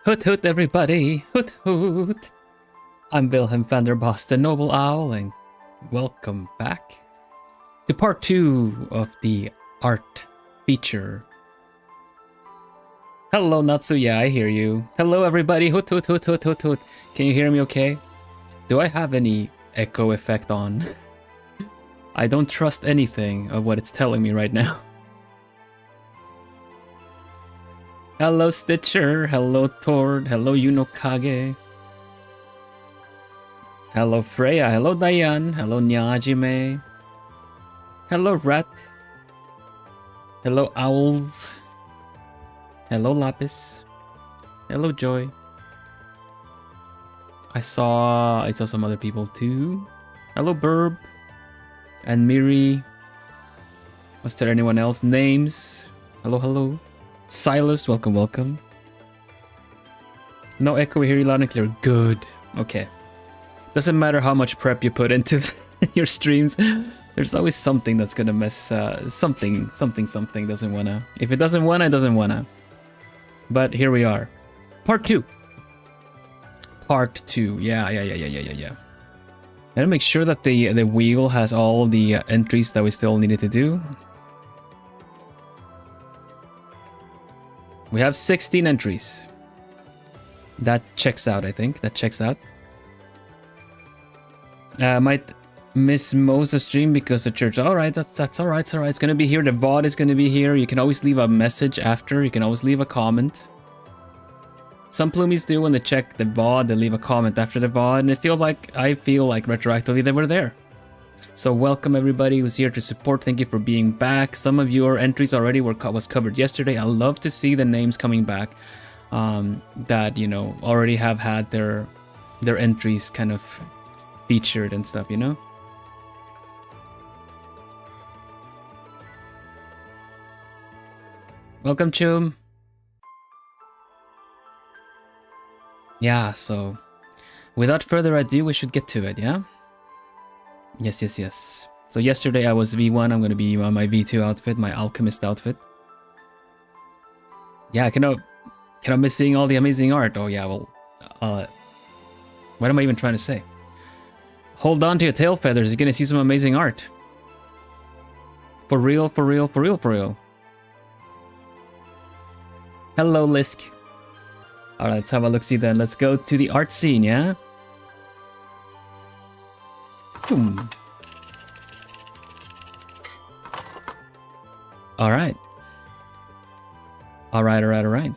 Hoot hoot everybody, hoot hoot. I'm Vilhelm Vanderbos, the Noble Owl, and welcome back to part 2 of the art feature. Hello Natsuya, I hear you. Hello everybody, hoot hoot hoot hoot hoot hoot. Can you hear me okay? Do I have any echo effect on? I don't trust anything of what it's telling me right now. Hello Stitcher, hello Tord, hello Yunokage. Hello Freya, hello Diane, hello Nyajime. Hello Rat. Hello Owls. Hello Lapis. Hello Joy. I saw some other people too. Hello Burb. And Miri. Was there anyone else? Names. Hello, hello. Silas, welcome, welcome. No echo, we hear you loud and clear. Good. Okay. Doesn't matter how much prep you put into your streams. There's always something that's gonna mess. Something doesn't wanna. If it doesn't wanna, it doesn't wanna. But here we are. Part 2. Part 2. Yeah. Gotta make sure that the wheel has all the entries that we still needed to do. We have 16 entries. That checks out, I think. That checks out. Might miss most of stream because of church. Alright, that's alright, it's alright. It's gonna be here. The VOD is gonna be here. You can always leave a message after. You can always leave a comment. Some plumies do when they check the VOD, they leave a comment after the VOD, and I feel like retroactively they were there. So welcome everybody who's here to support. Thank you for being back. Some of your entries already was covered yesterday. I love to see the names coming back that, you know, already have had their entries kind of featured and stuff, you know? Welcome, Chum. Yeah, so without further ado, we should get to it, yeah? Yes. So yesterday I was V1, I'm gonna be my V2 outfit, my alchemist outfit. Yeah, I cannot miss seeing all the amazing art. Oh yeah, well, what am I even trying to say? Hold on to your tail feathers, you're gonna see some amazing art. For real. Hello, Lisk. Alright, let's have a look-see then. Let's go to the art scene, yeah? Boom. Alright. Alright.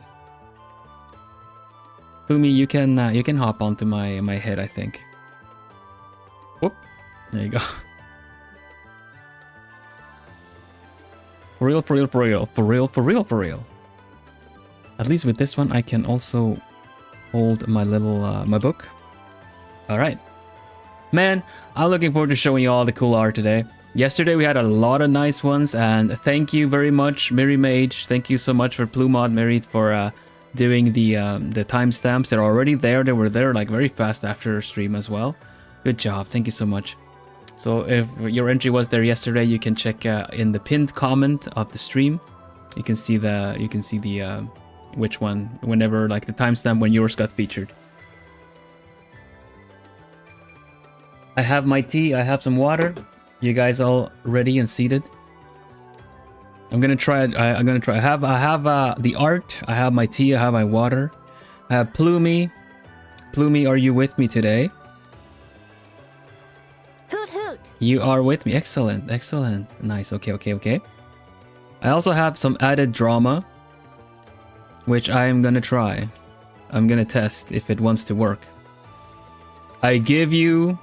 Fumi, you can hop onto my head, I think. Whoop. There you go. For real. At least with this one, I can also hold my little my book. All right, man. I'm looking forward to showing you all the cool art today. Yesterday we had a lot of nice ones, and thank you very much, Mary Mage. Thank you so much for Plumod Mary for doing the timestamps. They're already there. They were there like very fast after stream as well. Good job. Thank you so much. So if your entry was there yesterday, you can check in the pinned comment of the stream. You can see the which one, whenever, like the timestamp when yours got featured. I have my tea, I have some water. You guys all ready and seated? I'm gonna try it. I'm gonna try. I have the art. I have my tea. I have my water. I have Plumi. Plumi, are you with me today? Hoot hoot. You are with me. Excellent. Nice. Okay. I also have some added drama, which I am gonna try. I'm gonna test if it wants to work. I give you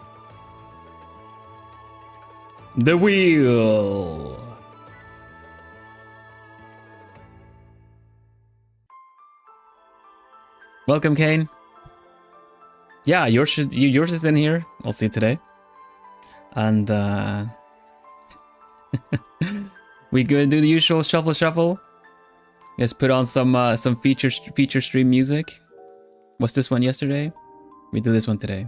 the wheel. Welcome, Kane. Yeah, yours is in here. I'll see it today. And we gonna do the usual shuffle. Let's put on some feature stream music. What's this one yesterday? We do this one today.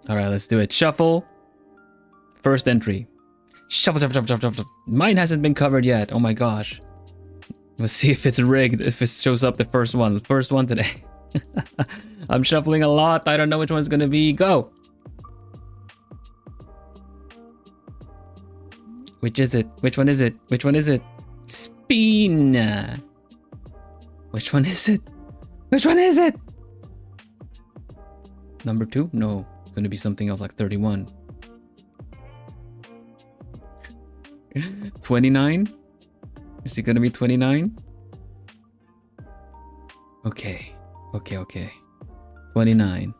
All right, let's do it. Shuffle. First entry. Shuffle. Mine hasn't been covered yet. Oh my gosh. Let's see if it's rigged, if it shows up the first one. The first one today. I'm shuffling a lot. I don't know which one's gonna be. Go! Which is it? Which one is it? Which one is it? Spin! Which one is it? Which one is it? Number 2? No. It's gonna be something else like 31. 29? Is it gonna be 29? Okay. Okay. 29.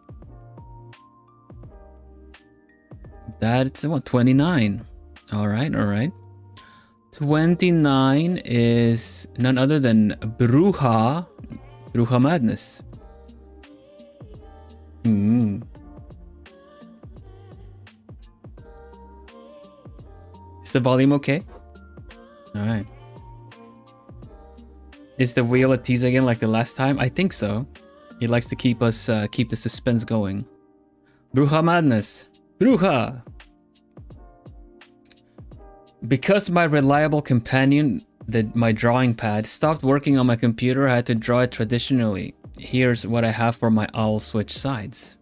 That's what? 29. Alright. 29 is none other than Bruja Madness. Is the volume okay? Alright. Is the wheel a tease again like the last time? I think so. He likes to keep us keep the suspense going. Bruja Madness. Bruja! Because my reliable companion, my drawing pad, stopped working on my computer, I had to draw it traditionally. Here's what I have for my owl switch sides.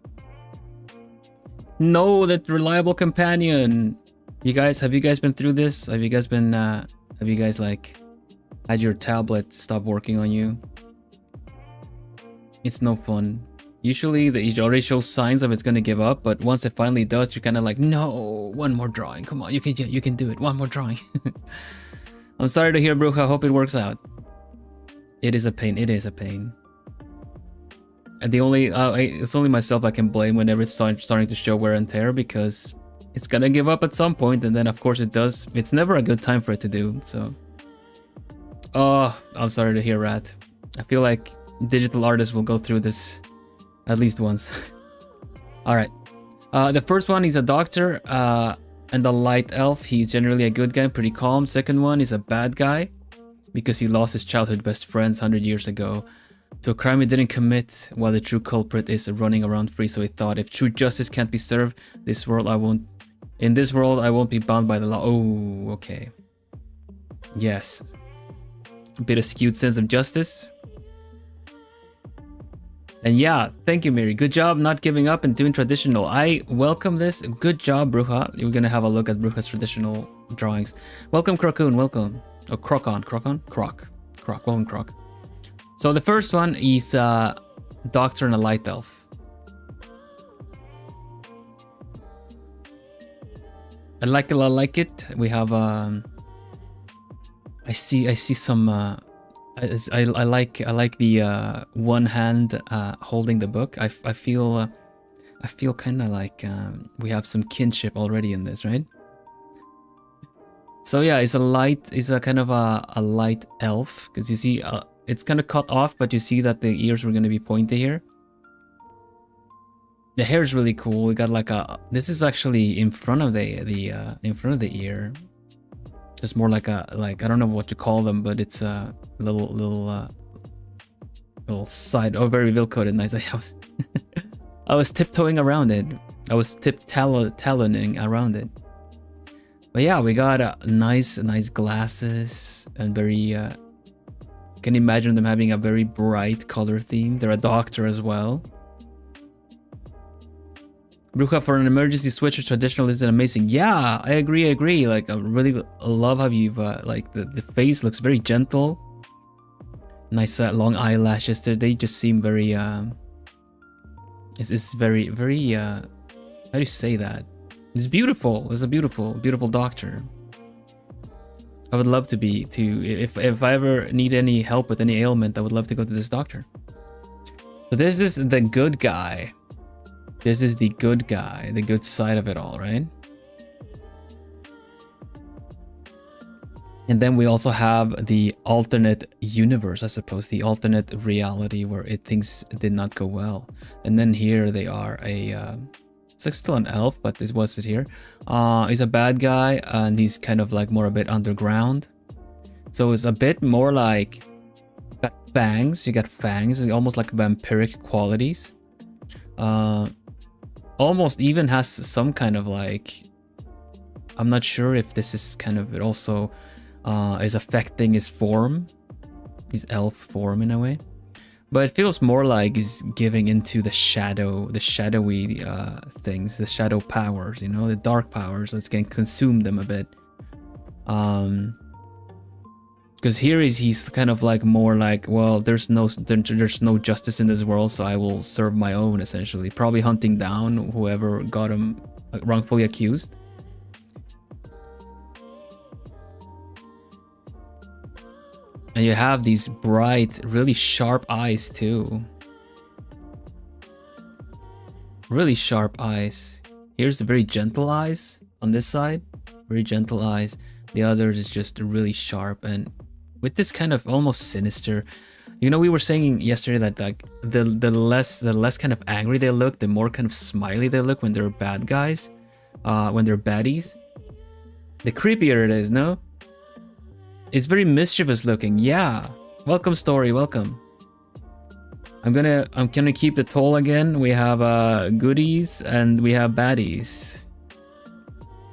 No, that reliable companion. Have you guys been through this? Have you guys like had your tablet stop working on you? It's no fun. Usually it already shows signs of it's gonna give up, but once it finally does, you're kind of like, no, one more drawing. Come on, you can do it. One more drawing. I'm sorry to hear, Bruja. I hope it works out. It is a pain. It is a pain. And it's only myself I can blame whenever it's starting to show wear and tear, because it's gonna give up at some point, and then of course it does. It's never a good time for it to do. So, oh, I'm sorry to hear, Rat. I feel like digital artists will go through this at least once. All right. The first one, he's a doctor and a light elf. He's generally a good guy, pretty calm. Second one is a bad guy because he lost his childhood best friends 100 years ago to a crime he didn't commit, while the true culprit is running around free. So he thought, if true justice can't be served, in this world I won't be bound by the law. Oh, okay. Yes. A bit of skewed sense of justice. And yeah, thank you, Mary. Good job not giving up and doing traditional. I welcome this. Good job, Bruja. We're gonna have a look at Bruja's traditional drawings. Welcome, Crocoon. Welcome. Oh, Crocon. Croc. Welcome, Croc. So the first one is Doctor and a Light Elf. I like it. We have I see some I like the one hand holding the book. I feel kind of like we have some kinship already in this, right? So yeah, it's a kind of a light elf, because you see it's kind of cut off, but you see that the ears were going to be pointy here. The hair is really cool. We got like this is actually in front of the ear. It's more like I don't know what to call them, but it's a little side. Oh, very Vilcoated. Nice. I was tiptoeing around it. I was taloning around it. But yeah, we got nice glasses and very. Can imagine them having a very bright color theme. They're a doctor as well. Bruja, for an emergency switch to traditional is amazing. Yeah, I agree. Like, I really love how you've like the face looks very gentle. Nice long eyelashes. They just seem very it's very how do you say that? It's beautiful. It's a beautiful doctor. I would love to if I ever need any help with any ailment, I would love to go to this doctor. So this is the good guy. This is the good guy, the good side of it all, right? And then we also have the alternate universe, I suppose, the alternate reality where things did not go well. And then here they are it's like still an elf, but this was it here. He's a bad guy, and he's kind of like more a bit underground. So it's a bit more like fangs. You got fangs, almost like vampiric qualities. Almost even has some kind of like, I'm not sure if this is kind of, it also is affecting his form. his elf form in a way. But it feels more like he's giving into the shadowy things, the shadow powers, you know, the dark powers that's going to consume them a bit. Because here he's kind of like more like, well, there's no justice in this world, so I will serve my own, essentially. Probably hunting down whoever got him wrongfully accused. And you have these bright, really sharp eyes too. Really sharp eyes. Here's the very gentle eyes on this side. Very gentle eyes. The others is just really sharp and with this kind of almost sinister. You know, we were saying yesterday that like the less kind of angry they look, the more kind of smiley they look when they're bad guys. When they're baddies. The creepier it is, no? It's very mischievous looking. Yeah. Welcome, Story. Welcome. I'm gonna keep the toll again. We have goodies and we have baddies.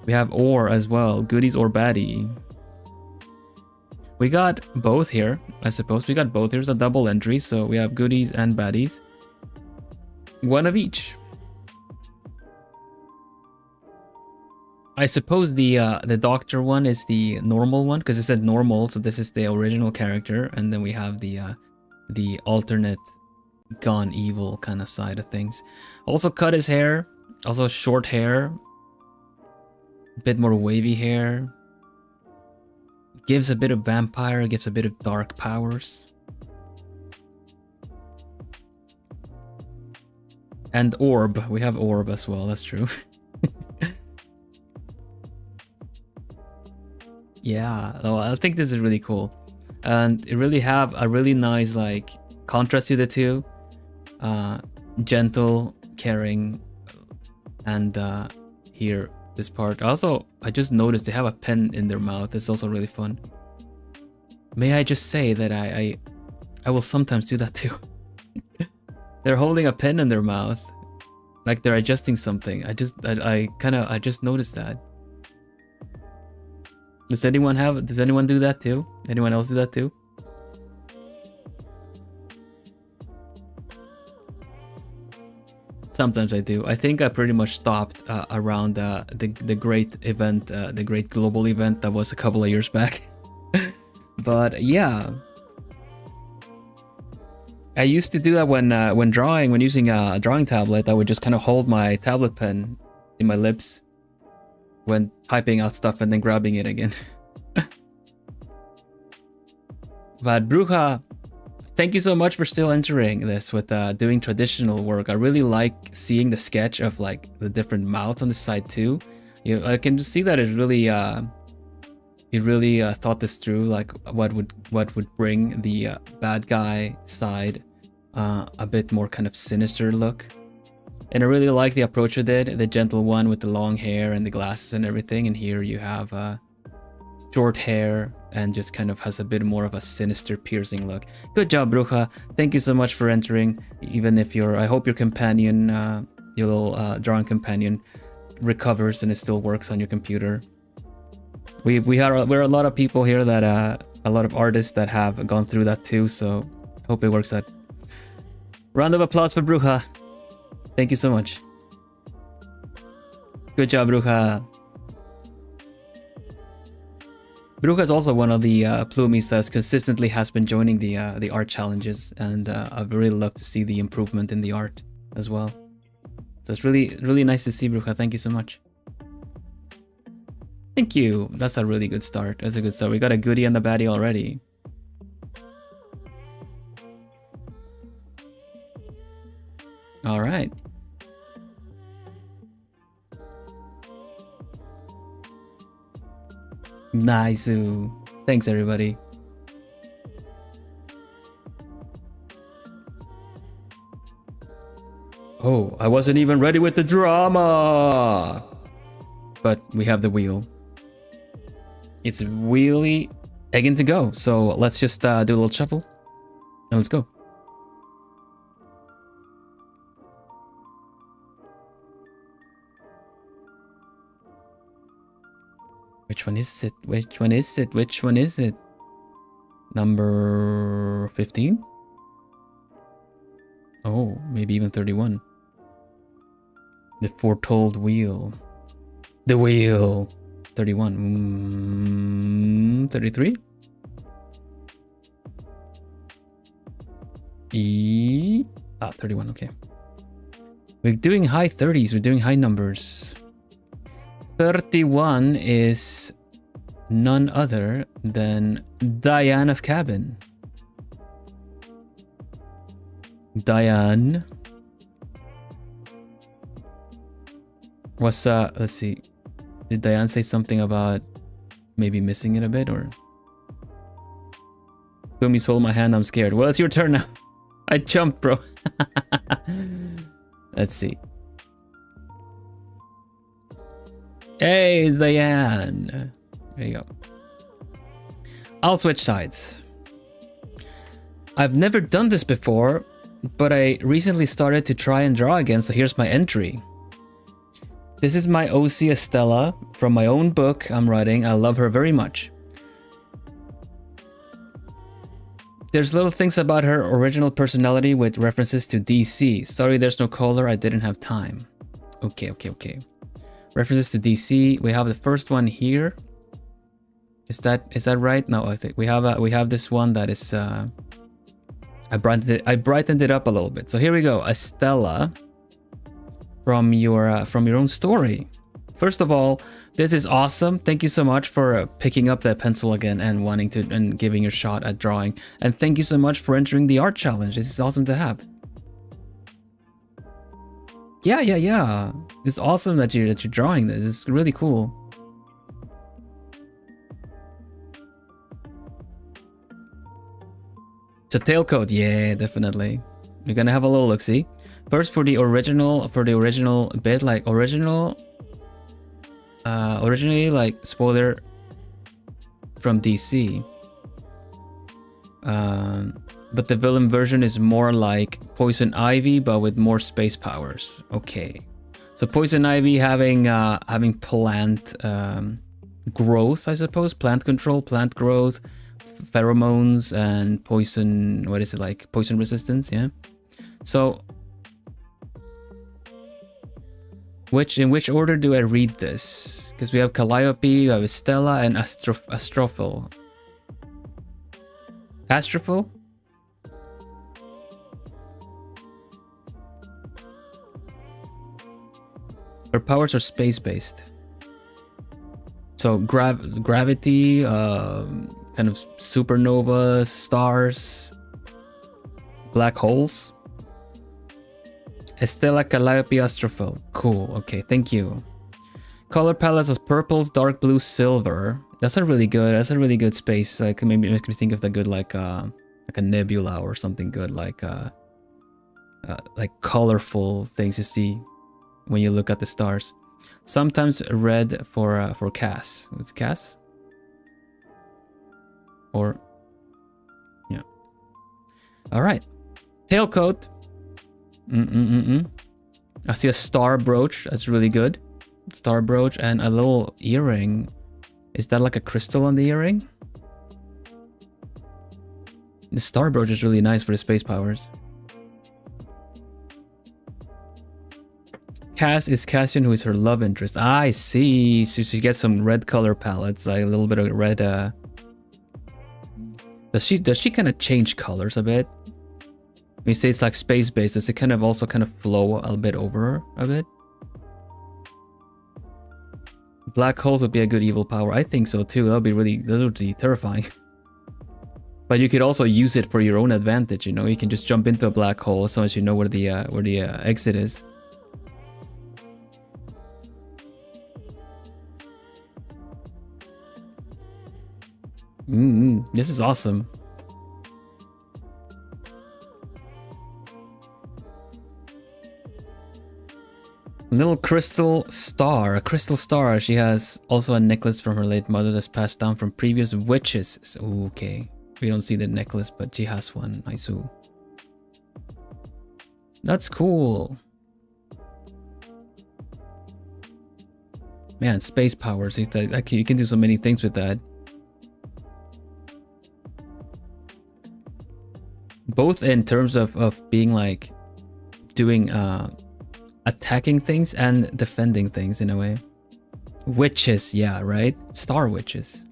We have or as well. Goodies or baddie. We got both here. I suppose we got both. Here's a double entry, so we have goodies and baddies. One of each. I suppose the doctor one is the normal one because it said normal, so this is the original character, and then we have the alternate gone evil kind of side of things. Also cut his hair, also short hair, a bit more wavy hair. Gives a bit of vampire, gives a bit of dark powers. And orb, we have orb as well, that's true. Yeah, no, I think this is really cool. And it really have a really nice like contrast to the two. Gentle, caring, and here, this part. Also, I just noticed they have a pen in their mouth. It's also really fun. May I just say that I will sometimes do that too. They're holding a pen in their mouth. Like they're adjusting something. I just noticed that. Does anyone do that too? Anyone else do that too? Sometimes I do. I think I pretty much stopped around the great event, the great global event that was a couple of years back. But yeah, I used to do that when drawing, when using a drawing tablet. I would just kind of hold my tablet pen in my lips when typing out stuff and then grabbing it again. But Bruja, thank you so much for still entering this with doing traditional work. I really like seeing the sketch of like the different mouths on the side too. I can just see that it really thought this through, like what would bring the bad guy side a bit more kind of sinister look. And I really like the approach with it, the gentle one with the long hair and the glasses and everything. And here you have short hair and just kind of has a bit more of a sinister, piercing look. Good job, Bruja. Thank you so much for entering. Even if I hope your companion, your little drawing companion, recovers and it still works on your computer. We're a lot of people here that a lot of artists that have gone through that too. So hope it works out. Round of applause for Bruja. Thank you so much. Good job, Bruja. Bruja is also one of the Plumies that consistently has been joining the art challenges, and I'd really love to see the improvement in the art as well. So it's really nice to see, Bruja. Thank you so much. Thank you. That's a really good start. That's a good start. We got a goodie and a baddie already. All right. Nice. Thanks, everybody. Oh, I wasn't even ready with the drama. But we have the wheel. It's really egging to go. So let's just do a little shuffle and let's go. Which one is it? Which one is it? Which one is it? Number 15? Oh, maybe even 31. The foretold wheel. The wheel. 31. 33? 31, okay. We're doing high 30s, we're doing high numbers. 31 is none other than Diane of Cabin. Diane. What's let's see. Did Diane say something about maybe missing it a bit, or? Boom, you sold my hand, I'm scared. Well, it's your turn now. I jumped, bro. Let's see. Hey, it's Diane. There you go. I'll switch sides. I've never done this before, but I recently started to try and draw again, so here's my entry. This is my OC Estella from my own book I'm writing. I love her very much. There's little things about her original personality with references to DC. Sorry, there's no color. I didn't have time. Okay. References to DC. We have the first one here. Is that right? No, I think we have this one that is. I brightened it up a little bit. So here we go. Estella. From your own story. First of all, this is awesome. Thank you so much for picking up that pencil again and wanting to and giving your shot at drawing. And thank you so much for entering the art challenge. This is awesome to have. Yeah. It's awesome that you're drawing this. It's really cool. It's a tailcoat. Yeah, definitely. You're gonna have a little look-see. First, for the original bit, like originally like spoiler from DC. But the villain version is more like Poison Ivy, but with more space powers. Okay, so Poison Ivy having plant growth, I suppose, plant control, plant growth, pheromones, and poison. What is it like? Poison resistance, yeah. So. In which order do I read this? Because we have Calliope, we have Estella, and Astrophil. Astrophil? Her powers are space-based. So gravity, kind of supernova, stars, black holes. Estella, Calliope, Astrophil. Cool. Okay, thank you. Color palettes is purples, dark blue, silver. That's a really good space. Like maybe makes me think of the good like a nebula or something good like colorful things you see when you look at the stars. Sometimes red for Cass. What's Cass? Or yeah. All right. Tailcoat. I see a star brooch. That's really good. Star brooch and a little earring. Is that like a crystal on the earring? The star brooch is really nice for the space powers. Cass is Cassian, who is her love interest. I see. So she gets some red color palettes, like a little bit of red. Does she kind of change colors a bit? When you say it's like space-based, does it kind of also flow a bit over a bit? Black holes would be a good evil power. I think so too. Those would be terrifying. But you could also use it for your own advantage, you know? You can just jump into a black hole as long as you know where the exit is. This is awesome. Little crystal star, a crystal star. She has also a necklace from her late mother that's passed down from previous witches. So, okay, we don't see the necklace, but she has one. Nice. That's cool. Man, space powers. You can do so many things with that. both in terms of being like doing attacking things and defending things in a way. Witches, yeah, right? Star witches.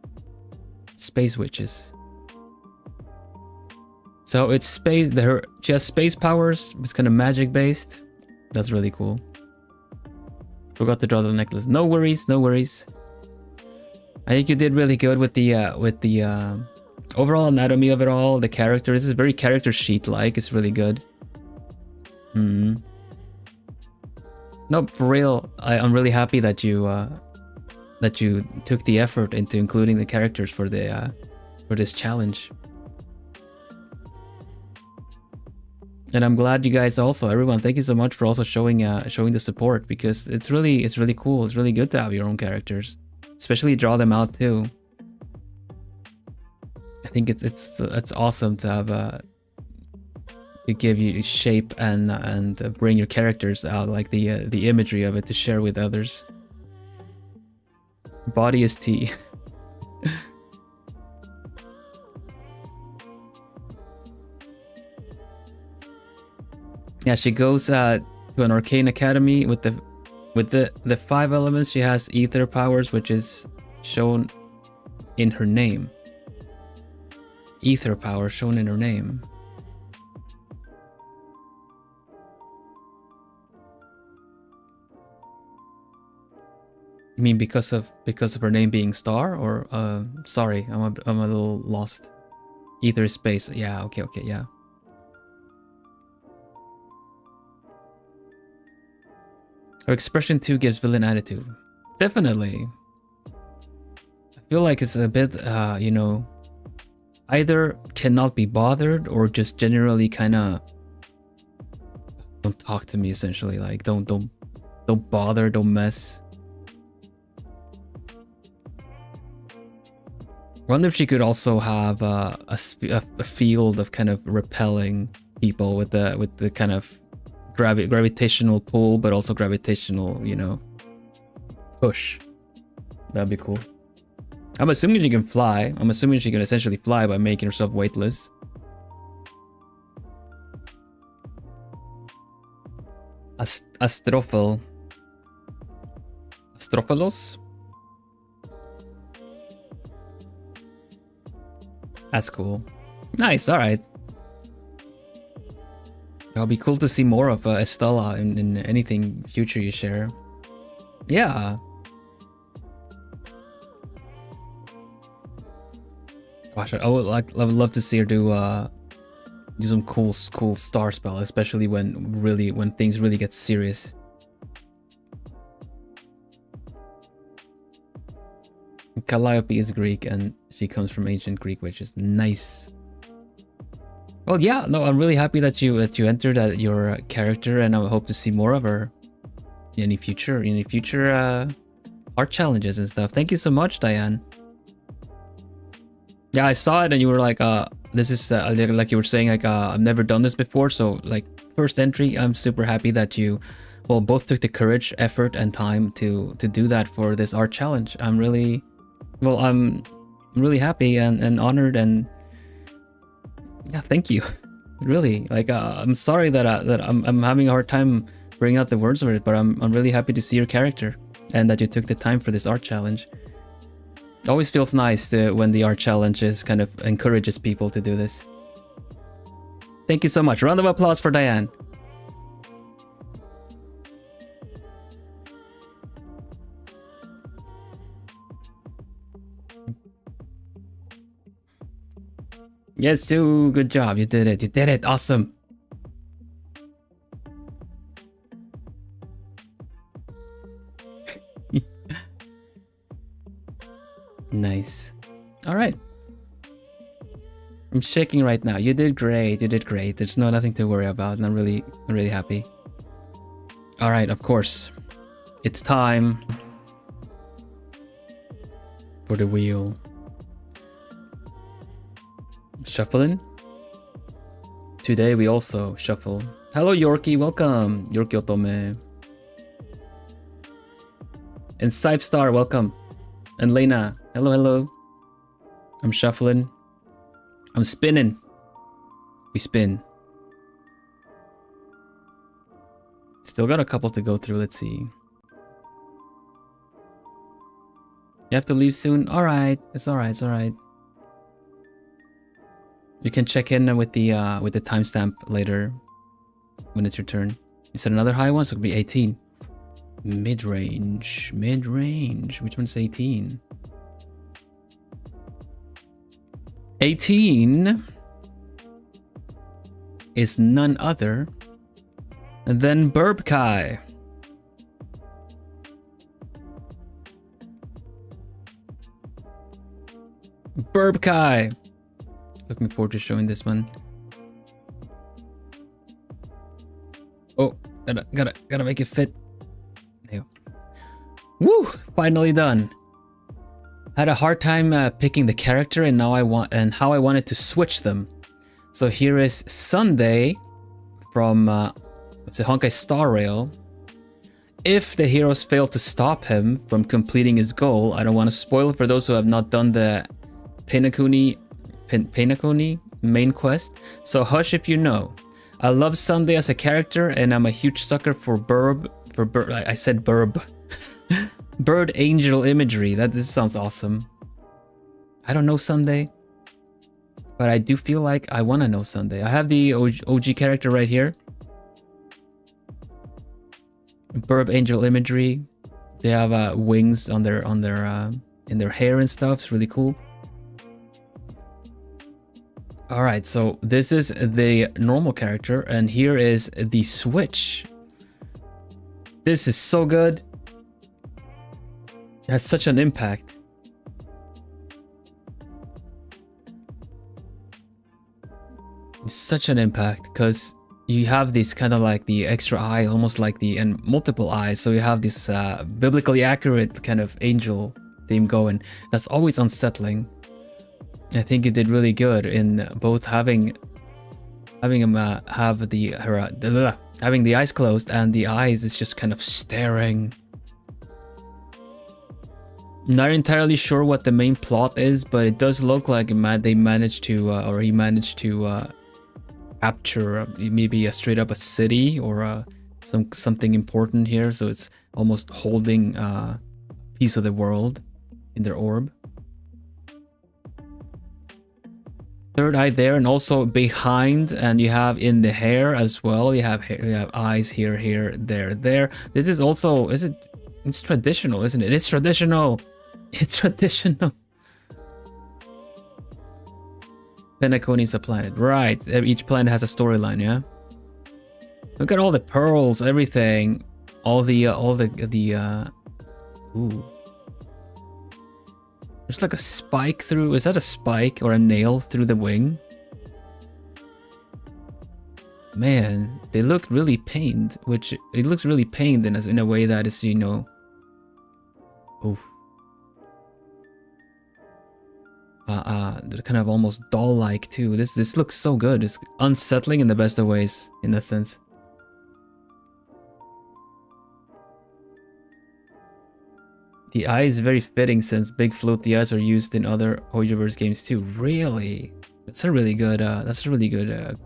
Space witches. So it's space, she has space powers, it's kind of magic based. That's really cool. Forgot to draw the necklace. No worries, no worries. I think you did really good with the overall anatomy of it all, the character. This is very character sheet-like, it's really good. Nope, for real, I'm really happy that you took the effort into including the characters for the for this challenge. And I'm glad you guys also, everyone, thank you so much for also showing the support, because it's really cool. It's really good to have your own characters, especially draw them out too. I think it's awesome to have to give you shape and bring your characters out, like the imagery of it to share with others. Body is tea. Yeah, she goes to an arcane academy with the 5 elements. She has ether powers, which is shown in her name. Ether power shown in her name. You mean because of her name being Star, or sorry, I'm a little lost. Ether space. Yeah, okay, yeah. Her expression too gives villain attitude. Definitely. I feel like it's a bit, you know, either cannot be bothered or just generally kind of don't talk to me, essentially. Like don't bother, don't mess. I wonder if she could also have a field of kind of repelling people with the kind of gravitational pull, but also gravitational, you know, push. That'd be cool. I'm assuming she can fly. I'm assuming she can essentially fly by making herself weightless. Astrophilos? That's cool. Nice, alright. It'll be cool to see more of Estella in anything future you share. Yeah. Gosh, I would love to see her do some cool star spell, especially when things really get serious. Calliope is Greek and she comes from ancient Greek, which is nice. Well, yeah, no, I'm really happy that you entered your character, and I hope to see more of her in any future art challenges and stuff. Thank you so much, Diane. Yeah, I saw it and you were like, this is like you were saying, like I've never done this before, so like first entry. I'm super happy that you both took the courage, effort, and time to do that for this art challenge. I'm really happy and honored, and yeah, thank you. Really, like I'm sorry that I'm having a hard time bringing out the words of it, but I'm really happy to see your character and that you took the time for this art challenge. It always feels nice when the art challenges kind of encourages people to do this. Thank you so much. Round of applause for Diane. Yes, Sue, good job. You did it. You did it. Awesome. Nice. All right. I'm shaking right now. You did great. You did great. There's nothing to worry about, and I'm really happy. All right, of course. It's time for the wheel. Shuffling. Today we also shuffle. Hello Yorkie, welcome. Yorkie Otome. And Sipe Star, welcome. And Lena, hello. I'm shuffling. I'm spinning. We spin. Still got a couple to go through. Let's see. You have to leave soon. All right, it's all right. It's all right. You can check in with the timestamp later when it's your turn. You said another high one, so it'll be 18. Mid-range. Mid-range. Which one's 18? 18 is none other than Burbkai. Burbkai. Looking forward to showing this one. Oh, gotta make it fit. There you go. Woo! Finally done. Had a hard time picking the character, and now how I wanted to switch them. So here is Sunday from it's a Honkai Star Rail. If the heroes fail to stop him from completing his goal, I don't want to spoil it for those who have not done the Penakuni main quest, so hush if you know. I love Sunday as a character, and I'm a huge sucker for I said burb. Bird angel imagery. This sounds awesome. I don't know Sunday, but I do feel like I want to know Sunday. I have the OG character right here. Burb angel imagery. They have wings on their in their hair and stuff. It's really cool. All right, so this is the normal character, and here is the switch. This is so good. It has such an impact. It's such an impact because you have this kind of like the extra eye, almost like and multiple eyes. So you have this biblically accurate kind of angel theme going. That's always unsettling. I think you did really good in both having him have having the eyes closed, and the eyes is just kind of staring. Not entirely sure what the main plot is, but it does look like they managed to or he managed to capture maybe straight up a city or something important here. So it's almost holding a piece of the world in their orb. Third eye there, and also behind, and you have in the hair as well. You have eyes here, there. This is also, it's traditional, isn't it? It's traditional. It's traditional. Penacony is a planet, right? Each planet has a storyline, yeah. Look at all the pearls, everything, all the ooh. There's like a spike through. Is that a spike or a nail through the wing? Man, they look really pained, which it looks really pained in a way that is, you know. Oof. They're kind of almost doll-like too. This looks so good. It's unsettling in the best of ways, in that sense. The eye is very fitting since big floaty eyes are used in other Hoyoverse games too. Really? That's a really good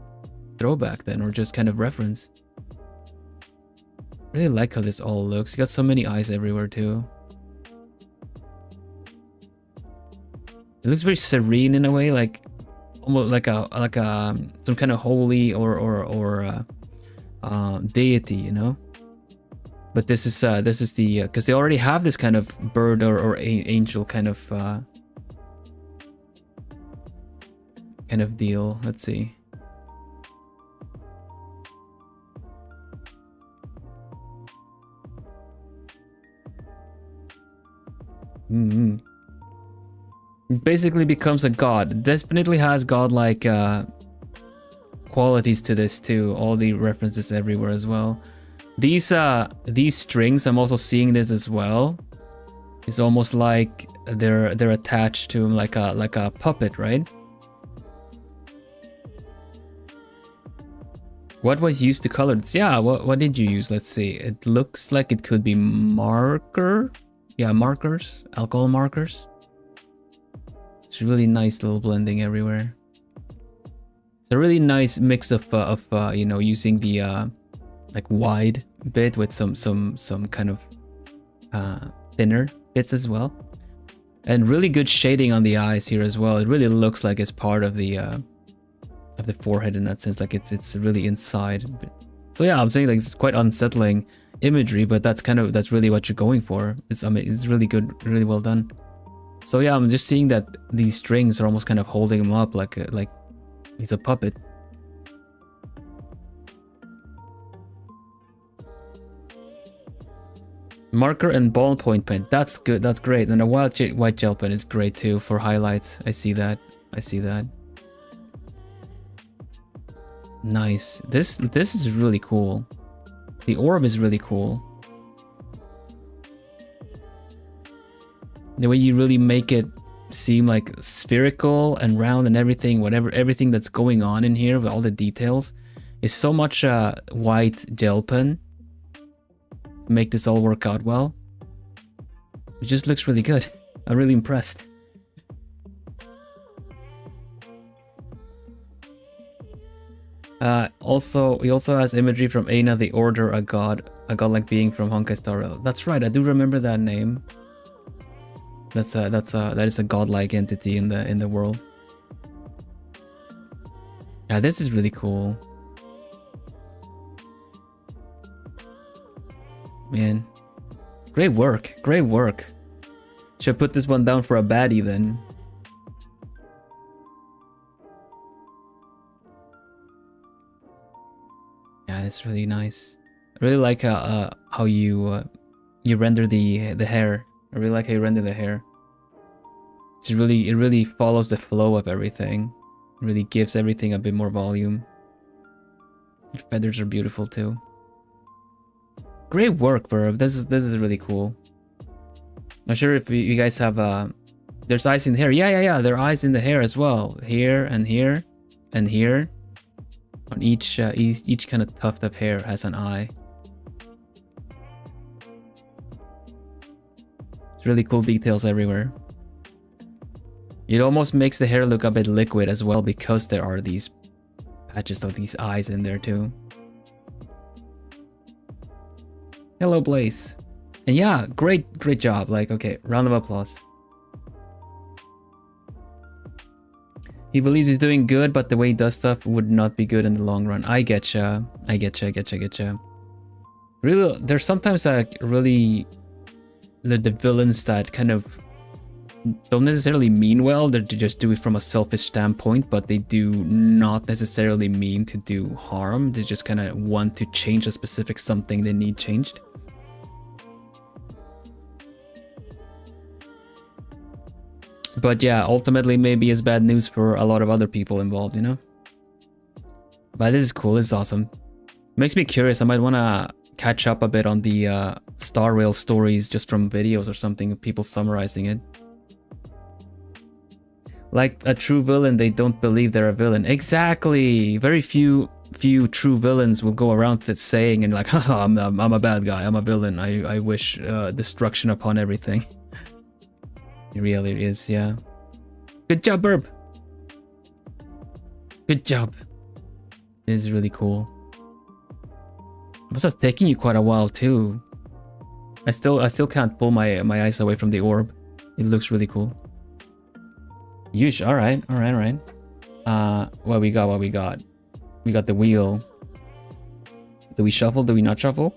throwback then, or just kind of reference. Really like how this all looks. You got so many eyes everywhere too. It looks very serene in a way, like almost like a some kind of holy or deity, you know. But this is the because they already have this kind of bird or angel kind of deal. Let's see. It basically becomes a god. It definitely has godlike qualities to this too. All the references everywhere as well. These strings, I'm also seeing this as well. It's almost like they're attached to him like a puppet, right? What was used to color this? Yeah, what did you use? Let's see. It looks like it could be marker. Yeah, markers, alcohol markers. It's really nice little blending everywhere. It's a really nice mix of you know, using the like wide bit with some kind of thinner bits as well, and really good shading on the eyes here as well. It really looks like it's part of the forehead in that sense, like it's really inside. So yeah, I'm saying like it's quite unsettling imagery, but that's really what you're going for. I mean, it's really good, really well done. So yeah, I'm just seeing that these strings are almost kind of holding him up like he's a puppet. Marker and ballpoint pen. That's good. That's great. And a white gel pen is great too for highlights. I see that. Nice. This is really cool. The orb is really cool. The way you really make it seem like spherical and round and everything, everything that's going on in here with all the details is so much white gel pen. Make this all work out well. It just looks really good. I'm really impressed. He also has imagery from Aina, the Order, a godlike being from Honkai Star Rail. That's right, I do remember that name. That is a godlike entity in the world. Yeah, this is really cool. Man, great work, great work. Should put this one down for a baddie then. Yeah, it's really nice. I really like how you render the hair. I really like how you render the hair. It really follows the flow of everything. It really gives everything a bit more volume. The feathers are beautiful too. Great work, bro. This is really cool. Not sure if you guys have there's eyes in the hair. Yeah. There are eyes in the hair as well. Here and here and here. On each kind of tuft of hair has an eye. It's really cool details everywhere. It almost makes the hair look a bit liquid as well because there are these patches of these eyes in there too. Hello, Blaze. And yeah, great job. Like, okay, round of applause. He believes he's doing good, but the way he does stuff would not be good in the long run. I getcha. Really, there's sometimes like really the villains that kind of don't necessarily mean well. They just do it from a selfish standpoint, but they do not necessarily mean to do harm. They just kind of want to change a specific something they need changed. But yeah, ultimately maybe it's bad news for a lot of other people involved, you know? But this is cool, this is awesome. Makes me curious, I might want to catch up a bit on the Star Rail stories just from videos or something, people summarizing it. Like a true villain, they don't believe they're a villain. Exactly! Very few true villains will go around saying and like, haha, I'm a bad guy, I'm a villain, I wish destruction upon everything. It really is, yeah. Good job, Burb. Good job. This is really cool. It must have taken you quite a while too. I still can't pull my eyes away from the orb. It looks really cool. Yeesh, alright. What we got? We got the wheel. Do we shuffle? Do we not shuffle?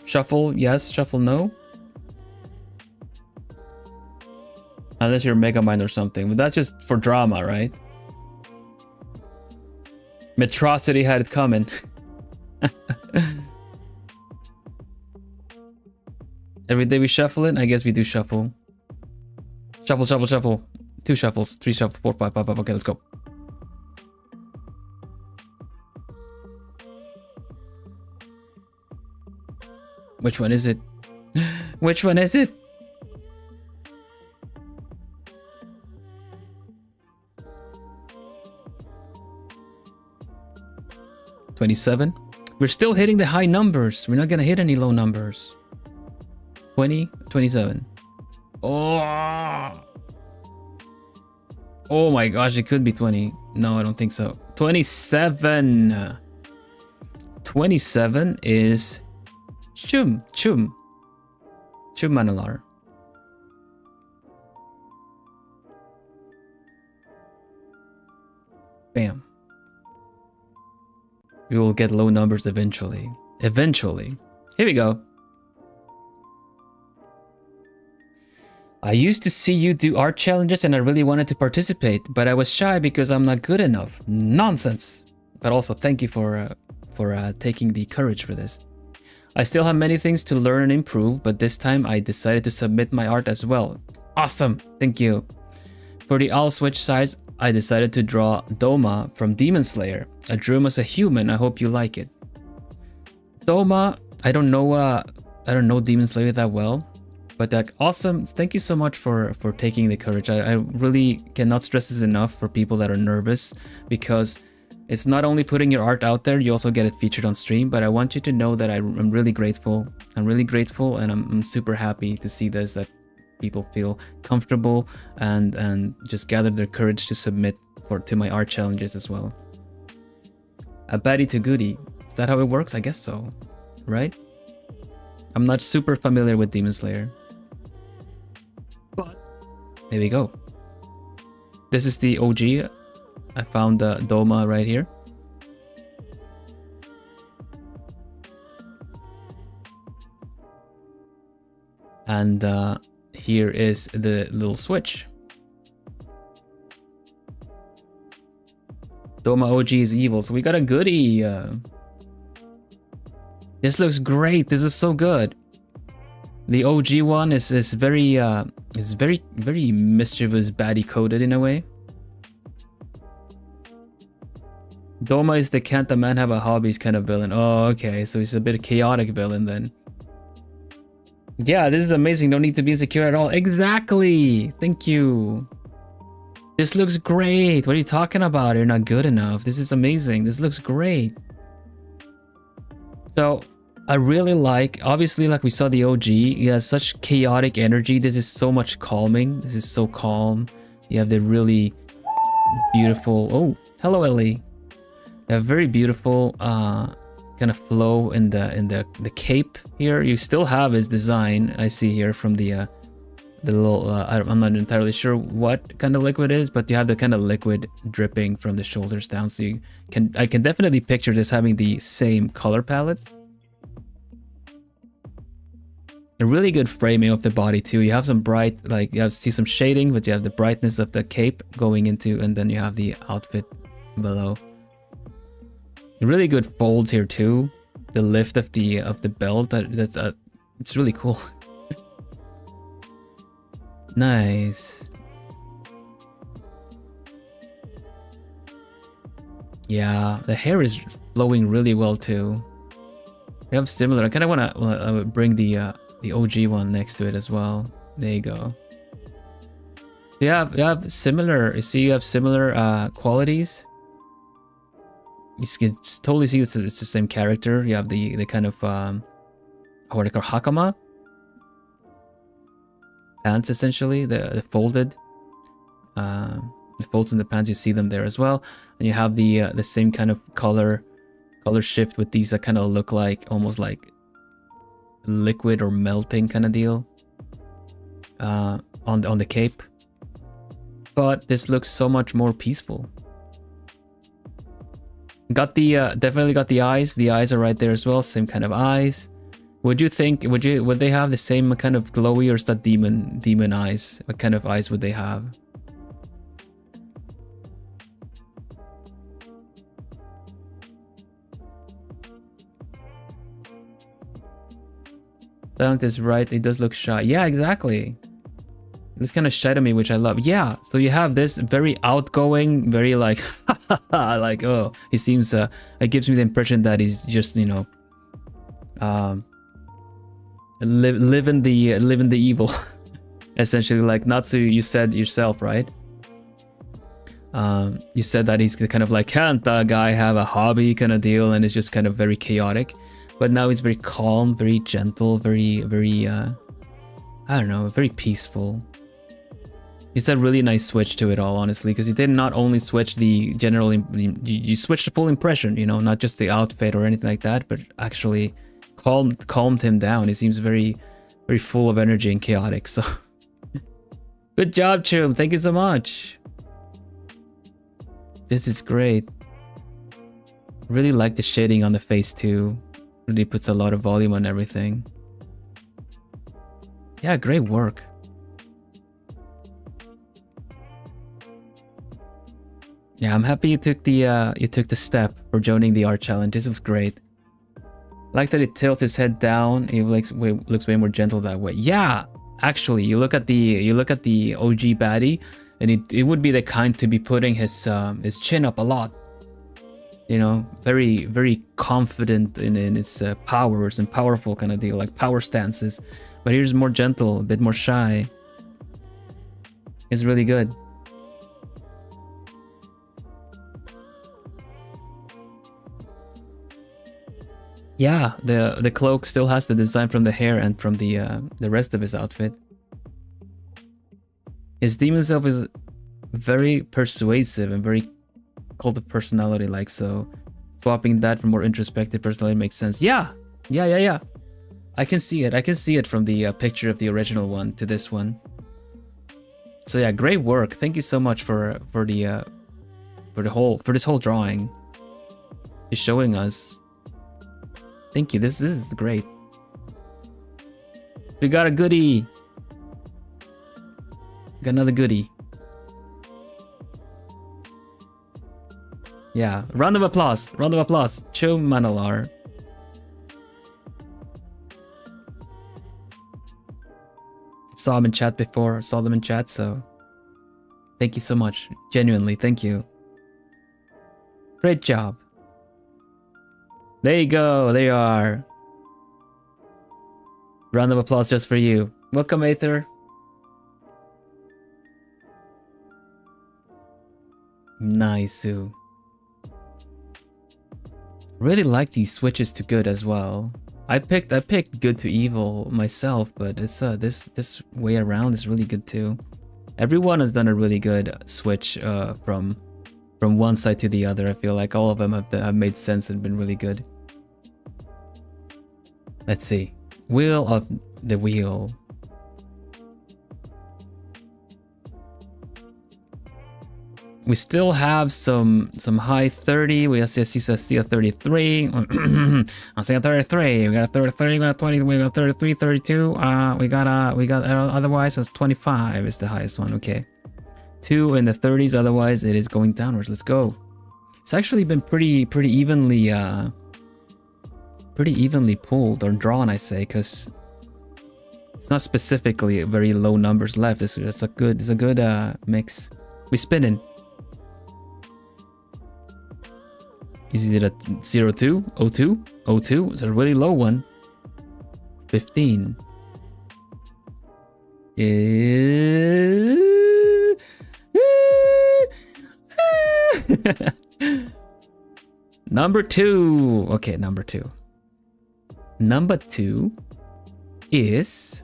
Shuffle, yes. Shuffle, no. Unless you're Megamind or something, but that's just for drama, right? Metrocity had it coming. Every day we shuffle it? I guess we do shuffle. Shuffle. 2 shuffles, 3 shuffles, 4, 5. Okay, let's go. Which one is it? Which one is it? $27. We're still hitting the high numbers. We're not gonna hit any low numbers. 20, 27. Oh my gosh, it could be 20. No, I don't think so. 27. 27 is Chum Manalar. Bam. We will get low numbers eventually. Eventually. Here we go. I used to see you do art challenges and I really wanted to participate, but I was shy because I'm not good enough. Nonsense. But also thank you for taking the courage for this. I still have many things to learn and improve, but this time I decided to submit my art as well. Awesome. Thank you. For the owl switch size, I decided to draw Doma from Demon Slayer. I drew him as a human. I hope you like it. Doma, I don't know Demon Slayer that well, but like awesome. Thank you so much for taking the courage. I really cannot stress this enough for people that are nervous, because it's not only putting your art out there, you also get it featured on stream. But I want you to know that I'm really grateful. I'm really grateful, and I'm super happy to see this, that people feel comfortable and just gather their courage to submit to my art challenges as well. A baddie to goodie. Is that how it works? I guess so, right? I'm not super familiar with Demon Slayer, but there we go. This is the OG. I found the Doma right here. And here is the little switch. Doma OG is evil, so we got a goodie. This looks great. This is so good. The OG one is very mischievous, baddie coded in a way. Doma is the can't the man have a hobbies kind of villain. Oh, okay, so he's a bit of chaotic villain then. Yeah, this is amazing. No need to be insecure at all. Exactly. Thank you. This looks great. What are you talking about? You're not good enough. This is amazing. This looks great. So I really like, obviously, like we saw the OG, he has such chaotic energy. This is so much calming. This is so calm. You have the really beautiful, oh, hello Ellie. You have very beautiful kind of flow in the cape here. You still have his design, I see here from the little, I'm not entirely sure what kind of liquid it is, but you have the kind of liquid dripping from the shoulders down. So I can definitely picture this having the same color palette. A really good framing of the body too. You have some bright, like you see some shading, but you have the brightness of the cape going into, and then you have the outfit below. Really good folds here too. The lift of the belt, it's really cool. Nice. Yeah, the hair is flowing really well too. We have similar. I kind of want to bring the OG one next to it as well. There you go. You have similar. You see, you have similar qualities. You can totally see it's the same character. You have the kind of what they call hakama pants, essentially the folded the folds in the pants. You see them there as well, and you have the same kind of color shift with these that kind of look like almost like liquid or melting kind of deal on the cape. But this looks so much more peaceful. Got the definitely got the eyes. The eyes are right there as well. Same kind of eyes. Would you think would they have the same kind of glowy, or is that demon eyes? What kind of eyes would they have? Silent is right. It does look shy. Yeah, exactly. It's kind of shy to me, which I love. Yeah, so you have this very outgoing, very like, like, oh, he seems, it gives me the impression that he's just, you know, living the evil, essentially. Like Natsu, you said yourself, right? You said that he's kind of like, can't that guy have a hobby kind of deal, and it's just kind of very chaotic. But now he's very calm, very gentle, very, I don't know, very peaceful. It's a really nice switch to it all, honestly, because you did not only switch the general, you switched the full impression, you know, not just the outfit or anything like that, but actually calmed him down. He seems very, very full of energy and chaotic. So, good job, Chum. Thank you so much. This is great. Really like the shading on the face too. Really puts a lot of volume on everything. Yeah, great work. Yeah, I'm happy you took the step for joining the art challenge. This was great. I like that it tilts his head down. It looks way more gentle that way. Yeah, actually, you look at the OG baddie, and it would be the kind to be putting his chin up a lot. You know, very, very confident in his powers and powerful kind of deal, like power stances. But here's more gentle, a bit more shy. It's really good. Yeah, the cloak still has the design from the hair and from the rest of his outfit. His demon self is very persuasive and very cult of personality like, so swapping that for more introspective personality makes sense. Yeah. I can see it from the picture of the original one to this one. So yeah, great work. Thank you so much for this whole drawing. You're showing us. Thank you. This is great. We got a goodie. Got another goodie. Yeah, round of applause. Round of applause. Cho Manalar. Saw him in chat before. Saw them in chat, so thank you so much. Genuinely, thank you. Great job. There you go. There you are. Round of applause just for you. Welcome, Aether. Nice, Sue. Really like these switches to good as well. I picked good to evil myself, but it's this way around is really good too. Everyone has done a really good switch from one side to the other. I feel like all of them have made sense and been really good. Let's see. Wheel of the Wheel. We still have some high 30. We see a 33. I see a 33. We got a 33. We got a 20. We got a 33, 32. We got otherwise it's 25 is the highest one. Okay, 2 in the 30s. Otherwise, it is going downwards. Let's go. It's actually been pretty evenly pulled or drawn, I say, because it's not specifically very low numbers left. It's a good mix. We spinning. Is it a 02? 02? 02? It's a really low one. 15. Number 2. Okay, number 2. Number 2 is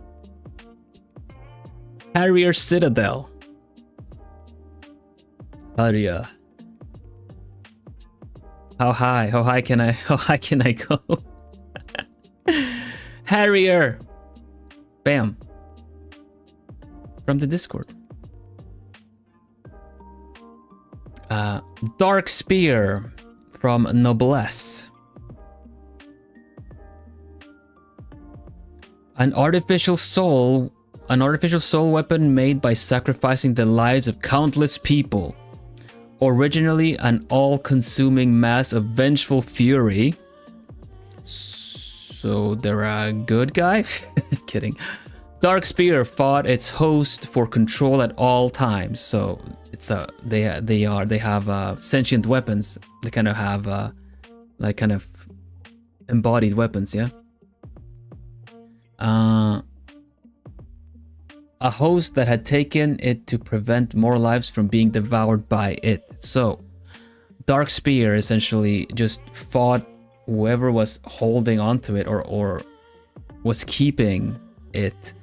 Harrier Citadel. Harrier. How high can I go? Harrier. Bam. From the Discord. Dark Spear from Noblesse. An artificial soul weapon made by sacrificing the lives of countless people. Originally an all-consuming mass of vengeful fury. So they're a good guy? Kidding. Dark Spear fought its host for control at all times. So it's they have sentient weapons. They kind of have like kind of embodied weapons, yeah. A host that had taken it to prevent more lives from being devoured by it. So, Dark Spear essentially just fought whoever was holding onto it or was keeping it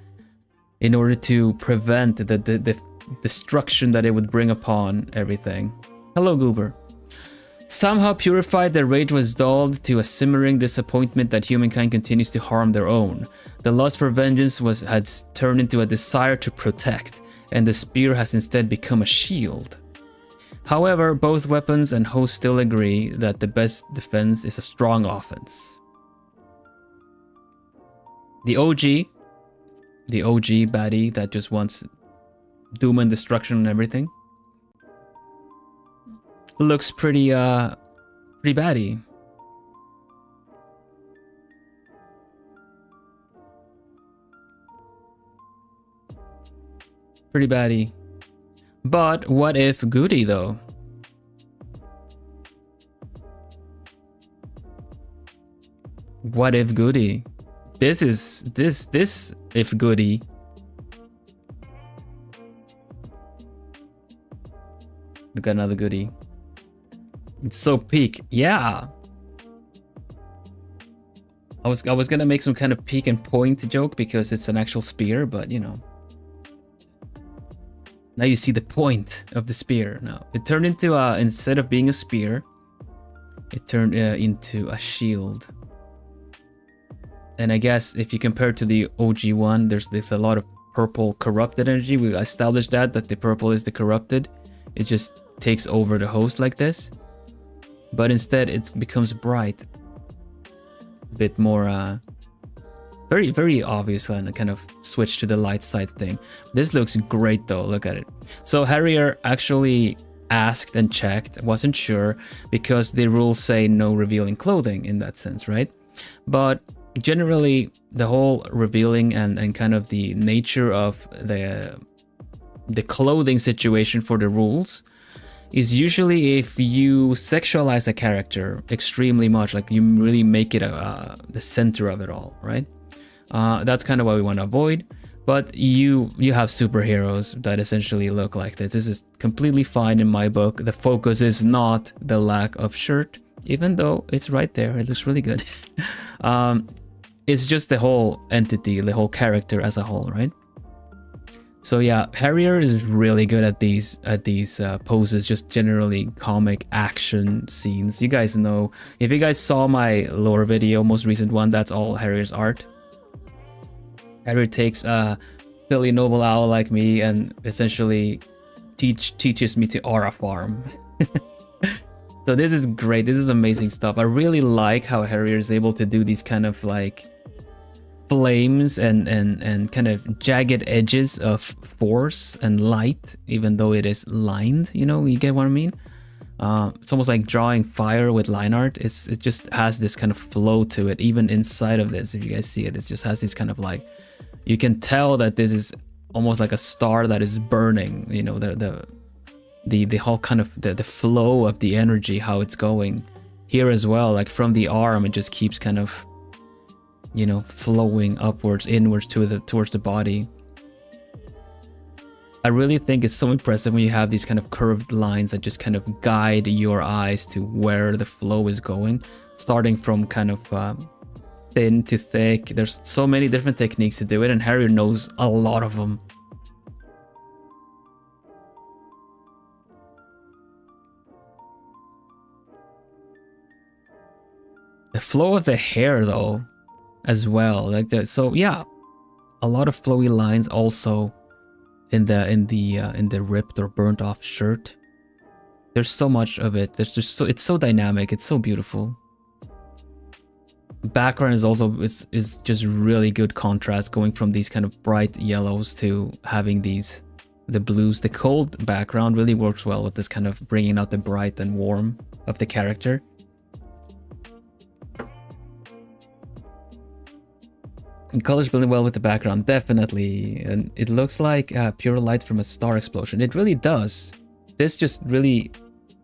in order to prevent the destruction that it would bring upon everything. Hello, Goober. Somehow purified, their rage was dulled to a simmering disappointment that humankind continues to harm their own. The lust for vengeance had turned into a desire to protect, and the spear has instead become a shield. However, both weapons and hosts still agree that the best defense is a strong offense. The OG baddie that just wants doom and destruction and everything, looks pretty baddie. Pretty baddie. But what if Goody though? What if Goody? This if Goody. Look at another Goody. It's so peak. Yeah. I was gonna make some kind of peek and point joke because it's an actual spear, but you know. Now you see the point of the spear. Now it turned into instead of being a spear, it turned into a shield. And I guess if you compare to the OG one, there's a lot of purple corrupted energy. We established that the purple is the corrupted. It just takes over the host like this. But instead it becomes bright. A bit more very, very obvious and kind of switch to the light side thing. This looks great though, look at it. So Harrier actually asked and checked, wasn't sure, because the rules say no revealing clothing in that sense, right? But generally the whole revealing and kind of the nature of the clothing situation for the rules is usually if you sexualize a character extremely much, like you really make it the center of it all, right? That's kind of what we want to avoid. But you have superheroes that essentially look like this. This is completely fine in my book. The focus is not the lack of shirt, even though it's right there. It looks really good. It's just the whole entity, the whole character as a whole, right? So yeah, Harrier is really good at these poses, just generally comic action scenes. You guys know, if you guys saw my lore video, most recent one, that's all Harrier's art. Harrier takes a silly noble owl like me and essentially teaches me to aura farm. So this is great. This is amazing stuff. I really like how Harrier is able to do these kind of like flames and kind of jagged edges of force and light, even though it is lined, you know, you get what I mean? It's almost like drawing fire with line art. It just has this kind of flow to it, even inside of this. If you guys see it, it just has this kind of like, you can tell that this is almost like a star that is burning, you know, the whole kind of the flow of the energy, how it's going here as well. Like from the arm, it just keeps kind of, you know, flowing upwards, inwards towards the body. I really think it's so impressive when you have these kind of curved lines that just kind of guide your eyes to where the flow is going, starting from kind of thin to thick. There's so many different techniques to do it, and Harrier knows a lot of them. The flow of the hair though, as well, like that. So yeah, a lot of flowy lines also in the ripped or burnt off shirt. There's so much of it. There's just it's so dynamic. It's so beautiful. Background is also is just really good contrast, going from these kind of bright yellows to having the blues. The cold background really works well with this kind of bringing out the bright and warm of the character. And colors blend well with the background, definitely. And it looks like pure light from a star explosion. It really does. This just really,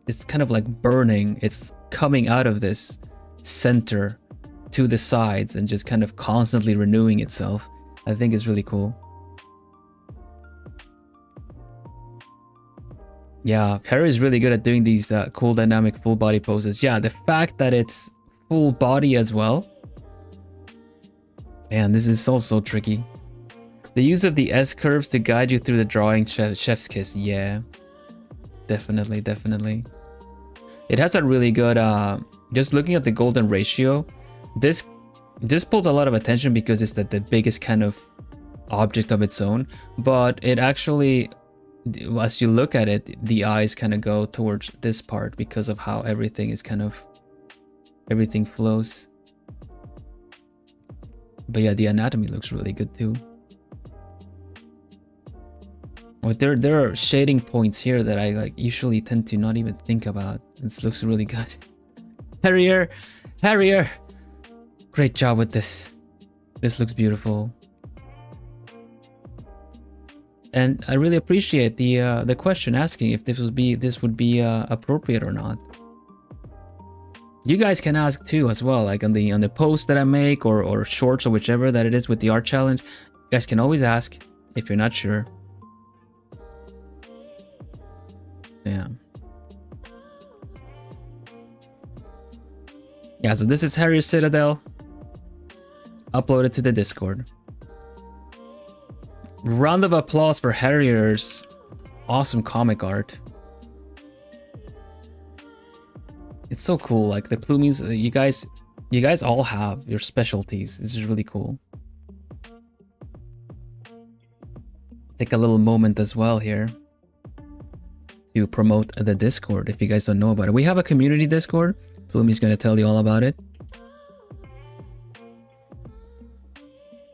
it's kind of like burning. It's coming out of this center to the sides and just kind of constantly renewing itself. I think it's really cool. Yeah, Harry is really good at doing these cool dynamic full body poses. Yeah, the fact that it's full body as well. Man, this is so tricky. The use of the S curves to guide you through the drawing, chef's kiss. Yeah, definitely, definitely. It has a really good, just looking at the golden ratio, this pulls a lot of attention because it's the biggest kind of object of its own, but it actually, as you look at it, the eyes kind of go towards this part because of how everything is kind of, everything flows. But yeah, the anatomy looks really good too. But there are shading points here that I like usually tend to not even think about. This looks really good. Harrier, great job with this. This looks beautiful. And I really appreciate the question asking if this would be appropriate or not. You guys can ask too as well, like on the post that I make or shorts or whichever that it is with the art challenge. You guys can always ask if you're not sure. Yeah. Yeah, so this is Harrier Citadel. Uploaded to the Discord. Round of applause for Harrier's awesome comic art. It's so cool, like the plumies, you guys all have your specialties. This is really cool. Take a little moment as well here to promote the Discord if you guys don't know about it. We have a community Discord. Plumie's gonna tell you all about it.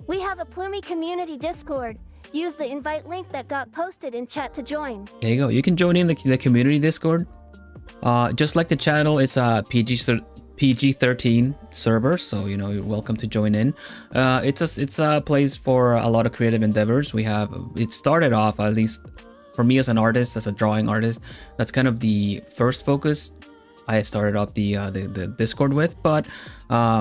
We have a Plumie community Discord. Use the invite link that got posted in chat to join. There you go. You can join in the community Discord. Just like the channel, it's a PG-13 server, so you know you're welcome to join in. It's a place for a lot of creative endeavors. It started off, at least for me as an artist, as a drawing artist, that's kind of the first focus I started off the Discord with, but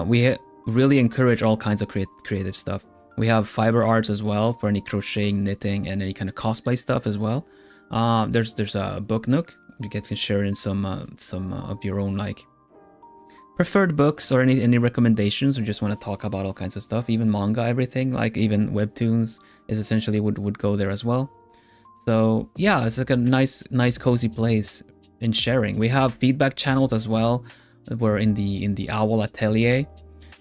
we really encourage all kinds of creative stuff. We have fiber arts as well for any crocheting, knitting, and any kind of cosplay stuff as well. There's a book nook. You guys can share in some of your own like preferred books or any recommendations, or just want to talk about all kinds of stuff, even manga, everything, like even webtoons is essentially would go there as well. So yeah, it's like a nice cozy place in sharing. We have feedback channels as well. We're in the Owl Atelier,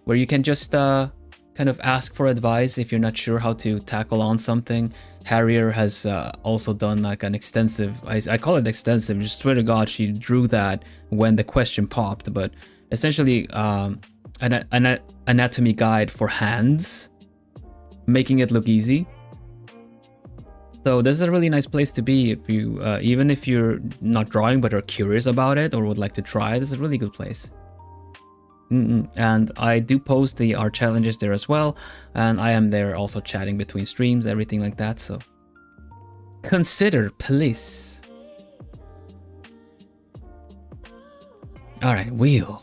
where you can just kind of ask for advice if you're not sure how to tackle on something. Harrier has also done like an extensive, I call it extensive, just swear to God, she drew that when the question popped, but essentially an anatomy guide for hands, making it look easy. So this is a really nice place to be if you, even if you're not drawing but are curious about it or would like to try, this is a really good place. And I do post the art challenges there as well, and I am there also chatting between streams, everything like that, so consider, please. Alright, wheel.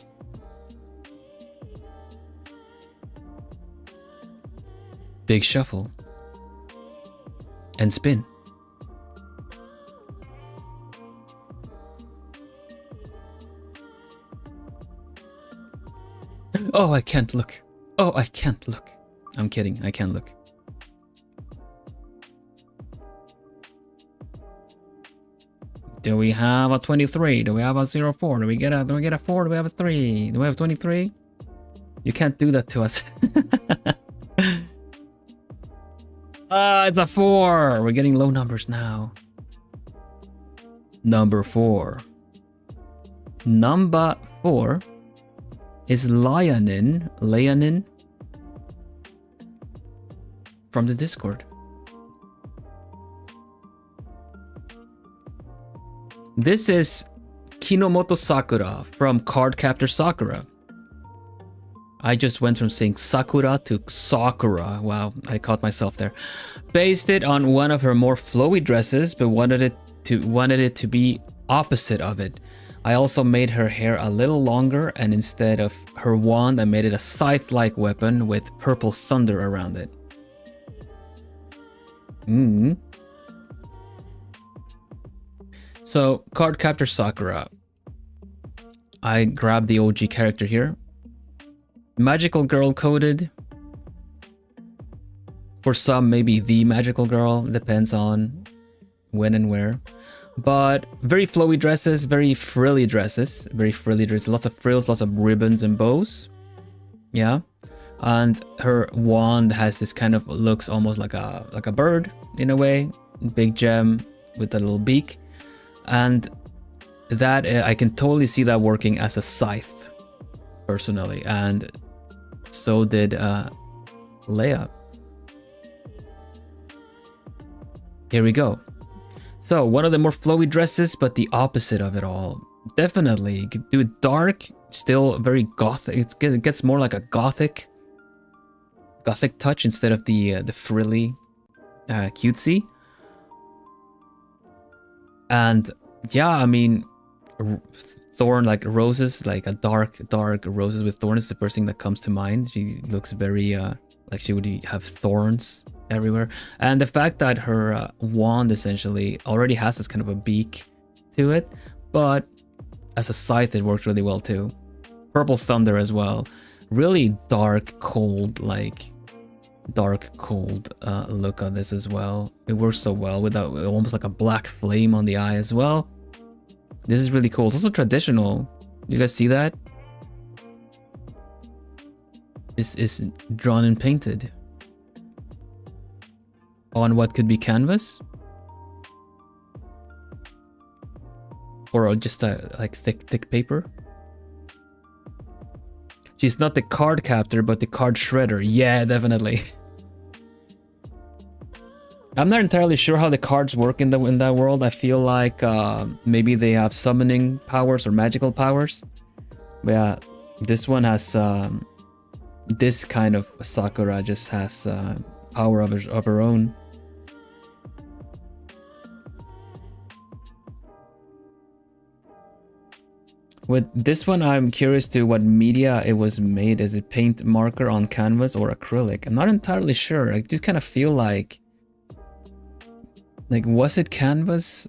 Big shuffle. And spin. Oh, I can't look. Oh, I can't look. I'm kidding, I can look. Do we have a 23? Do we have a 04? Do we get a 4? Do we have a 3? Do we have 23? You can't do that to us. It's a 4. We're getting low numbers now. Number 4. Number 4 is Leonin from the Discord. This is Kinomoto Sakura from Cardcaptor Sakura. I just went from saying Sakura to Sakura. Wow, I caught myself there. Based it on one of her more flowy dresses, but wanted it to be opposite of it. I also made her hair a little longer, and instead of her wand, I made it a scythe-like weapon with purple thunder around it. So, Cardcaptor Sakura. I grabbed the OG character here. Magical girl coded. For some, maybe the magical girl, depends on when and where. But very flowy dresses, very frilly dresses, lots of frills, lots of ribbons and bows. Yeah. And her wand has this kind of, looks almost like a bird in a way, big gem with a little beak. And that I can totally see that working as a scythe personally, and so did Leia. Here we go. So one of the more flowy dresses, but the opposite of it all. Definitely do it dark, still very gothic. It gets more like a gothic touch instead of the frilly cutesy. And yeah, I mean, thorn, like roses, like a dark roses with thorns is the first thing that comes to mind. She looks very like she would have thorns everywhere. And the fact that her wand essentially already has this kind of a beak to it, but as a scythe it works really well too. Purple thunder as well. Really dark, cold look on this as well. It works so well with that, almost like a black flame on the eye as well. This is really cool. It's also traditional. You guys see that? This is drawn and painted on what could be canvas, or just a like thick paper. She's not the card captor, but the card shredder. Yeah, definitely. I'm not entirely sure how the cards work in that world. I feel like maybe they have summoning powers or magical powers. But yeah, this one has this kind of Sakura just has power of her own. With this one, I'm curious to what media it was made. Is it paint marker on canvas or acrylic? I'm not entirely sure. I just kind of feel like was it canvas?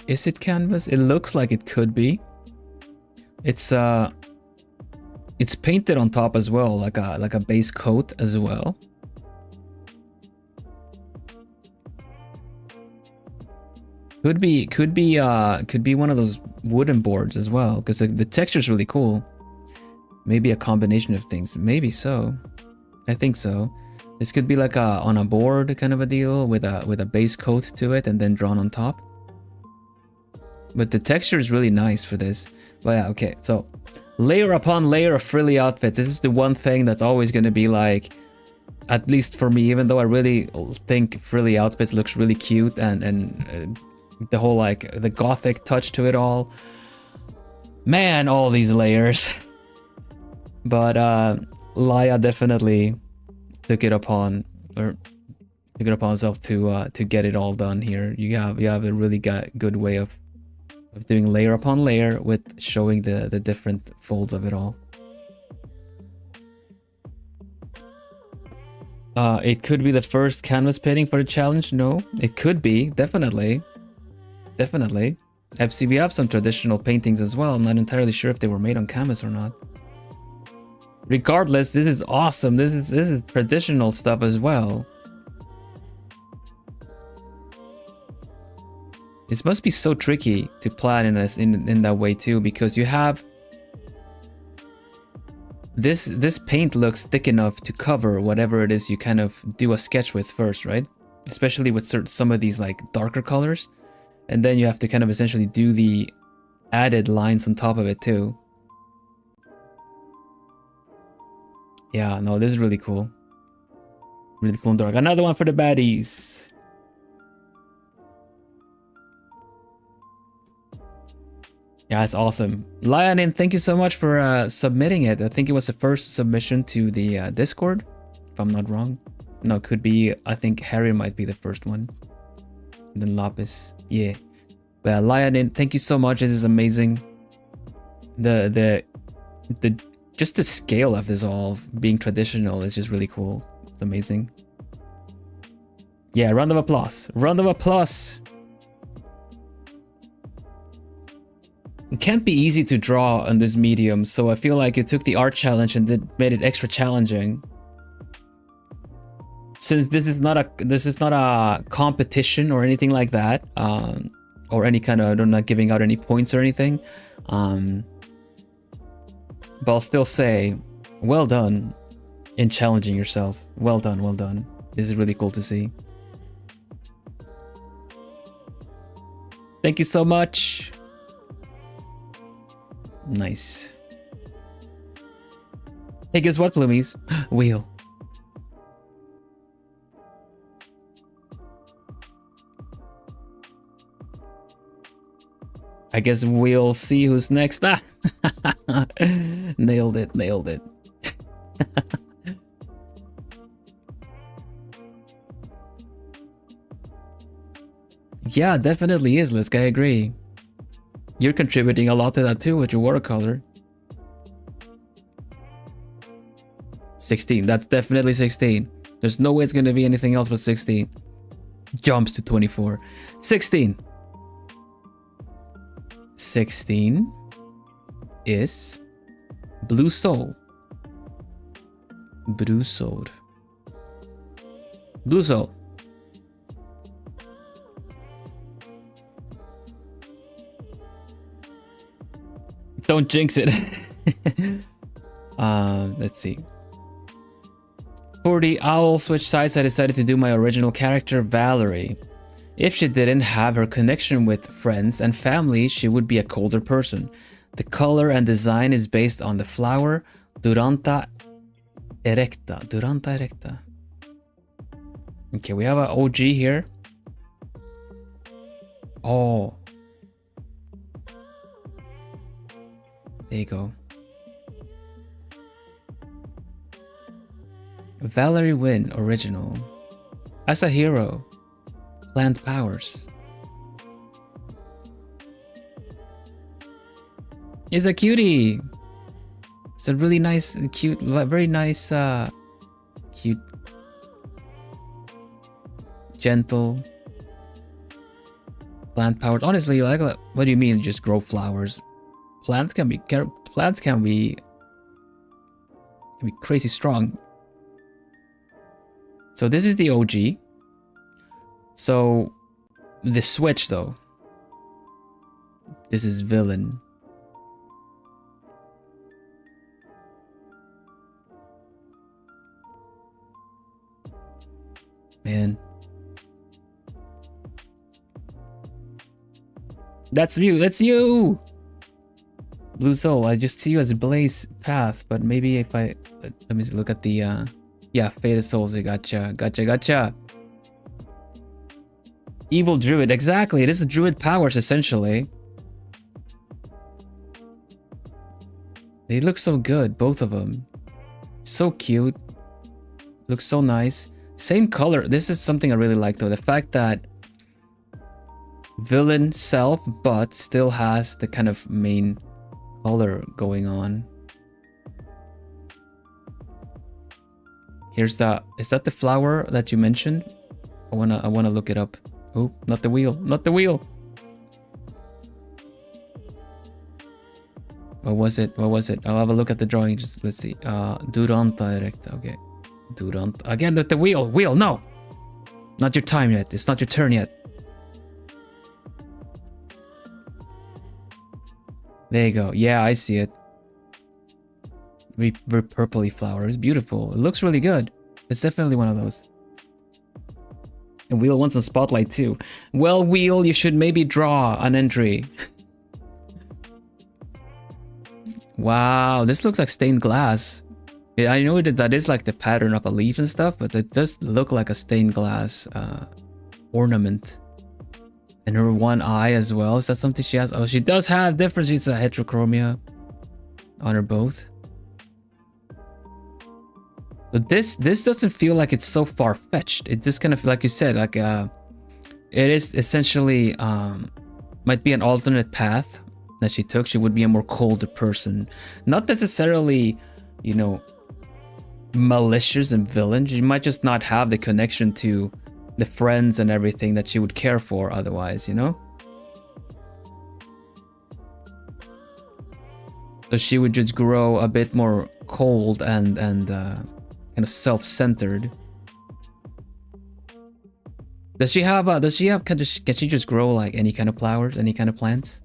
Is it canvas? It looks like it could be. It's painted on top as well, like a base coat as well. Could be one of those wooden boards as well, because the texture is really cool. Maybe a combination of things. Maybe so. I think so. This could be like on a board kind of a deal with a base coat to it and then drawn on top. But the texture is really nice for this. But yeah, okay. So layer upon layer of frilly outfits. This is the one thing that's always going to be like, at least for me, even though I really think frilly outfits looks really cute and the whole like the gothic touch to it all. Man, all these layers. But Laia definitely took it upon himself to get it all done here. You have a really good way of doing layer upon layer with showing the different folds of it all. It could be the first canvas painting for the challenge. No, it could be, definitely. We have some traditional paintings as well. I'm not entirely sure if they were made on canvas or not. Regardless, this is awesome. This is traditional stuff as well. This must be so tricky to plan in that way too, because you have this paint looks thick enough to cover whatever it is you kind of do a sketch with first, right? Especially with some of these like darker colors. And then you have to kind of essentially do the added lines on top of it too. Yeah, no, this is really cool. Really cool and dark. Another one for the baddies. Yeah, it's awesome. Lionin, thank you so much for submitting it. I think it was the first submission to the Discord, if I'm not wrong. No, it could be, I think Harry might be the first one. And then Lapis. Yeah. But Lionin, thank you so much. This is amazing. Just the scale of this all being traditional is just really cool. It's amazing. Yeah, round of applause. Round of applause. It can't be easy to draw on this medium, so I feel like you took the art challenge and made it extra challenging. since this is not a competition or anything like that, or any kind of, I'm not giving out any points or anything, but I'll still say, well done in challenging yourself. Well done, well done. This is really cool to see. Thank you so much. Nice. Hey, guess what, Plumies? Wheel. I guess we'll see who's next. Ah! Nailed it, nailed it. Yeah, definitely is, Lisk. I agree. You're contributing a lot to that too with your watercolor. 16. That's definitely 16. There's no way it's going to be anything else but 16. Jumps to 24. 16. 16 is Blue Soul. Blue Soul. Blue Soul. Don't jinx it. Let's see. For the owl switch sides, I decided to do my original character, Valerie. If she didn't have her connection with friends and family, she would be a colder person. The color and design is based on the flower Duranta erecta. Duranta erecta. Okay, we have an OG here. Oh. There you go. Valerie Wynn, original. As a hero, plant powers. It's a cutie. It's a really nice, cute, very nice, cute, gentle plant powers. Honestly, like, what do you mean? Just grow flowers? Plants can be crazy strong. So this is the OG. So the switch though. This is Villain. Man. That's you. That's you. Blue Soul. I just see you as Blaze Path, but maybe if I let me look at the yeah, Faded Souls. Gotcha. Evil Druid. Exactly. It is the Druid powers essentially. They look so good, both of them. So cute. Looks so nice. Same color. This is something I really like though. The fact that Villain self, but still has the kind of main color going on. Here's the, is that the flower that you mentioned? I wanna look it up. Oh, not the wheel, not the wheel. What was it? What was it? I'll have a look at the drawing. Just let's see. Duranta erecta. Okay. Duranta. Again with the wheel. Wheel, no! Not your time yet. It's not your turn yet. There you go. Yeah, I see it. Very purpley flower. It's beautiful. It looks really good. It's definitely one of those. And Wheel wants some spotlight too. Well, Wheel, you should maybe draw an entry. Wow, this looks like stained glass. Yeah, I know that is like the pattern of a leaf and stuff, but it does look like a stained glass ornament. And her one eye as well. Is that something she has? Oh, she does have different. She's a heterochromia on her both. But this doesn't feel like it's so far-fetched. It just kind of, like you said, like it is essentially might be an alternate path that she took. She would be a more colder person, not necessarily, you know, malicious and villain. She might just not have the connection to the friends and everything that she would care for otherwise, you know? So she would just grow a bit more cold and kind of self-centered. Does she have can she just grow like any kind of flowers, any kind of plants?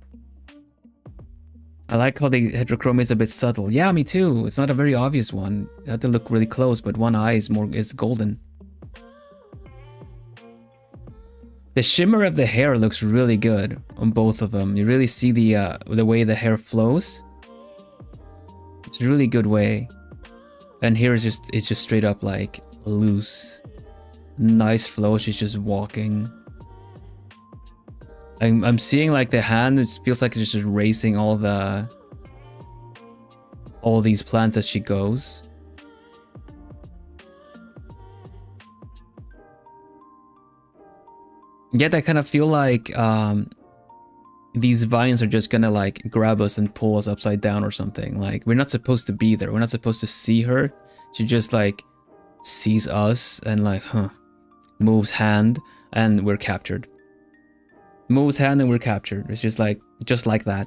I like how the heterochromia is a bit subtle. Yeah, me too. It's not a very obvious one. You have to look really close, but one eye is golden. The shimmer of the hair looks really good on both of them. You really see the way the hair flows. It's a really good way. And here is it's just straight up like loose. Nice flow. She's just walking. I'm seeing like the hand. It feels like it's just racing all these plants as she goes. Yet I kind of feel like these vines are just gonna like grab us and pull us upside down or something. Like we're not supposed to be there. We're not supposed to see her. She just like sees us and like, moves hand and we're captured. Moves hand and we're captured. It's just like that.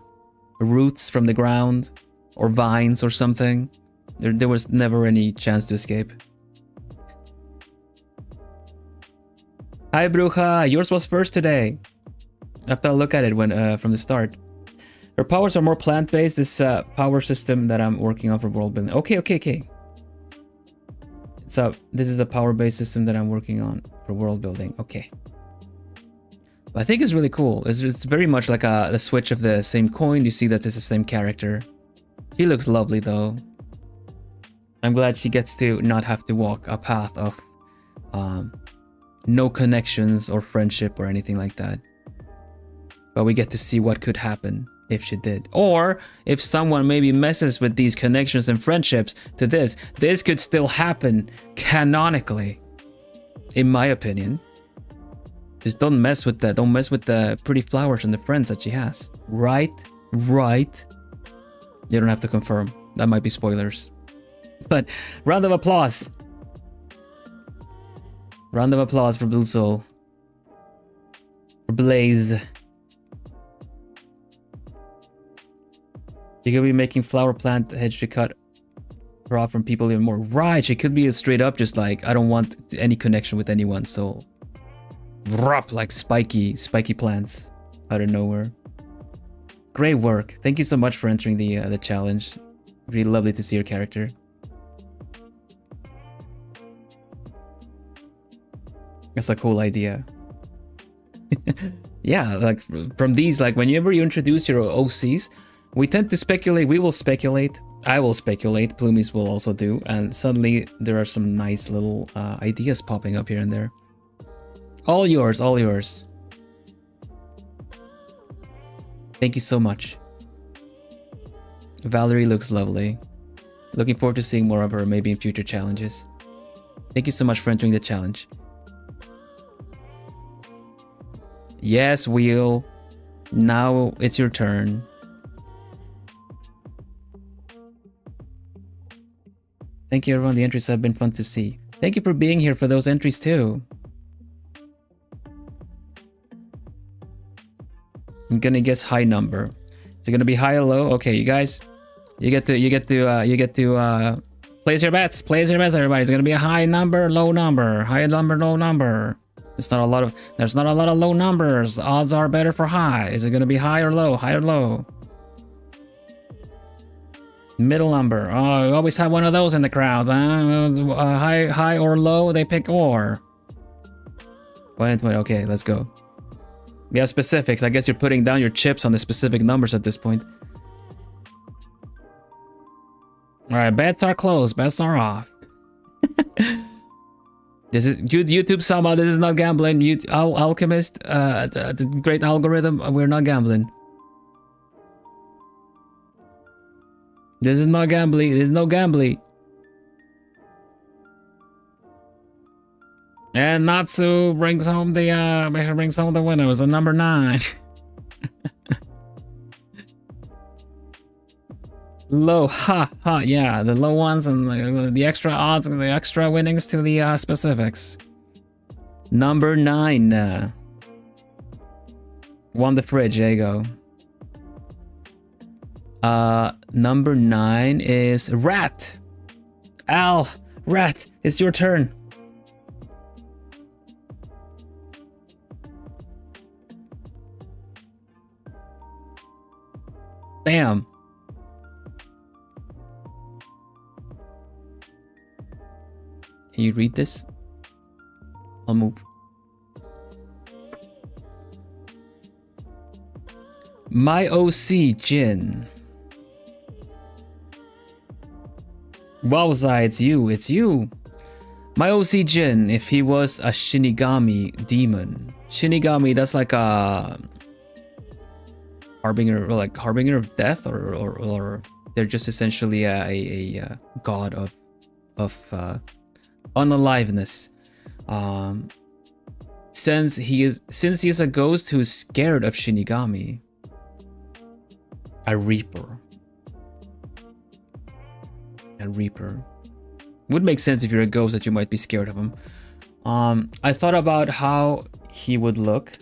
Roots from the ground or vines or something. There was never any chance to escape. Hi Bruja, yours was first today. After I look at it from the start. Her powers are more plant-based. This power system that I'm working on for world building. Okay. This is a power-based system that I'm working on for world building. Okay. I think it's really cool. It's very much like the switch of the same coin. You see that it's the same character. She looks lovely though. I'm glad she gets to not have to walk a path of no connections or friendship or anything like that. But we get to see what could happen if she did. Or if someone maybe messes with these connections and friendships to this could still happen canonically, in my opinion. Just don't mess with that. Don't mess with the pretty flowers and the friends that she has. Right? You don't have to confirm. That might be spoilers. But round of applause. Round of applause for Blue Soul. For Blaze. She could be making flower plant hedge to cut her off from people even more. Right, she could be straight up just like, I don't want any connection with anyone, so drop like spiky plants out of nowhere. Great work. Thank you so much for entering the challenge. Really lovely to see your character. That's a cool idea. Yeah, like from these, like whenever you introduce your OCs, we tend to speculate. We will speculate. I will speculate. Plumies will also do. And suddenly there are some nice little ideas popping up here and there. All yours, all yours. Thank you so much. Valerie looks lovely. Looking forward to seeing more of her, maybe in future challenges. Thank you so much for entering the challenge. Yes, Wheel. Now it's your turn. Thank you, everyone. The entries have been fun to see. Thank you for being here for those entries too. I'm gonna guess high number. Is it gonna be high or low? Okay, you guys, you get to place your bets. Place your bets, everybody. It's gonna be a high number, low number, high number, low number. There's not a lot of low numbers. Odds are better for high. Is it gonna be high or low? High or low? Middle number. Oh, we always have one of those in the crowd. High or low, they pick or. Wait, okay, let's go. We have specifics. I guess you're putting down your chips on the specific numbers at this point. Alright, bets are closed. Bets are off. This is YouTube Sama. This is not gambling. Alchemist, the great algorithm. We're not gambling. This is not gambling. There's no gambling. And Natsu brings home the winner. It was a number 9. Low, yeah, the low ones and the extra odds and the extra winnings to the specifics. Number 9. Won the fridge. There you go. Number 9 is Rat. Rat, it's your turn. Bam. Can you read this? I'll move. My OC, Jin. Wowza, it's you, it's you. My OC Jin, if he was a Shinigami demon. Shinigami, that's like a harbinger, or like harbinger of death, or they're just essentially a god of unaliveness. Since he is a ghost who's scared of Shinigami, a reaper. A reaper would make sense if you're a ghost that you might be scared of him. I thought about how he would look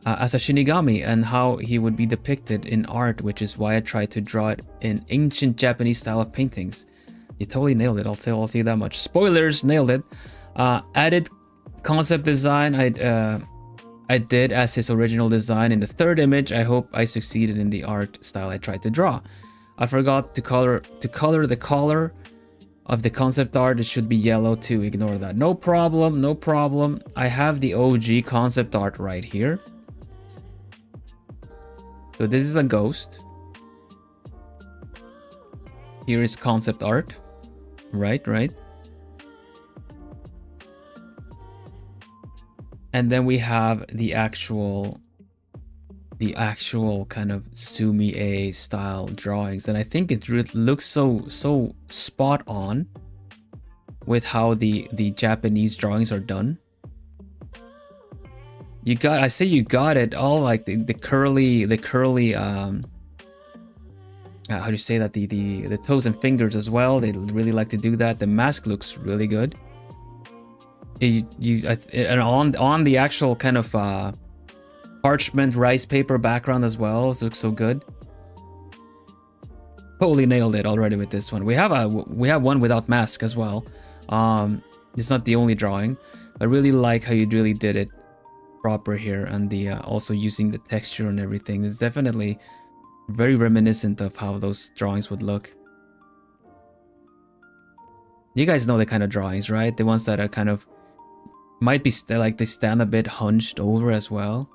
as a Shinigami and how he would be depicted in art, which is why I tried to draw it in ancient Japanese style of paintings. You totally nailed it. I'll tell you that much. Spoilers, nailed it. Added concept design I did as his original design in the third image. I hope I succeeded in the art style I tried to draw. I forgot to color the color of the concept art. It should be yellow too. Ignore that. No problem, no problem. I have the OG concept art right here. So this is a ghost. Here is concept art. Right. And then we have the actual kind of Sumi-e style drawings, and I think it looks so spot on with how the Japanese drawings are done. You got it all, like the curly how do you say that, the toes and fingers as well. They really like to do that. The mask looks really good. And on the actual kind of parchment rice paper background as well. It looks so good. Totally nailed it already with this one. We have one without mask as well. It's not the only drawing. I really like how you really did it proper here, and the also using the texture and everything. It's definitely very reminiscent of how those drawings would look. You guys know the kind of drawings, right? The ones that are kind of might be like they stand a bit hunched over as well.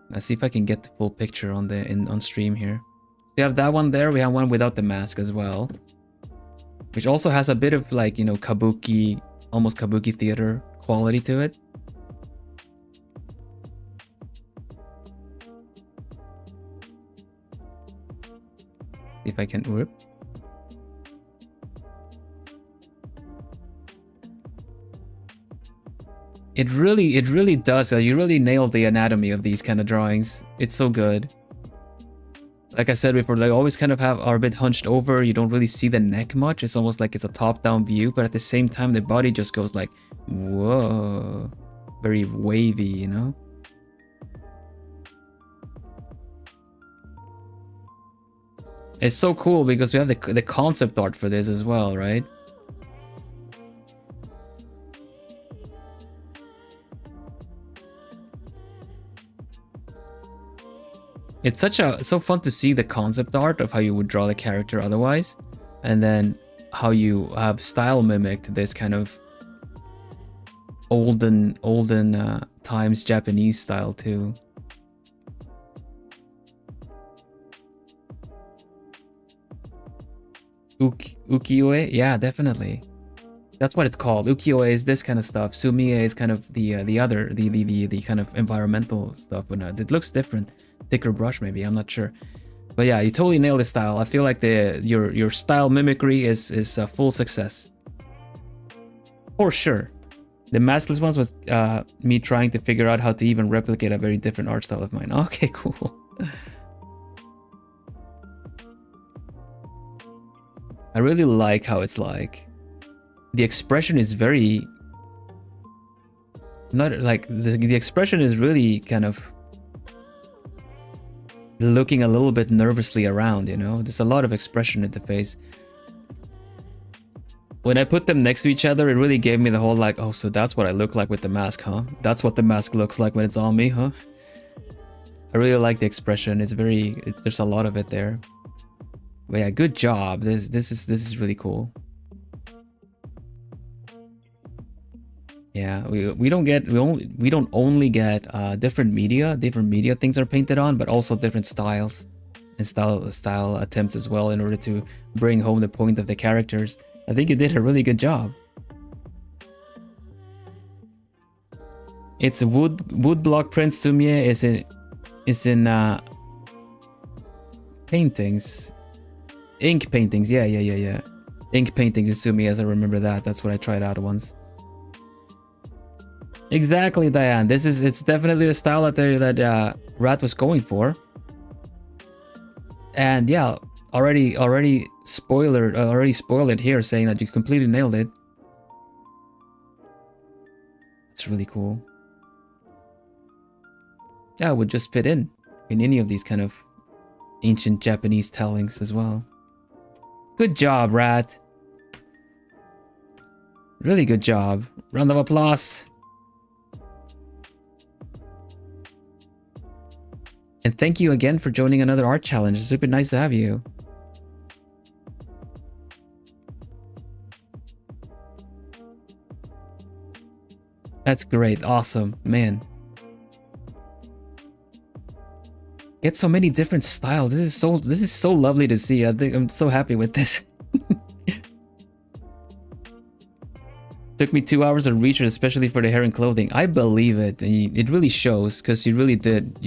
Let's see if I can get the full picture on stream here. We have that one there. We have one without the mask as well, which also has a bit of, like, you know, kabuki, almost kabuki theater quality to it. See if I can whoop. It really does. You really nailed the anatomy of these kind of drawings. It's so good. Like I said before, they always kind of are a bit hunched over. You don't really see the neck much. It's almost like it's a top-down view, but at the same time, the body just goes like, whoa, very wavy, you know? It's so cool because we have the concept art for this as well, right? It's so fun to see the concept art of how you would draw the character otherwise, and then how you have style mimicked this kind of olden times Japanese style too. Ukiyo-e? Yeah, definitely. That's what it's called. Ukiyo-e is this kind of stuff. Sumi-e is kind of the kind of environmental stuff, but no, it looks different. Thicker brush maybe, I'm not sure. But yeah, you totally nailed the style. I feel like your style mimicry is a full success. For sure. The maskless ones was me trying to figure out how to even replicate a very different art style of mine. Okay, cool. I really like how it's like the expression is very not like the expression is really kind of looking a little bit nervously around, you know? There's a lot of expression in the face. When I put them next to each other, it really gave me the whole like, oh, so that's what I look like with the mask, huh? That's what the mask looks like when it's on me, huh? I really like the expression. It's very, there's a lot of it there. But yeah, good job. This is really cool. Yeah, we don't only get different media things are painted on, but also different styles and style attempts as well in order to bring home the point of the characters. I think you did a really good job. It's woodblock prints. Sumie is in paintings, ink paintings. Yeah. Ink paintings is Sumie, as I remember that. That's what I tried out once. Exactly, Diane. It's definitely the style that Rat was going for. And yeah, already spoiled it here, saying that you completely nailed it. It's really cool. Yeah, it would just fit in any of these kind of ancient Japanese tellings as well. Good job, Rat. Really good job. Round of applause. And thank you again for joining another art challenge. It's super nice to have you. That's great. Awesome. Man. Get so many different styles. This is so lovely to see. I think I'm so happy with this. Took me 2 hours of research, especially for the hair and clothing. I believe it. And it really shows, because you really did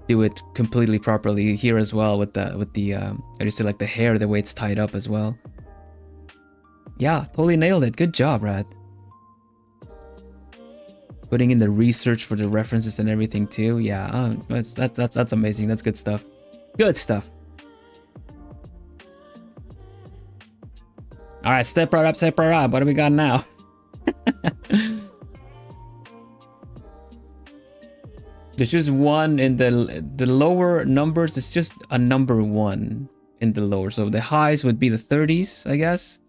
do it completely properly here as well with the how do you say, like the hair, the way it's tied up as well. Yeah, totally nailed it. Good job, Rat. Putting in the research for the references and everything too. Yeah, that's amazing. That's good stuff. Good stuff. All right, step right up, step right up. What do we got now? There's just one in the lower numbers. It's just a number 1 in the lower. So the highs would be the 30s, I guess.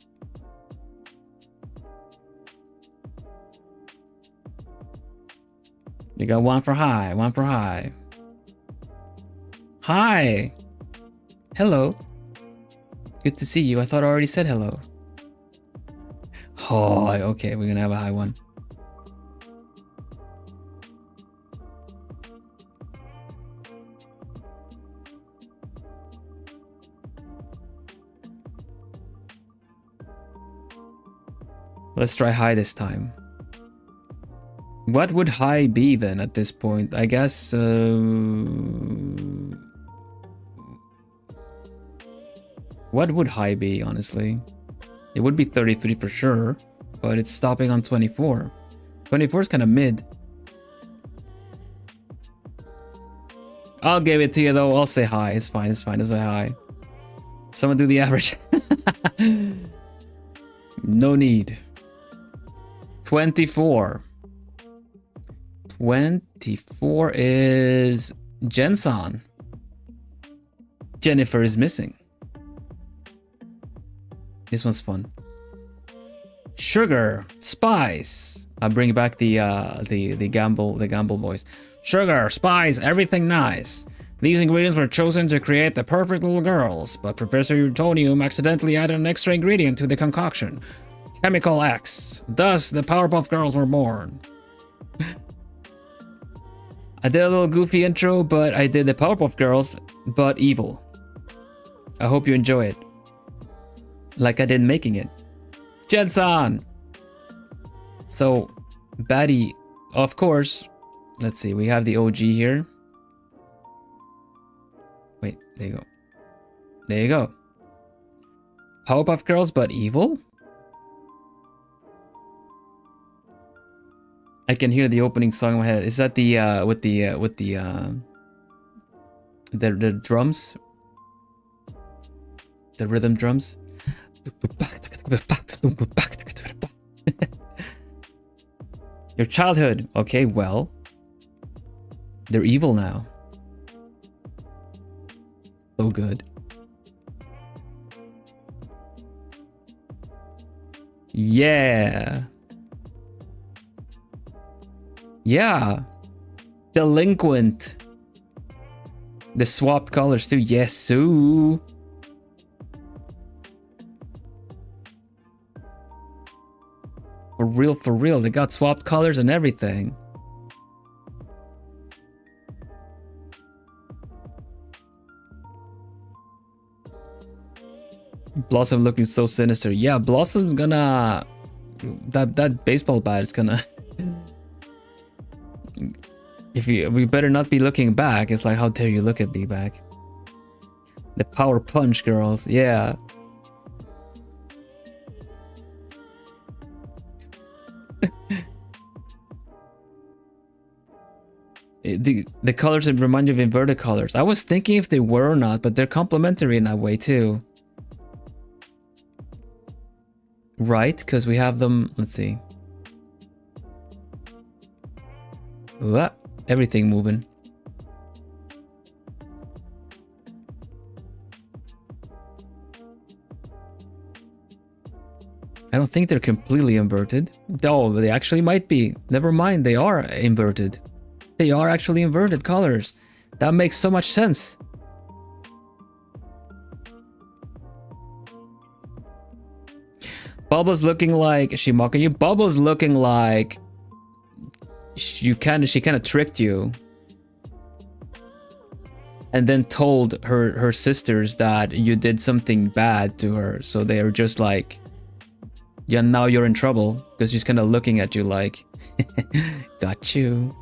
You got one for high, one for high. Hi. Hello. Good to see you. I thought I already said hello. Oh, okay. We're gonna have a high one. Let's try high this time. What would high be then at this point? I guess what would high be, honestly? It would be 33 for sure, but it's stopping on 24. 24 is kind of mid. I'll give it to you though. I'll say high. It's fine. It's fine to say high. Someone do the average. No need. 24. 24 is Jensen. Jennifer is missing. This one's fun. Sugar, spice. I'll bring back the gamble voice. Sugar, spice, everything nice. These ingredients were chosen to create the perfect little girls, but Professor Utonium accidentally added an extra ingredient to the concoction. Chemical X. Thus, the Powerpuff Girls were born. I did a little goofy intro, but I did the Powerpuff Girls, but evil. I hope you enjoy it. Like I did making it. Jensen! So, baddie, of course. Let's see, we have the OG here. Wait, there you go. There you go. Powerpuff Girls, but evil? I can hear the opening song in my head. Is that the with the drums? The rhythm drums? Your childhood. Okay, well. They're evil now. So good. Yeah. Yeah. Delinquent. The swapped colors too. Yes, so. For real. They got swapped colors and everything. Blossom looking so sinister. Yeah, Blossom's gonna... That baseball bat is gonna... We better not be looking back. It's like, how dare you look at me back? The power punch, girls. Yeah. The colors remind you of inverted colors. I was thinking if they were or not, but they're complementary in that way too. Right? Because we have them... Let's see. What? Everything moving. I don't think they're completely inverted. Oh, they actually might be. Never mind, they are inverted. They are actually inverted colors. That makes so much sense. Bubbles looking like... She mocking you? Bubbles looking like... She kind of tricked you. And then told her sisters that you did something bad to her. So they are just like... Yeah, now you're in trouble. Because she's kind of looking at you like... Got you.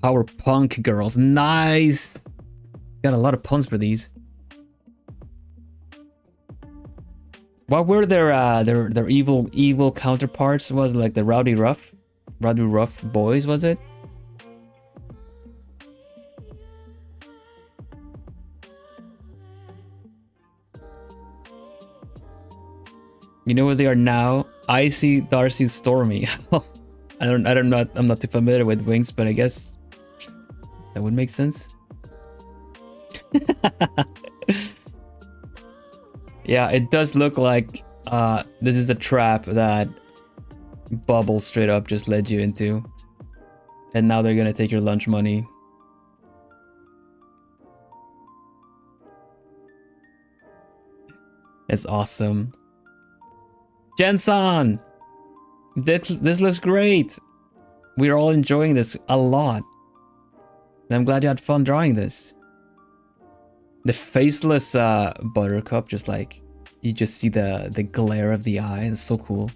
Power punk girls. Nice. Got a lot of puns for these. What were their evil counterparts? Was it like the Rowdy Rough boys, was it? You know where they are now? Icy, Darcy, Stormy. I'm not too familiar with wings, but I guess that would make sense. Yeah, it does look like this is a trap that Bubble straight up just led you into. And now they're gonna take your lunch money. That's awesome. Jensen! This looks great! We're all enjoying this a lot. And I'm glad you had fun drawing this. The faceless Buttercup, just like, you just see the glare of the eye. It's so cool.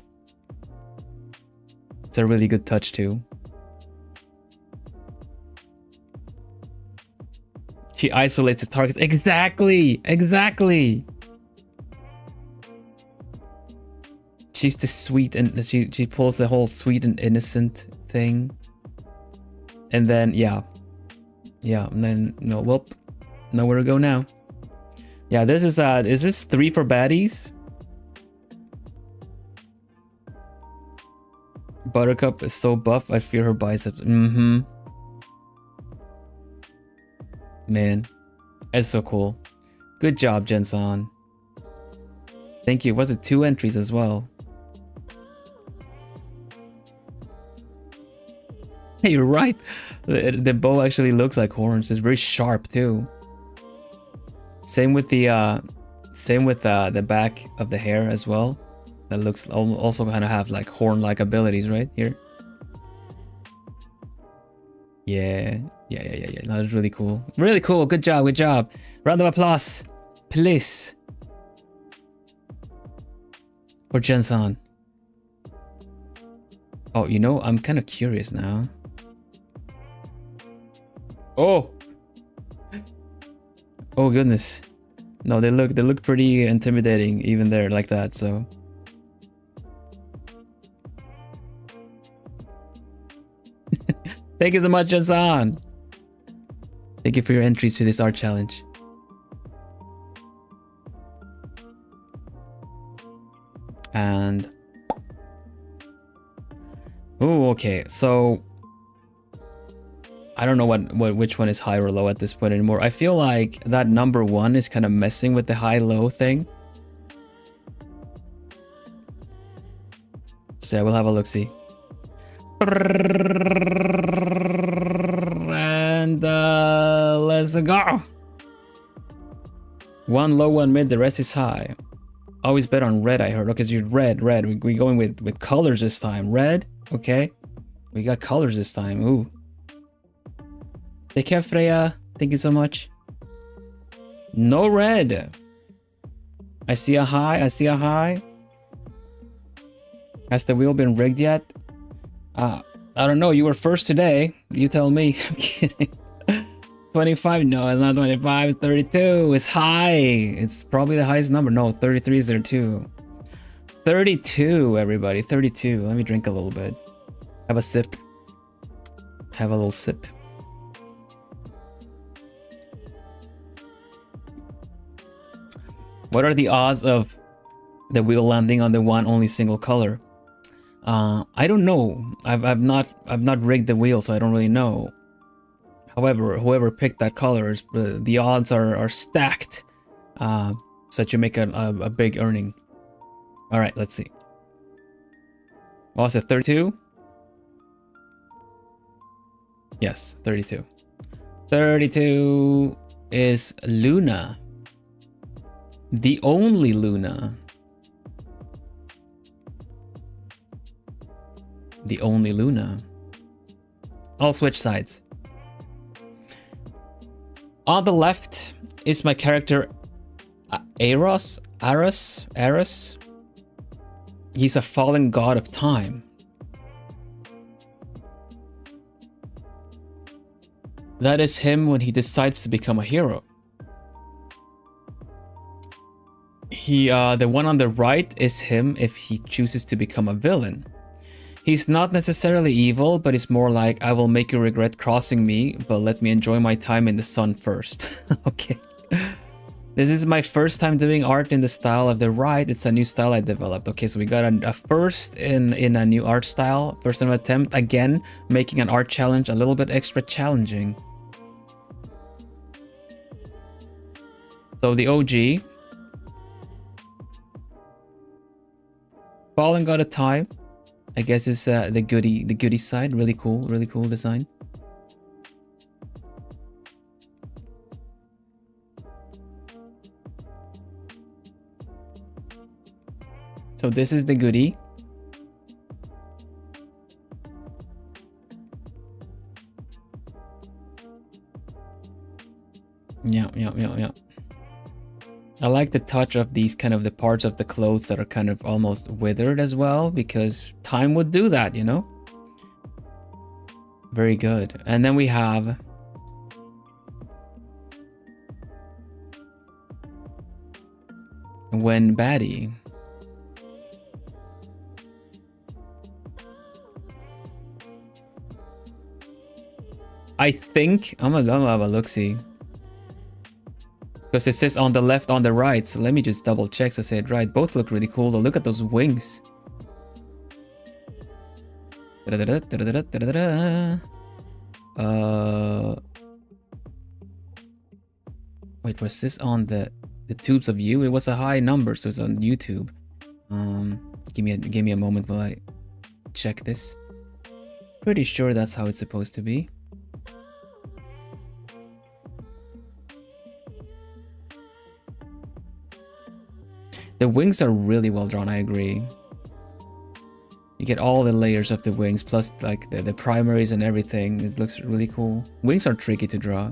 It's a really good touch too. She isolates the targets. Exactly! Exactly! She's the sweet and she pulls the whole sweet and innocent thing. And then, yeah. Yeah, and then, no, well, nowhere to go now. Yeah, this is this 3 for baddies? Buttercup is so buff, I fear her biceps. Mm-hmm. Man, it's so cool. Good job, Jensen. Thank you. Was it 2 entries as well? Hey, you're right. The bow actually looks like horns. It's very sharp too. Same with the back of the hair as well. That looks also kind of have like horn-like abilities right here. Yeah. That was really cool. Really cool. Good job. Good job. Round of applause, please, for Jensen. Oh, you know, I'm kind of curious now. Oh. Oh goodness. No, they look pretty intimidating even there like that, so. Thank you so much, Jensen. Thank you for your entries to this art challenge. And oh, okay. So I don't know which one is high or low at this point anymore. I feel like that number 1 is kind of messing with the high-low thing. So yeah, we'll have a look-see. And let's go. One low, one mid, the rest is high. Always bet on red, I heard. Okay, so you're red. We going with colors this time. Red, okay. We got colors this time. Ooh. Take care, Freya. Thank you so much. No red. I see a high. Has the wheel been rigged yet? I don't know. You were first today. You tell me. I'm kidding. 25? No, it's not 25. 32 is high. It's probably the highest number. No, 33 is there too. 32, everybody. 32. Let me drink a little bit. Have a sip. Have a little sip. What are the odds of the wheel landing on the one only single color? I don't know. I've not rigged the wheel, so I don't really know. However, whoever picked that color, the odds are stacked, so that you make a big earning. All right, let's see. What was it, 32? Yes, 32. 32 is Luna. The only Luna. The only Luna. I'll switch sides. On the left is my character Aros. He's a fallen god of time. That is him when he decides to become a hero. The one on the right is him if he chooses to become a villain. He's not necessarily evil, but it's more like, I will make you regret crossing me, but let me enjoy my time in the sun first. Okay. This is my first time doing art in the style of the right. It's a new style I developed. Okay, so we got a first in a new art style. First time attempt. Again, making an art challenge a little bit extra challenging. So the OG. Fallen God of Time. I guess it's the goodie side. Really cool design. So this is the goodie. Yeah. I like the touch of these kind of the parts of the clothes that are kind of almost withered as well, because time would do that, you know? Very good. And then we have When Baddie. I think I'm gonna have a look-see. Because it says on the left, on the right. So let me just double check so I say it right. Both look really cool. Look at those wings. Wait, was this on the tubes of you? It was a high number, so it's on YouTube. Give me a moment while I check this. Pretty sure that's how it's supposed to be. The wings are really well drawn, I agree. You get all the layers of the wings, plus like the primaries and everything. It looks really cool. Wings are tricky to draw.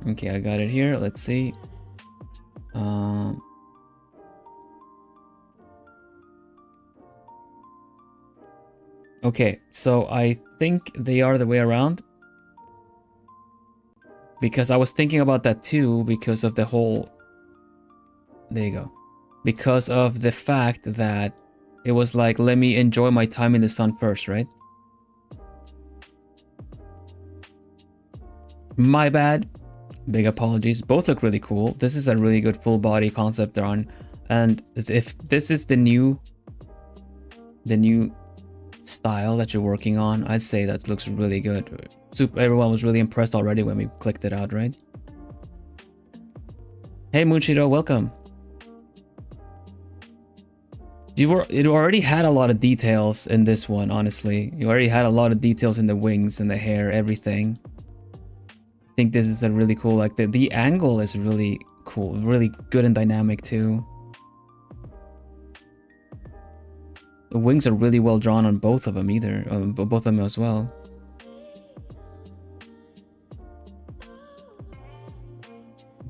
Okay, I got it here. Let's see. Okay, so I think they are the way around. Because I was thinking about that too, because of the whole... There you go. Because of the fact that it was like, let me enjoy my time in the sun first, right? My bad. Big apologies. Both look really cool. This is a really good full body concept drawing. And if this is the new style that you're working on, I'd say that looks really good. everyone was really impressed already when we clicked it out, right? Hey Munchiro, welcome. It already had a lot of details in this one, honestly. You already had a lot of details in the wings and the hair, everything. I think this is a really cool, like the angle is really cool, really good and dynamic too. The wings are really well drawn on both of them both of them as well.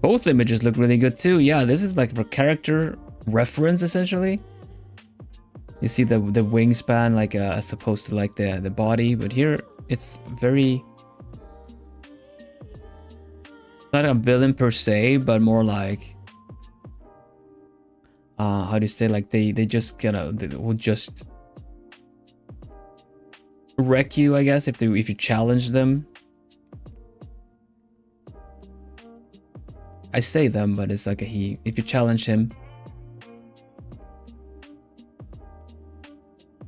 Both images look really good too. Yeah, this is like for character reference essentially. You see the wingspan like as opposed to like the body, but here it's very not a villain per se, but more like how do you say, like they will just wreck you, I guess, if you challenge them. I say them, but it's like a he. If you challenge him,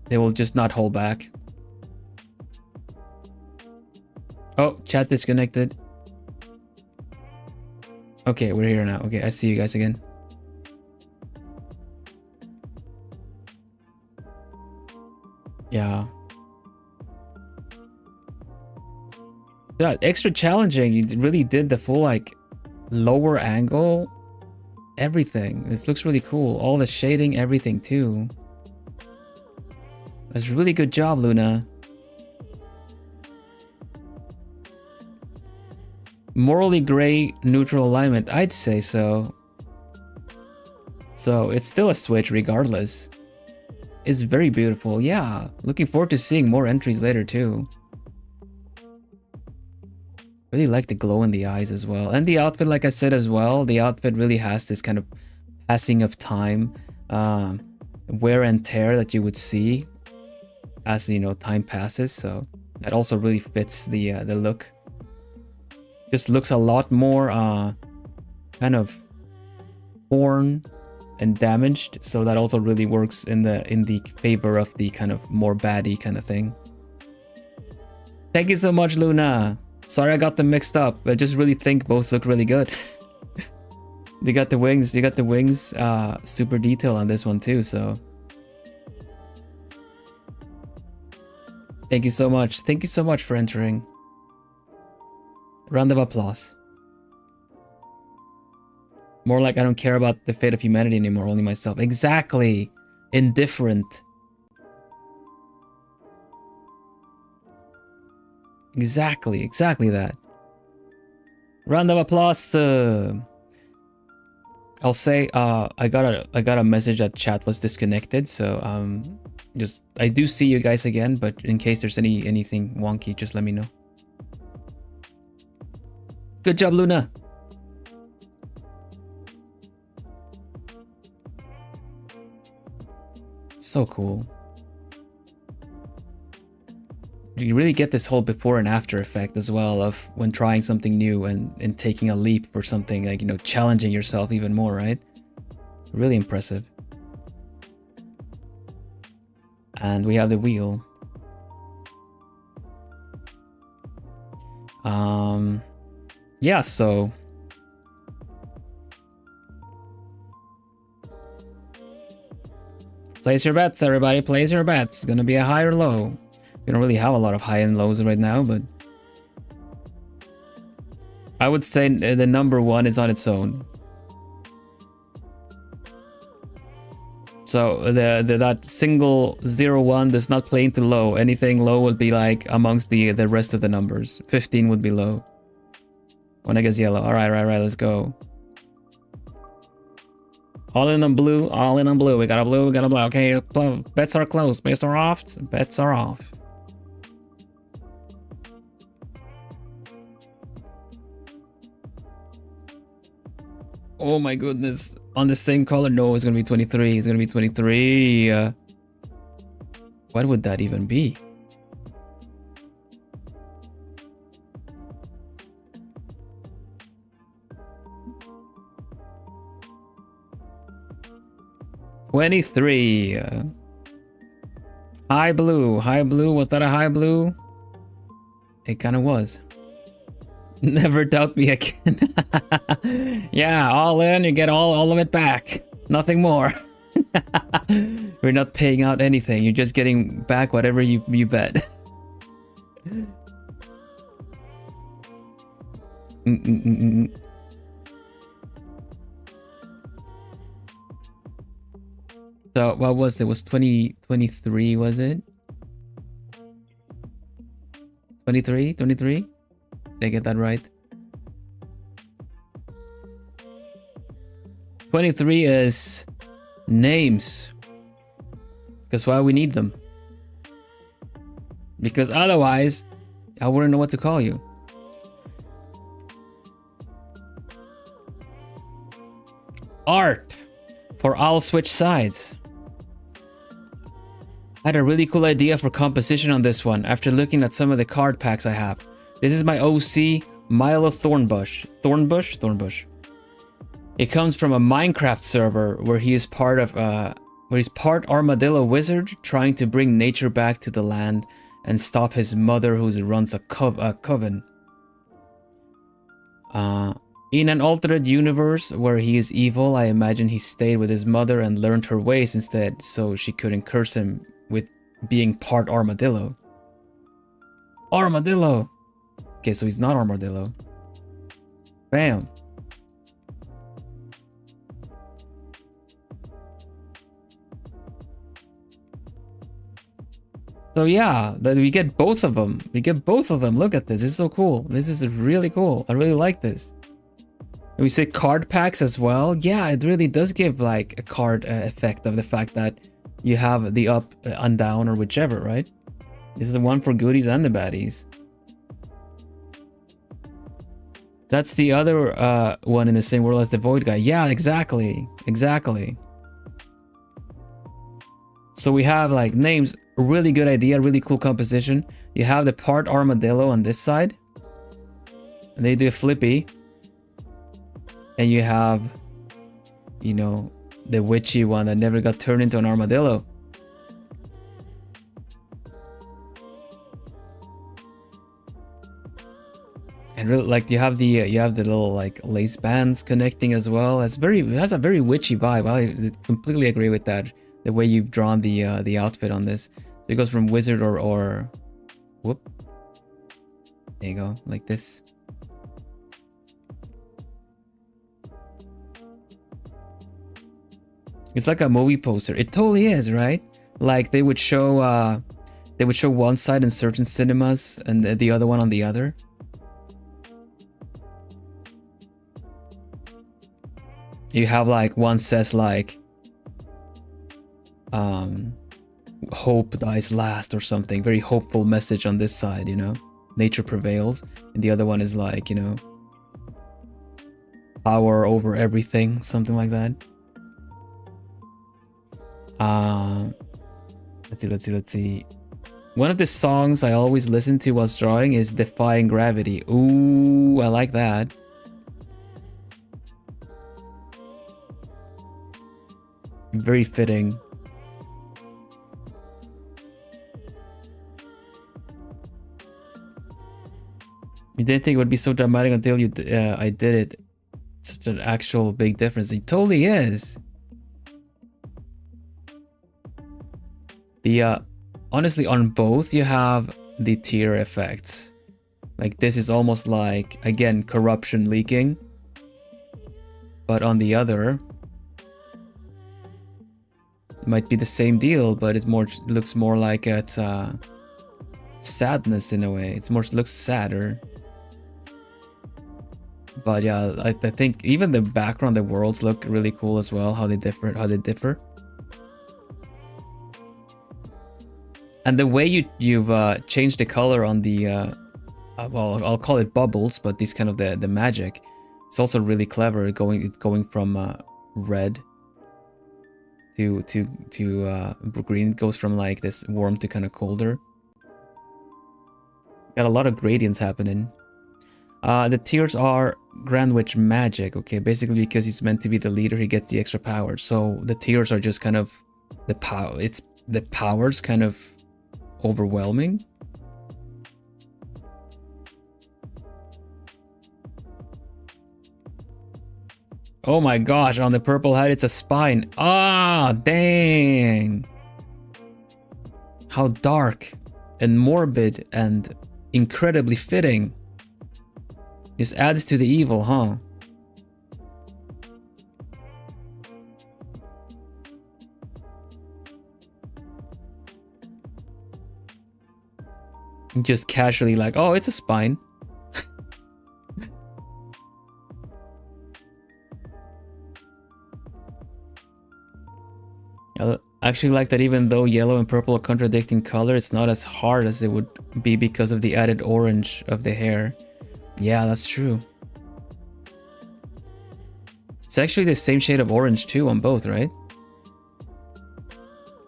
they will just not hold back. Oh, chat disconnected. Okay, we're here now. Okay, I see you guys again. Yeah. Yeah, extra challenging. You really did the full like lower angle, everything. This looks really cool. All the shading, everything too. That's a really good job, Luna. Morally gray, neutral alignment. I'd say so. So it's still a switch regardless. It's very beautiful. Yeah, looking forward to seeing more entries later too. Really like the glow in the eyes as well. And the outfit, like I said as well, the outfit really has this kind of passing of time, wear and tear that you would see as, you know, time passes. So that also really fits the look. Just looks a lot more kind of torn and damaged. So that also really works in the favor of the kind of more baddie kind of thing. Thank you so much, Luna. Sorry I got them mixed up. I just really think both look really good. You got the wings super detail on this one too, so thank you so much. Thank you so much for entering. Round of applause. More like I don't care about the fate of humanity anymore, only myself. Exactly. Indifferent. Exactly that. Round of applause. I'll say I got a message that chat was disconnected, so just I do see you guys again, but in case there's anything wonky, just let me know. Good job, Luna. So cool. You really get this whole before and after effect as well of when trying something new and taking a leap for something, like, you know, challenging yourself even more, right? Really impressive. And we have the wheel. Yeah, so place your bets, everybody. Place your bets. Gonna be a high or low. We don't really have a lot of high and lows right now, but I would say the number one is on its own. So that single 0-1 does not play into low. Anything low would be like amongst the rest of the numbers. 15 would be low. One I guess yellow. All right, let's go. All in on blue, all in on blue. We got a blue, we got a blue. Okay, bets are closed. Bets are off. Bets are off. Oh my goodness. On the same color? No, it's gonna be 23. It's gonna be 23. What would that even be? High blue. High blue. Was that a high blue? It kind of was. Never doubt me again. Yeah, all in, you get all of it back. Nothing more. We're not paying out anything. You're just getting back whatever you bet. So what was it? Was 2023, was it? 23? 23? Did I get that right? 23 is names. Because why we need them? Because otherwise, I wouldn't know what to call you. Art for I'll switch sides. I had a really cool idea for composition on this one after looking at some of the card packs I have. This is my OC, Milo Thornbush. Thornbush. It comes from a Minecraft server where he is part of where he's part armadillo wizard trying to bring nature back to the land and stop his mother who runs a coven. In an alternate universe where he is evil, I imagine he stayed with his mother and learned her ways instead so she couldn't curse him with being part armadillo. Armadillo! Okay, so he's not armadillo. Bam. So yeah, we get both of them. We get both of them. Look at this. This is so cool. This is really cool. I really like this. And we say card packs as well. Yeah, it really does give like a card effect of the fact that you have the up and down or whichever, right? This is the one for goodies and the baddies. That's the other one in the same world as the Void guy. Yeah, exactly. Exactly. So we have like names, really good idea, really cool composition. You have the part armadillo on this side. And they do a flippy. And you have, you know, the witchy one that never got turned into an armadillo. And really, like you have the little like lace bands connecting as well. It has a very witchy vibe. I completely agree with that. The way you've drawn the outfit on this. So it goes from wizard or whoop. There you go, like this. It's like a movie poster. It totally is, right? Like they would show one side in certain cinemas and the other one on the other. You have like one says like hope dies last or something. Very hopeful message on this side, you know. Nature prevails. And the other one is like, you know, power over everything, something like that. Let's see. One of the songs I always listen to whilst drawing is Defying Gravity. Ooh, I like that. Very fitting. You didn't think it would be so dramatic until I did it. Such an actual big difference. It totally is. Honestly, on both you have the tear effects. Like this is almost like, again, corruption leaking. But on the other, it might be the same deal, but it looks more like it's sadness in a way. Looks sadder. But yeah, I think even the background, the worlds look really cool as well. How they differ. And the way you've changed the color on the well, I'll call it bubbles, but these kind of the magic, it's also really clever. Going from red to green. It goes from like this warm to kind of colder. Got a lot of gradients happening. The tears are Grand Witch magic. Okay, basically because he's meant to be the leader, he gets the extra power. So the tears are just kind of the power. It's the powers kind of overwhelming. Oh my gosh, on the purple head it's a spine. Ah, dang. How dark and morbid and incredibly fitting. This adds to the evil, huh? Just casually like, oh, it's a spine. I actually like that even though yellow and purple are contradicting color, it's not as hard as it would be because of the added orange of the hair. Yeah, that's true. It's actually the same shade of orange too on both, right?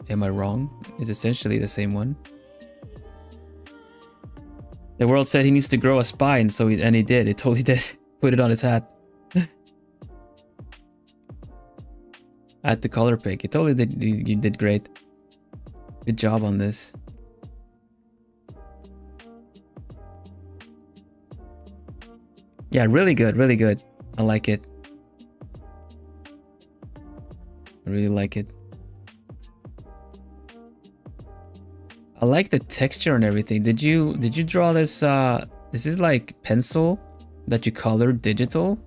Am I wrong? It's essentially the same one. The world said he needs to grow a spine, so and he did. It totally did. Put it on his hat. Add the color pick. You totally did. You did great. Good job on this. Yeah, really good. Really good. I like it. I really like it. I like the texture and everything. Did you draw this? This is like pencil that you colored digital.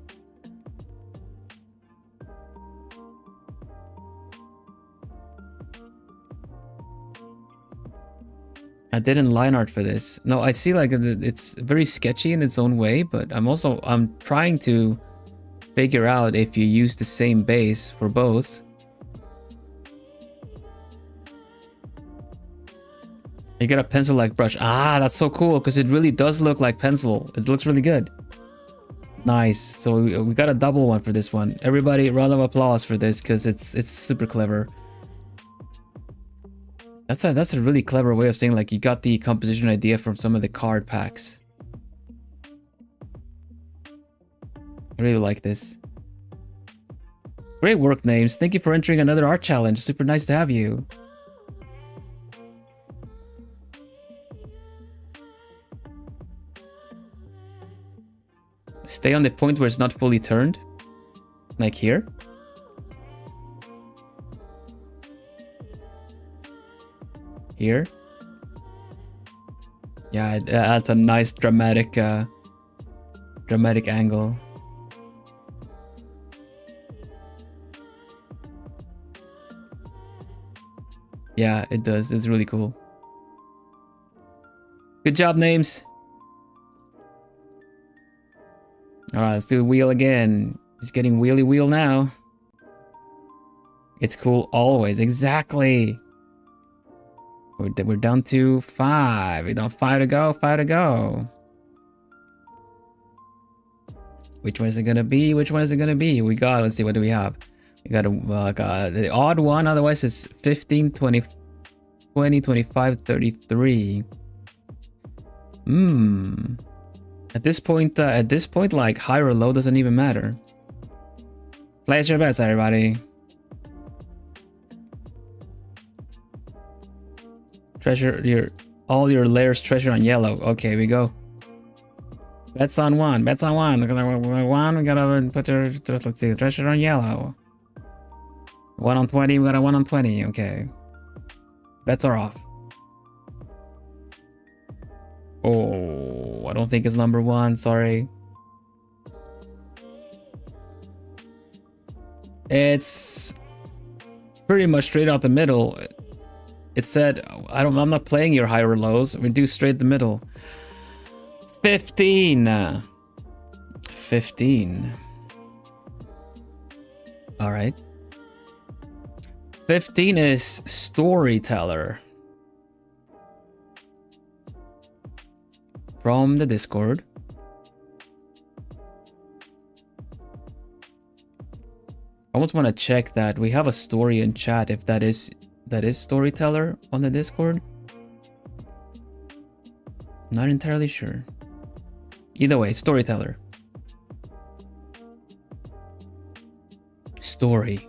I didn't line art for this. No, I see like it's very sketchy in its own way, but I'm trying to figure out if you use the same base for both. You got a pencil-like brush. Ah, that's so cool because it really does look like pencil. It looks really good. Nice. So we got a double one for this one. Everybody, round of applause for this because it's super clever. That's a really clever way of saying like you got the composition idea from some of the card packs. I really like this. Great work, Names. Thank you for entering another art challenge. Super nice to have you. Stay on the point where it's not fully turned. Like here. Here. Yeah, it adds a nice dramatic angle. Yeah, it does. It's really cool. Good job, Names. Alright, let's do a wheel again. Just getting wheelie wheel now. It's cool always. Exactly. We're down to 5. We don't 5 to go. 5 to go. Which one is it gonna be? Which one is it gonna be? We got. Let's see. What do we have? We got the odd one. Otherwise, it's 15, 20, 20, 25, 33. At this point, like high or low doesn't even matter. Place your bets, everybody. Treasure all your layers treasure on yellow. Okay, we go. Bets on 1. Bets on 1. Look at one. We gotta put your let's see, treasure on yellow. 1 on 20. We got a 1 on 20. Okay. Bets are off. Oh, I don't think it's number 1. Sorry. It's pretty much straight out the middle. It said, I'm not playing your higher lows. We do straight the middle. 15. 15. All right. 15 is storyteller. From the Discord. I almost want to check that we have a story in chat if that is storyteller on the Discord. Not entirely sure. Either way, storyteller. Story.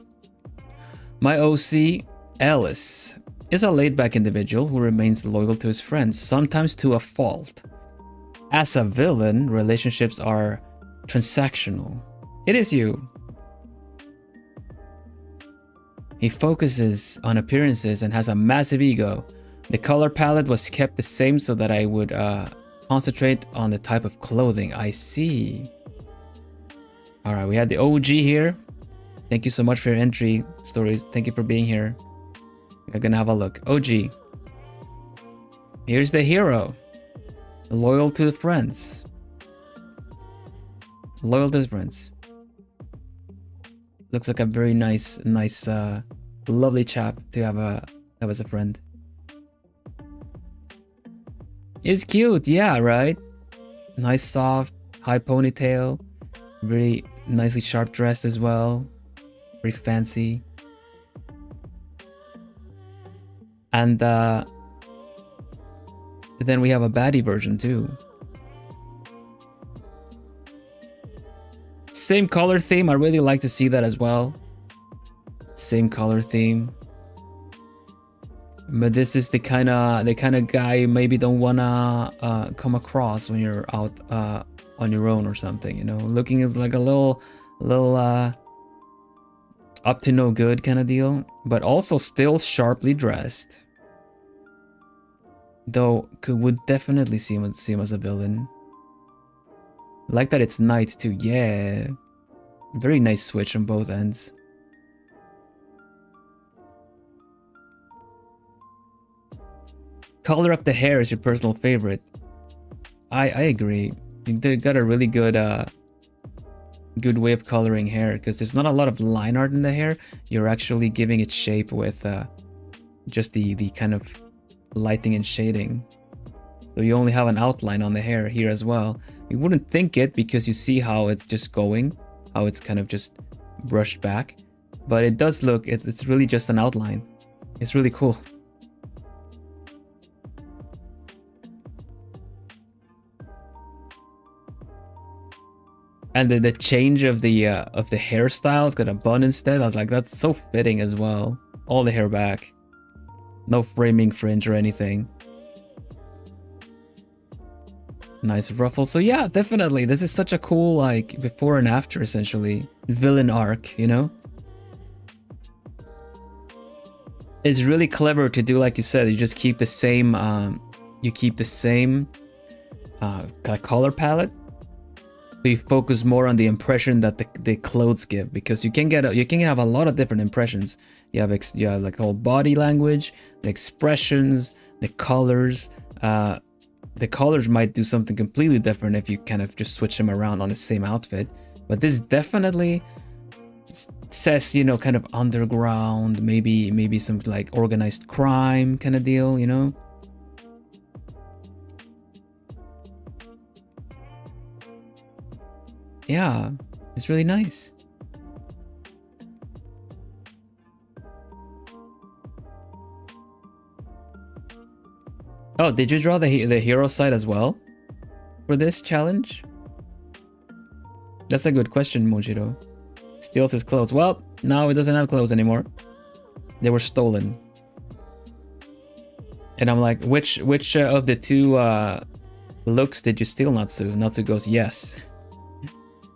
My OC, Ellis, is a laid-back individual who remains loyal to his friends, sometimes to a fault. As a villain, relationships are transactional. It is you. He focuses on appearances and has a massive ego. The color palette was kept the same so that I would concentrate on the type of clothing. I see. All right, we had the OG here. Thank you so much for your entry, Stories. Thank you for being here. We're gonna have a look. OG. Here's the hero. Loyal to the friends. Loyal to his friends. Looks like a very nice, lovely chap to have as a friend. He's cute, yeah, right? Nice, soft, high ponytail. Very nicely sharp dressed as well. Very fancy. And then we have a baddie version too. Same color theme. I really like to see that as well. Same color theme. But this is the kind of guy you maybe don't wanna come across when you're out on your own or something. You know, looking is like a little up to no good kind of deal, but also still sharply dressed. Though would definitely see him as a villain. Like that it's night too. Yeah, very nice switch on both ends. Color up the hair is your personal favorite. I agree. They got a really good good way of coloring hair, because there's not a lot of line art in the hair. You're actually giving it shape with just the kind of lighting and shading. So you only have an outline on the hair here as well. You wouldn't think it because you see how it's just going, how it's kind of just brushed back. But it does look, it's really just an outline. It's really cool. And the change of the hairstyle, it's got a bun instead. I was like, that's so fitting as well. All the hair back. No framing fringe or anything. Nice ruffle. So yeah, definitely. This is such a cool, like, before and after, essentially. Villain arc, you know? It's really clever to do, like you said, you just keep the same, color palette. So you focus more on the impression that the clothes give, because you can have a lot of different impressions. You have like the whole body language, the expressions, the colors. The colors might do something completely different if you kind of just switch them around on the same outfit. But this definitely says, you know, kind of underground, maybe some like organized crime kind of deal, you know. Yeah, it's really nice. Oh, did you draw the hero side as well for this challenge? That's a good question, Mojiro. Steals his clothes. Well, now it doesn't have clothes anymore. They were stolen. And I'm like, which of the two looks did you steal, Natsu? Natsu goes, yes.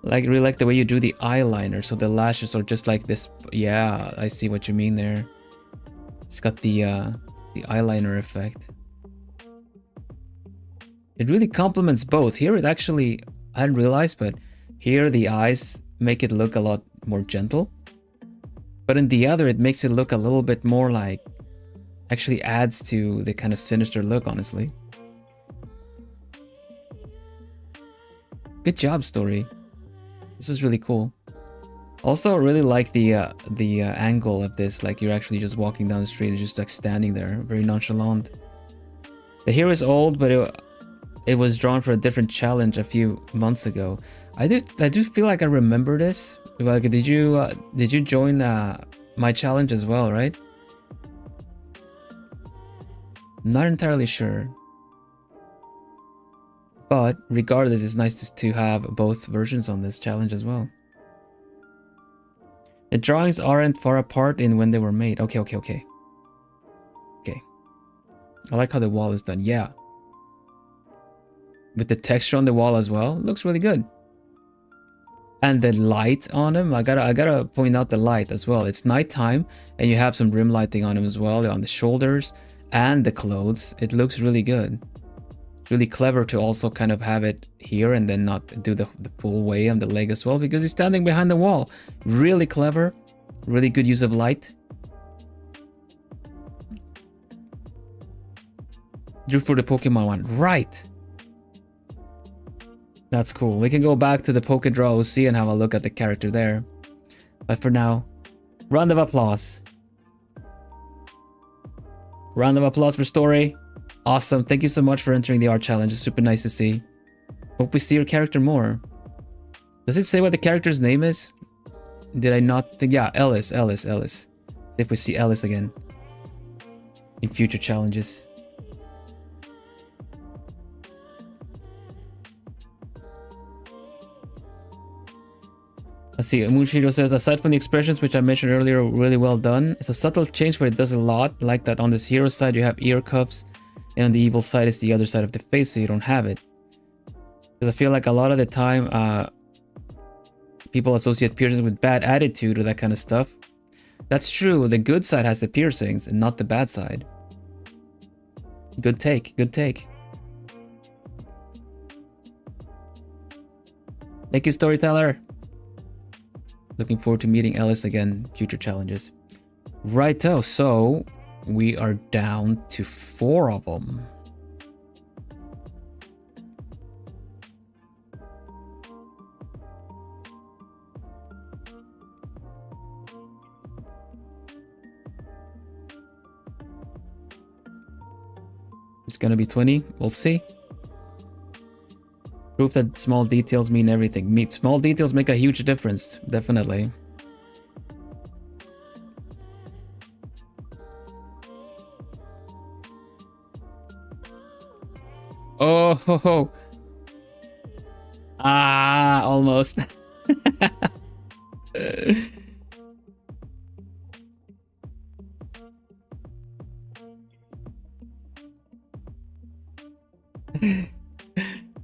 Like, really like the way you do the eyeliner, so the lashes are just like this. Yeah, I see what you mean there. It's got the eyeliner effect. It really complements both. Here it actually, I hadn't realized, but here the eyes make it look a lot more gentle. But in the other, it makes it look a little bit more like, actually adds to the kind of sinister look, honestly. Good job, Story. This is really cool. Also, I really like the angle of this. Like, you're actually just walking down the street and just like standing there, very nonchalant. The hero is old, but it was drawn for a different challenge a few months ago. I do feel like I remember this. Like, did you join my challenge as well, right? Not entirely sure. But regardless, it's nice to have both versions on this challenge as well. The drawings aren't far apart in when they were made. Okay. I like how the wall is done. Yeah. With the texture on the wall as well. Looks really good. And the light on him, I gotta point out the light as well. It's nighttime, and you have some rim lighting on him as well, on the shoulders and the clothes. It looks really good. It's really clever to also kind of have it here and then not do the full way on the leg as well, because he's standing behind the wall. Really clever, really good use of light. Drew for the Pokemon one, right? That's cool. We can go back to the Pokedraw OC and have a look at the character there. But for now, round of applause. Round of applause for Story. Awesome. Thank you so much for entering the art challenge. It's super nice to see. Hope we see your character more. Does it say what the character's name is? Did I not think? Yeah, Ellis. See if we see Ellis again in future challenges. Let's see, Moonshiro says, aside from the expressions which I mentioned earlier, really well done. It's a subtle change, but it does a lot. Like that on this hero side, you have ear cuffs, and on the evil side, it's the other side of the face, so you don't have it. Because I feel like a lot of the time, people associate piercings with bad attitude or that kind of stuff. That's true. The good side has the piercings, and not the bad side. Good take. Good take. Thank you, Storyteller. Looking forward to meeting Ellis again, future challenges. Righto, so we are down to 4 of them. It's gonna be 20, we'll see. Proof that small details mean everything. Small details make a huge difference, definitely. Oh, ho, ho. Ah, almost.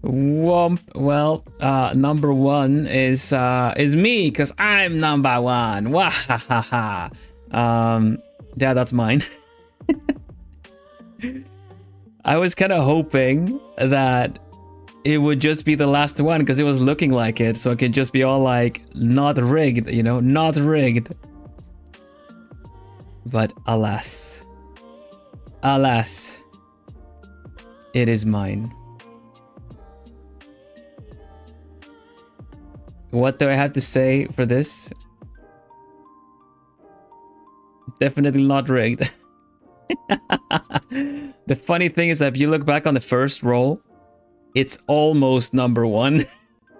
Womp. Well, number 1 is me, because I'm number 1. Wahahaha. Yeah, that's mine. I was kind of hoping that it would just be the last one, because it was looking like it, so it could just be all like, not rigged, you know, not rigged. But alas, it is mine. What do I have to say for this? Definitely not rigged. The funny thing is that if you look back on the first roll, it's almost number 1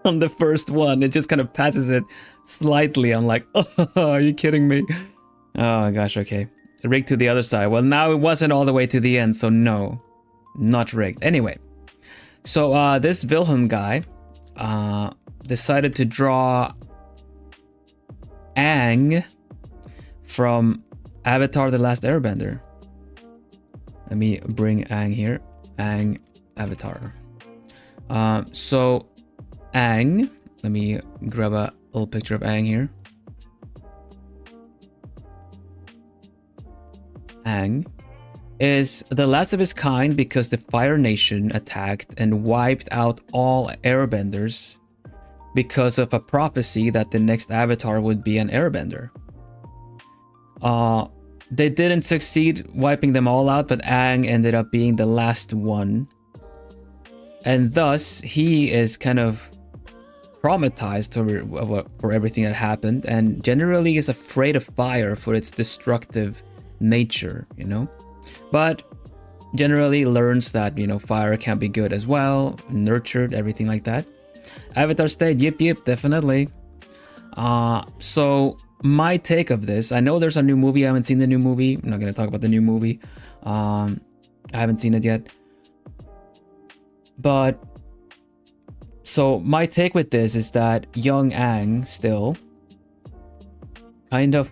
on the first one. It just kind of passes it slightly. I'm like, oh, are you kidding me? Oh my gosh, okay. Rigged to the other side. Well, now it wasn't all the way to the end, so no, not rigged. Anyway, so this Vilhelm guy, decided to draw Aang from Avatar: The Last Airbender. Let me bring Aang here. Aang Avatar. So Aang, let me grab a little picture of Aang here. Aang is the last of his kind because the Fire Nation attacked and wiped out all airbenders because of a prophecy that the next avatar would be an airbender. They didn't succeed wiping them all out, but Aang ended up being the last one. And thus, he is kind of traumatized for everything that happened, and generally is afraid of fire for its destructive nature, you know? But generally learns that, you know, fire can be good as well, nurtured, everything like that. Avatar state, yip, definitely. So my take of this, I know there's a new movie. I haven't seen the new movie. I'm not going to talk about the new movie. I haven't seen it yet. But so my take with this is that young Aang still kind of,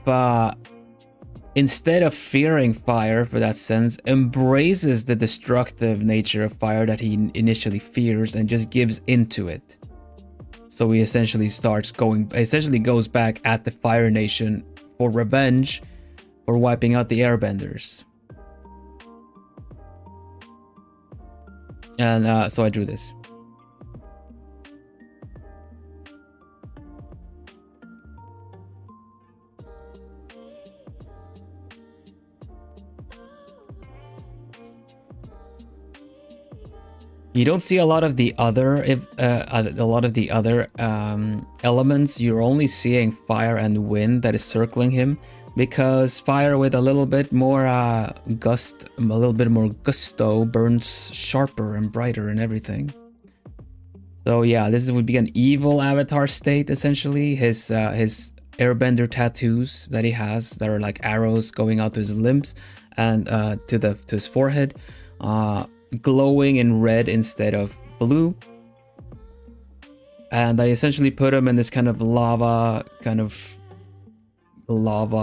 instead of fearing fire for that sense, embraces the destructive nature of fire that he initially fears and just gives into it. So he essentially goes back at the Fire Nation for revenge for wiping out the Airbenders. And so I drew this. You don't see a lot of the other elements. You're only seeing fire and wind that is circling him, because fire with a little bit more gusto burns sharper and brighter and everything. So yeah, this would be an evil avatar state essentially. His airbender tattoos that he has that are like arrows going out to his limbs and to his forehead. Glowing in red instead of blue, and I essentially put him in this kind of lava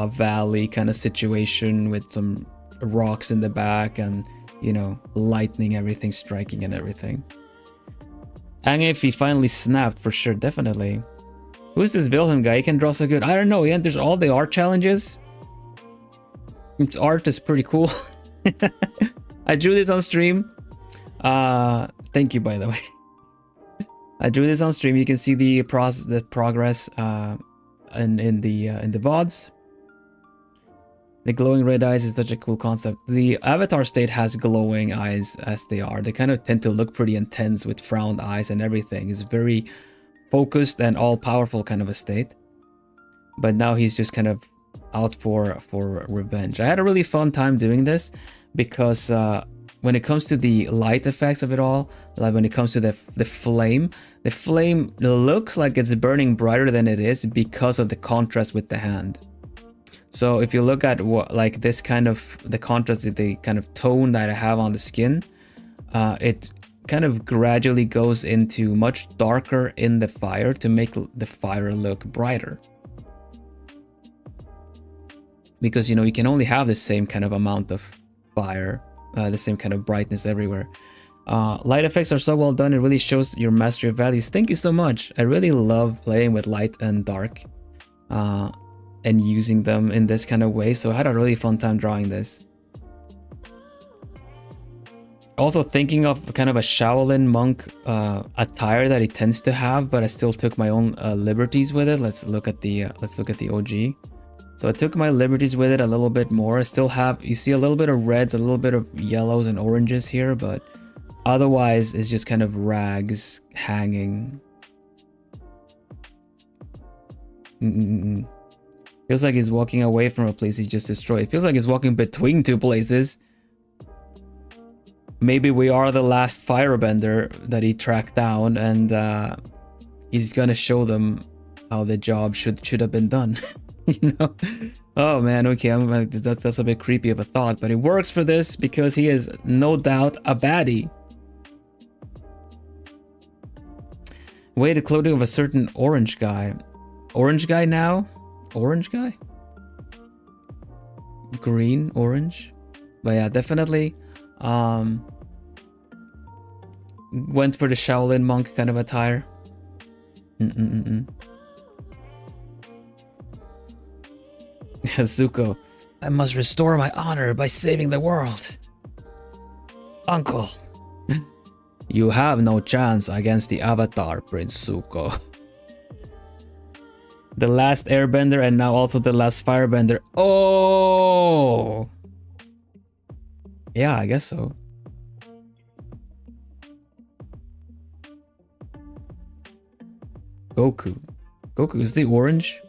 valley kind of situation with some rocks in the back and, you know, lightning, everything striking and everything. And if he finally snapped, for sure, definitely. Who's this Vilhelm guy? He can draw so good. I don't know. He enters all the art challenges. His art is pretty cool. I drew this on stream. Thank you, by the way. I drew this on stream. You can see the progress in the VODs. The glowing red eyes is such a cool concept. The avatar state has glowing eyes as they are. They kind of tend to look pretty intense with frowned eyes and everything. It's very focused and all-powerful kind of a state. But now he's just kind of out for revenge. I had a really fun time doing this because when it comes to the light effects of it all, like when it comes to the flame looks like it's burning brighter than it is because of the contrast with the hand. So if you look at what, like this kind of, the contrast, the kind of tone that I have on the skin, it kind of gradually goes into much darker in the fire to make the fire look brighter. Because, you know, you can only have the same kind of amount of fire, the same kind of brightness everywhere. Light effects are so well done, it really shows your mastery of values. Thank you so much. I really love playing with light and dark and using them in this kind of way, so I had a really fun time drawing this. Also thinking of kind of a Shaolin monk attire that he tends to have, but I still took my own liberties with it. Let's look at the OG. So I took my liberties with it a little bit more. I still have, you see a little bit of reds, a little bit of yellows and oranges here, but otherwise it's just kind of rags hanging. Feels like he's walking away from a place he just destroyed. It feels like he's walking between two places. Maybe we are the last firebender that he tracked down, and he's gonna show them how the job should have been done. You know? Oh man, okay, that's a bit creepy of a thought, but it works for this because he is no doubt a baddie. Weighted clothing of a certain orange guy. Orange guy now? Orange guy? Green, orange? But yeah, definitely went for the Shaolin monk kind of attire. Zuko, I must restore my honor by saving the world. Uncle, you have no chance against the Avatar, Prince Zuko. The last airbender and now also the last firebender. Oh! Yeah, I guess so. Goku. Goku is the orange?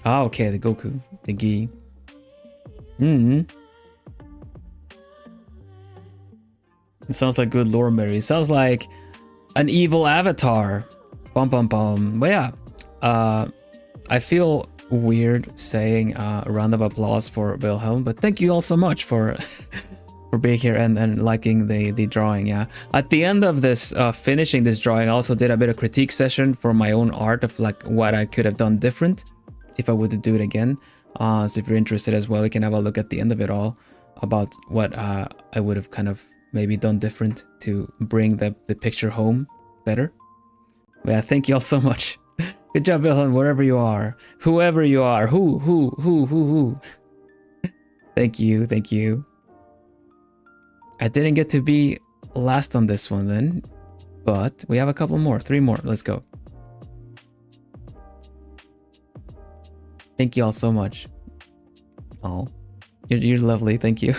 Ah, okay, the Goku. The Gi. It sounds like good lore, Mary. It sounds like an evil avatar. Bum bum bum. But yeah, I feel weird saying a round of applause for Vilhelm, but thank you all so much for for being here and liking the drawing. Yeah, at the end of this finishing this drawing, I also did a bit of critique session for my own art of like what I could have done different if I would do it again. So if you're interested as well, you can have a look at the end of it all about what I would have kind of maybe done different to bring the picture home better. But yeah, thank you all so much. Good job, Vilhelm, wherever you are. Whoever you are. Who. Thank you, thank you. I didn't get to be last on this one then, but we have a couple more, 3 more. Let's go. Thank you all so much. Oh, you're lovely. Thank you.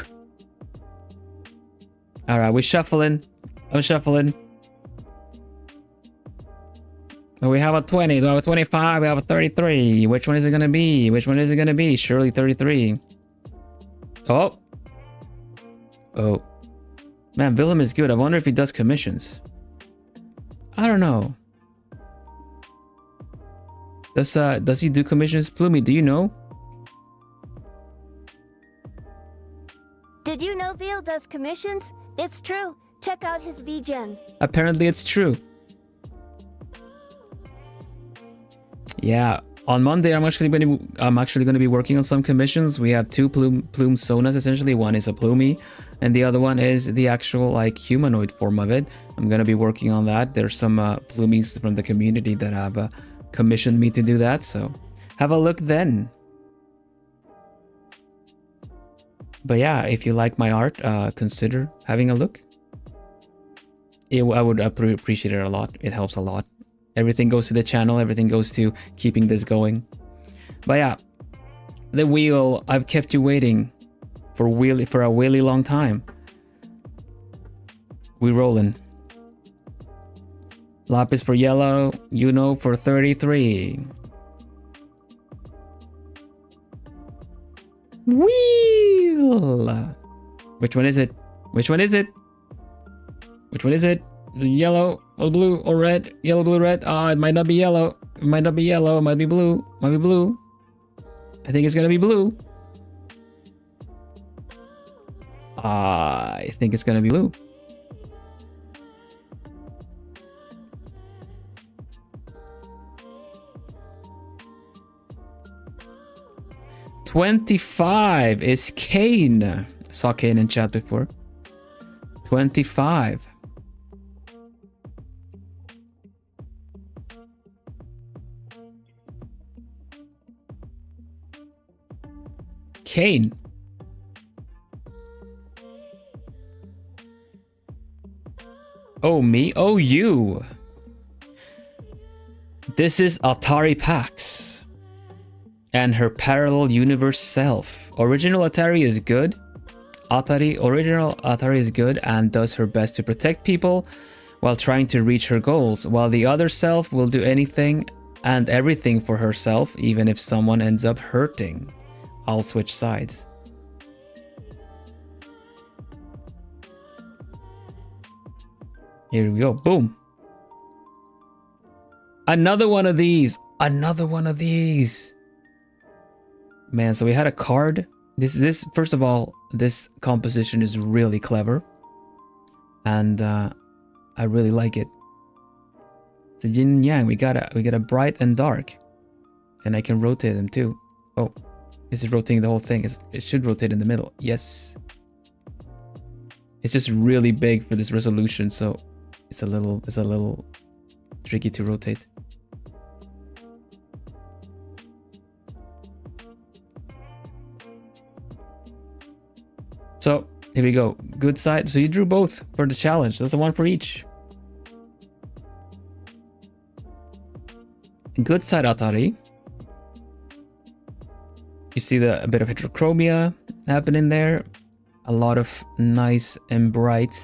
All right, we're shuffling. I'm shuffling. We have a 20, we have a 25, we have a 33. Which one is it gonna be? Which one is it gonna be? Surely 33. Oh. Oh. Man, Vilhelm is good. I wonder if he does commissions. I don't know. Does he do commissions? Plumey, do you know? Did you know Veal does commissions? It's true. Check out his VGen. Apparently it's true. Yeah, on Monday I'm actually going to be working on some commissions. We have 2 plume sonas essentially. One is a plumey, and the other one is the actual like humanoid form of it. I'm going to be working on that. There's some plumies from the community that have commissioned me to do that, so have a look then. But yeah, if you like my art, consider having a look. I would appreciate it a lot. It helps a lot. Everything goes to the channel. Everything goes to keeping this going. But yeah, the wheel. I've kept you waiting for a really long time. We rolling. Lapis for yellow. Uno for 33. Wheel. Which one is it? Which one is it? Which one is it? Yellow or blue or red? Yellow, blue, red. Ah, it might not be yellow. It might not be yellow. It might be blue. Might be blue. I think it's gonna be blue. I think it's gonna be blue. $25 is Kane. I saw Kane in chat before. 25. Kane. Oh, me? Oh, you. This is Atari Pax and her parallel universe self. Original Atari is good. Original Atari is good and does her best to protect people while trying to reach her goals, while the other self will do anything and everything for herself, even if someone ends up hurting. I'll switch sides. Here we go. Boom. Another one of these. Another one of these. Man, so we had a card. This first of all, this composition is really clever. And I really like it. So yin and yang, we got a bright and dark. And I can rotate them too. Oh. Is it rotating the whole thing? It should rotate in the middle. Yes. It's just really big for this resolution, so it's a little tricky to rotate. So here we go. Good side. So you drew both for the challenge. That's a one for each. Good side, Atari. You see a bit of heterochromia happening there. A lot of nice and bright.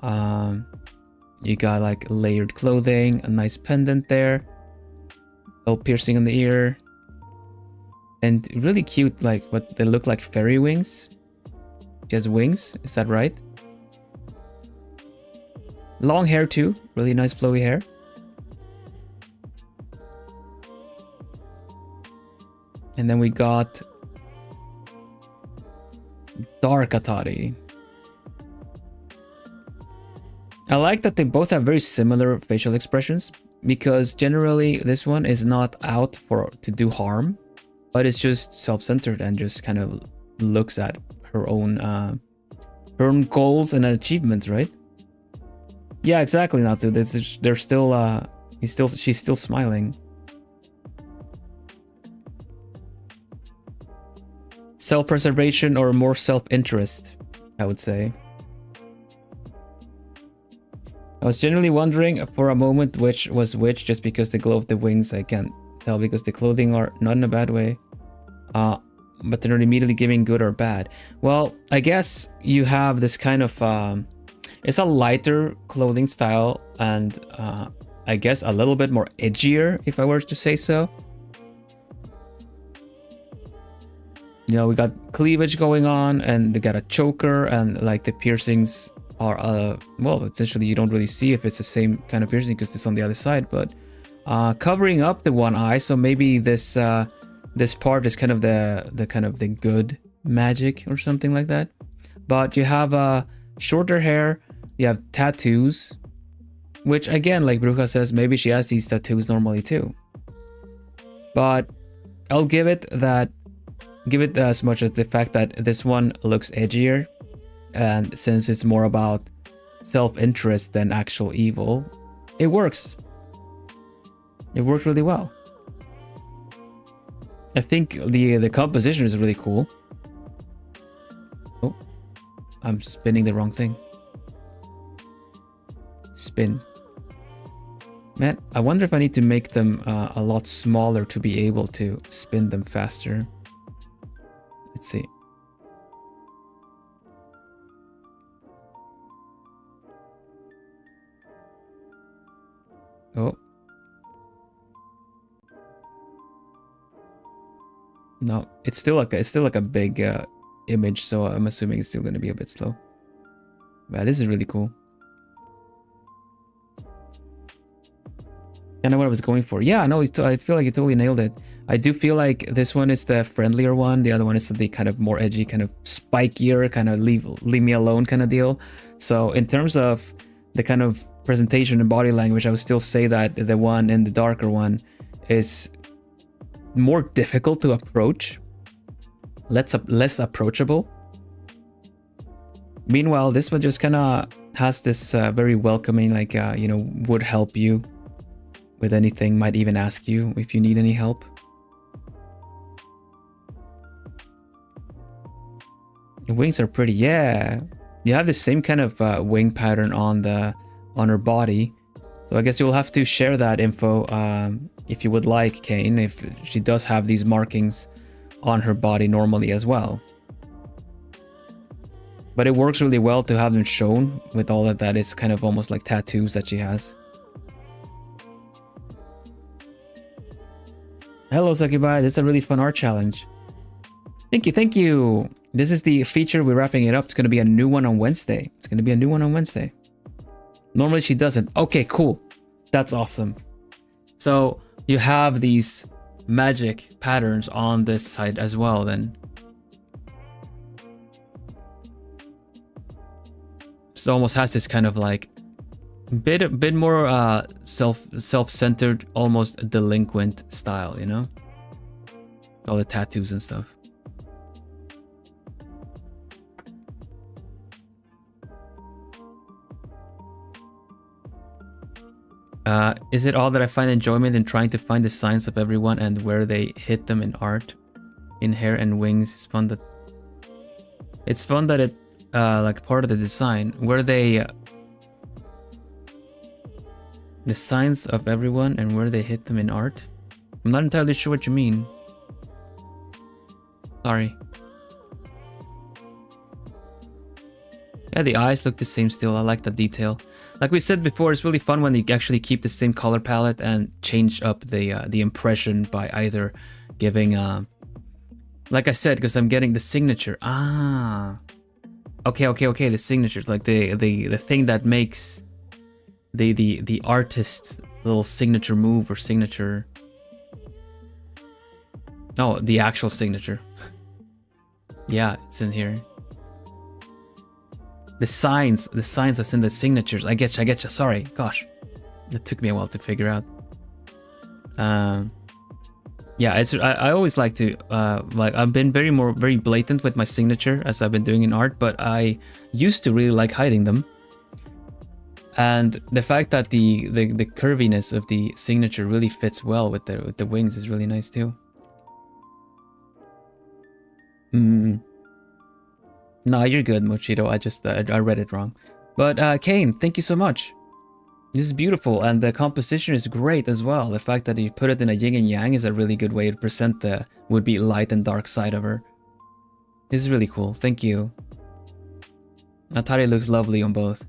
You got like layered clothing, a nice pendant there. A little piercing in the ear. And really cute, like what they look like fairy wings. She has wings, is that right? Long hair too, really nice flowy hair. And then we got Dark Atari. I like that they both have very similar facial expressions, because generally this one is not out to do harm, but it's just self-centered and just kind of looks at her own goals and achievements, right? Yeah, exactly, Natsu. They're still she's still smiling. Self-preservation or more self-interest, I would say. I was genuinely wondering for a moment which was which, just because the glow of the wings I can't tell because the clothing are not in a bad way. But they're not immediately giving good or bad. Well, I guess you have this kind of it's a lighter clothing style and I guess a little bit more edgier, if I were to say so. You know, we got cleavage going on and they got a choker and like the piercings are well, essentially you don't really see if it's the same kind of piercing because it's on the other side, but covering up the one eye, so maybe this this part is kind of the good magic or something like that. But you have shorter hair, you have tattoos, which again, like Bruja says, maybe she has these tattoos normally too. But I'll give it as much as the fact that this one looks edgier, and since it's more about self-interest than actual evil, it works. It worked really well. I think the composition is really cool. Oh, I'm spinning the wrong thing. Spin. Man, I wonder if I need to make them a lot smaller to be able to spin them faster. Let's see. Oh. No, it's still like a big image, so I'm assuming it's still going to be a bit slow. Yeah, this is really cool. Kind of what I was going for. Yeah, no, I feel like you totally nailed it. I do feel like this one is the friendlier one. The other one is the kind of more edgy, kind of spikier, kind of leave me alone kind of deal. So in terms of the kind of presentation and body language, I would still say that the one in the darker one is more difficult to approach, less approachable. Meanwhile, this one just kind of has this very welcoming, like you know, would help you with anything, might even ask you if you need any help. The wings are pretty, yeah. You have the same kind of wing pattern on her body, so I guess you'll have to share that info if you would like, Kane, if she does have these markings on her body normally as well. But it works really well to have them shown with all that is kind of almost like tattoos that she has. Hello, Sakubai. This is a really fun art challenge. Thank you, thank you. This is the feature. We're wrapping it up. It's going to be a new one on Wednesday. Normally she doesn't. Okay, cool. That's awesome. So you have these magic patterns on this side as well then. So it almost has this kind of like bit more self-centered, almost delinquent style, you know? All the tattoos and stuff. Is it all that I find enjoyment in trying to find the signs of everyone and where they hit them in art, in hair and wings? It's fun that it like part of the design where they the signs of everyone and where they hit them in art. I'm not entirely sure what you mean. Sorry. Yeah, the eyes look the same still. I like the detail. Like we said before, it's really fun when you actually keep the same color palette and change up the impression by either giving like I said, because I'm getting the signature. Okay, the signatures, like the thing that makes the artist's little signature move or signature. Oh, the actual signature. Yeah, it's in here. The signs that's in the signatures. I get you. Sorry, gosh, it took me a while to figure out. Yeah, I always like to like I've been very blatant with my signature as I've been doing in art, but I used to really like hiding them. And the fact that the curviness of the signature really fits well with the wings is really nice too. No, you're good, Mochito. I read it wrong. But Kane, thank you so much. This is beautiful, and the composition is great as well. The fact that you put it in a yin and yang is a really good way to present the would-be light and dark side of her. This is really cool. Thank you. Natari looks lovely on both.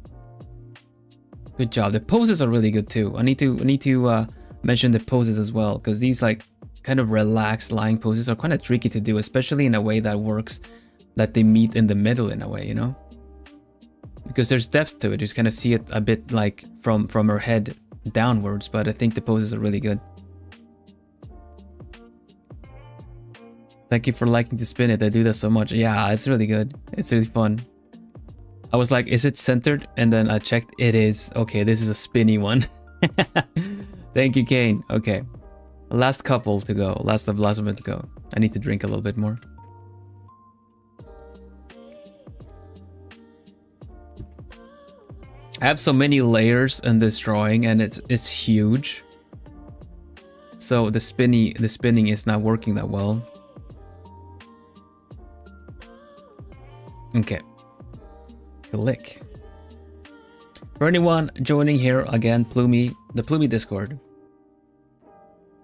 Good job. The poses are really good too. I need to mention the poses as well, because these like kind of relaxed lying poses are kind of tricky to do, especially in a way that works, that they meet in the middle in a way, you know? Because there's depth to it. You just kind of see it a bit like from her head downwards, but I think the poses are really good. Thank you for liking to spin it. I do that so much. Yeah, it's really good. It's really fun. I was like, is it centered? And then I checked. It is. Okay, this is a spinny one. Thank you, Kane. Okay. Last couple to go. Last of it to go. I need to drink a little bit more. I have so many layers in this drawing, and it's huge. So the spinning is not working that well. Okay. Click. For anyone joining here again, the Plumie Discord.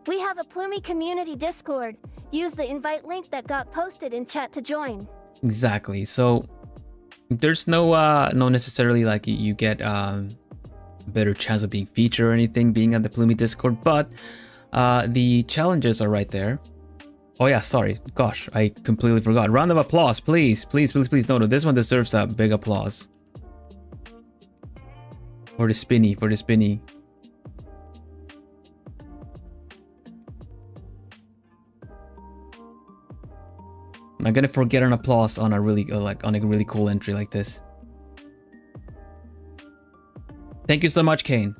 We have a Plumie community Discord. Use the invite link that got posted in chat to join. Exactly. So there's no necessarily like you get better chance of being featured or anything being at the Plumie Discord, but the challenges are right there. Oh yeah, sorry. Gosh, I completely forgot. Round of applause, please. Please, please, please. No, this one deserves a big applause. For the spinny, for the spinny. I'm gonna forget an applause on a really really cool entry like this. Thank you so much, Kane.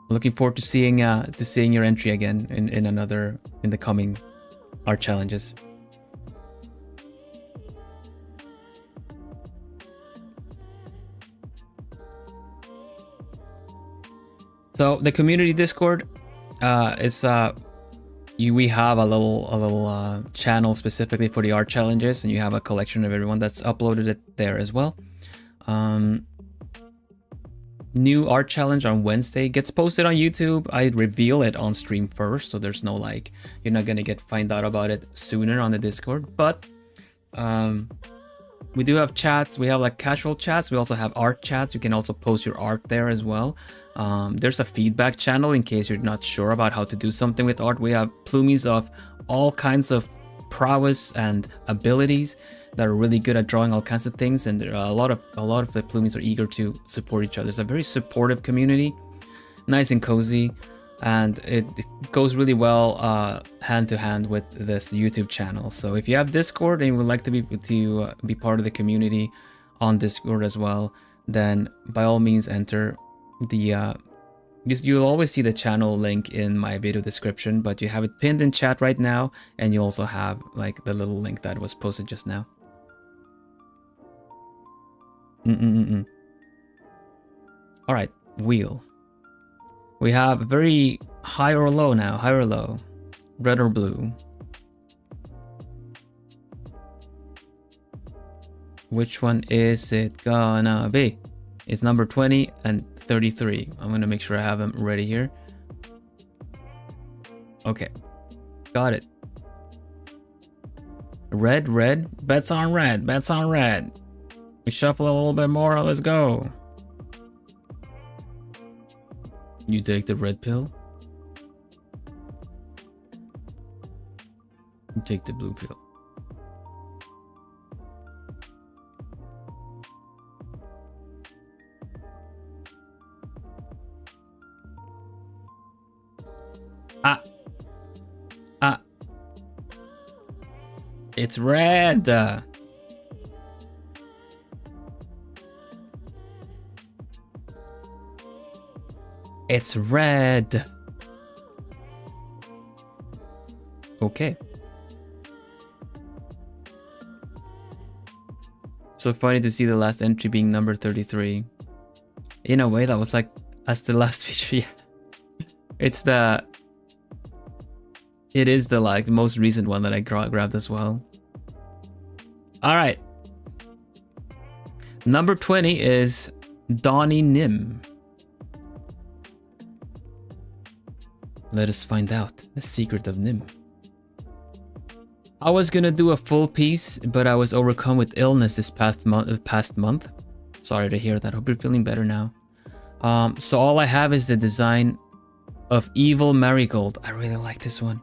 Looking forward to seeing your entry again in the coming art challenges. So the community Discord is we have a little channel specifically for the art challenges, and you have a collection of everyone that's uploaded it there as well. New art challenge on Wednesday gets posted on YouTube. I reveal it on stream first, so there's no like, you're not gonna find out about it sooner on the Discord. But we do have chats. We have like casual chats. We also have art chats. You can also post your art there as well. There's a feedback channel in case you're not sure about how to do something with art. We have plumies of all kinds of prowess and abilities that are really good at drawing all kinds of things, and there are a lot of the plumies are eager to support each other. It's a very supportive community, nice and cozy, and it goes really well hand to hand with this YouTube channel. So if you have Discord and you would like to be part of the community on Discord as well, then by all means enter the you'll always see the channel link in my video description, but you have it pinned in chat right now, and you also have like the little link that was posted just now. All right, wheel. We have very high or low now, high or low, red or blue. Which one is it gonna be? It's number 20 and 33. I'm gonna make sure I have them ready here. Okay, got it. Red, red, bets on red, bets on red. We shuffle a little bit more, let's go. You take the red pill. You take the blue pill. It's red. It's red. Okay. So funny to see the last entry being number 33. in a way, that was like as the last feature. Yeah, it is the like most recent one that I grabbed as well. All right, number 20 is Donnie Nim. Let us find out the secret of Nim. I was gonna do a full piece, but I was overcome with illness this past month. Sorry to hear that. Hope you're feeling better now. So all I have is the design of Evil Marigold. I really like this one.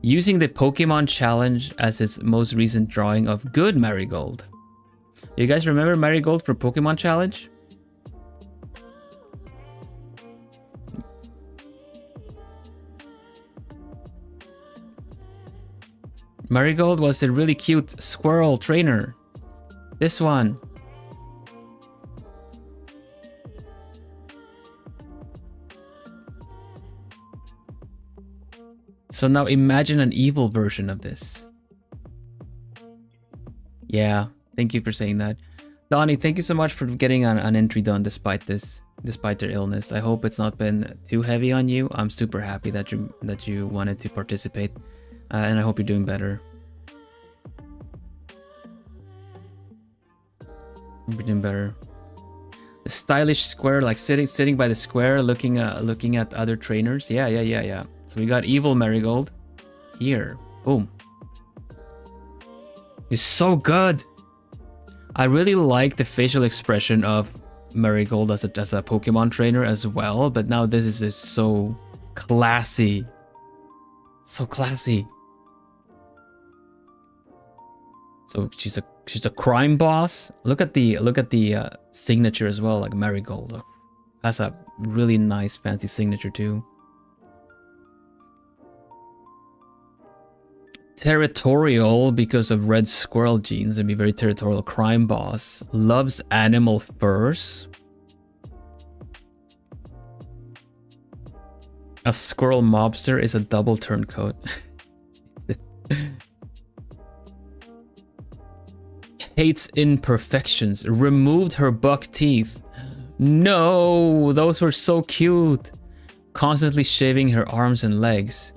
Using the Pokemon Challenge as its most recent drawing of Good Marigold. You guys remember Marigold for Pokemon Challenge? Marigold was a really cute squirrel trainer. This one. So now imagine an evil version of this. Yeah, thank you for saying that. Donnie, thank you so much for getting an entry done despite their illness. I hope it's not been too heavy on you. I'm super happy that you wanted to participate. And I hope you're doing better. Hope you're doing better. The stylish square, like sitting by the square, looking at other trainers. Yeah. So we got Evil Marigold here. Boom. It's so good. I really like the facial expression of Marigold as a Pokemon trainer as well. But now this is just so classy. So classy. So she's a crime boss. Look at the signature as well, like Marigold. That's a really nice fancy signature too. Territorial because of red squirrel genes and be very territorial. Crime boss. Loves animal furs. A squirrel mobster is a double turncoat. Hates imperfections. Removed her buck teeth. No, those were so cute. Constantly shaving her arms and legs.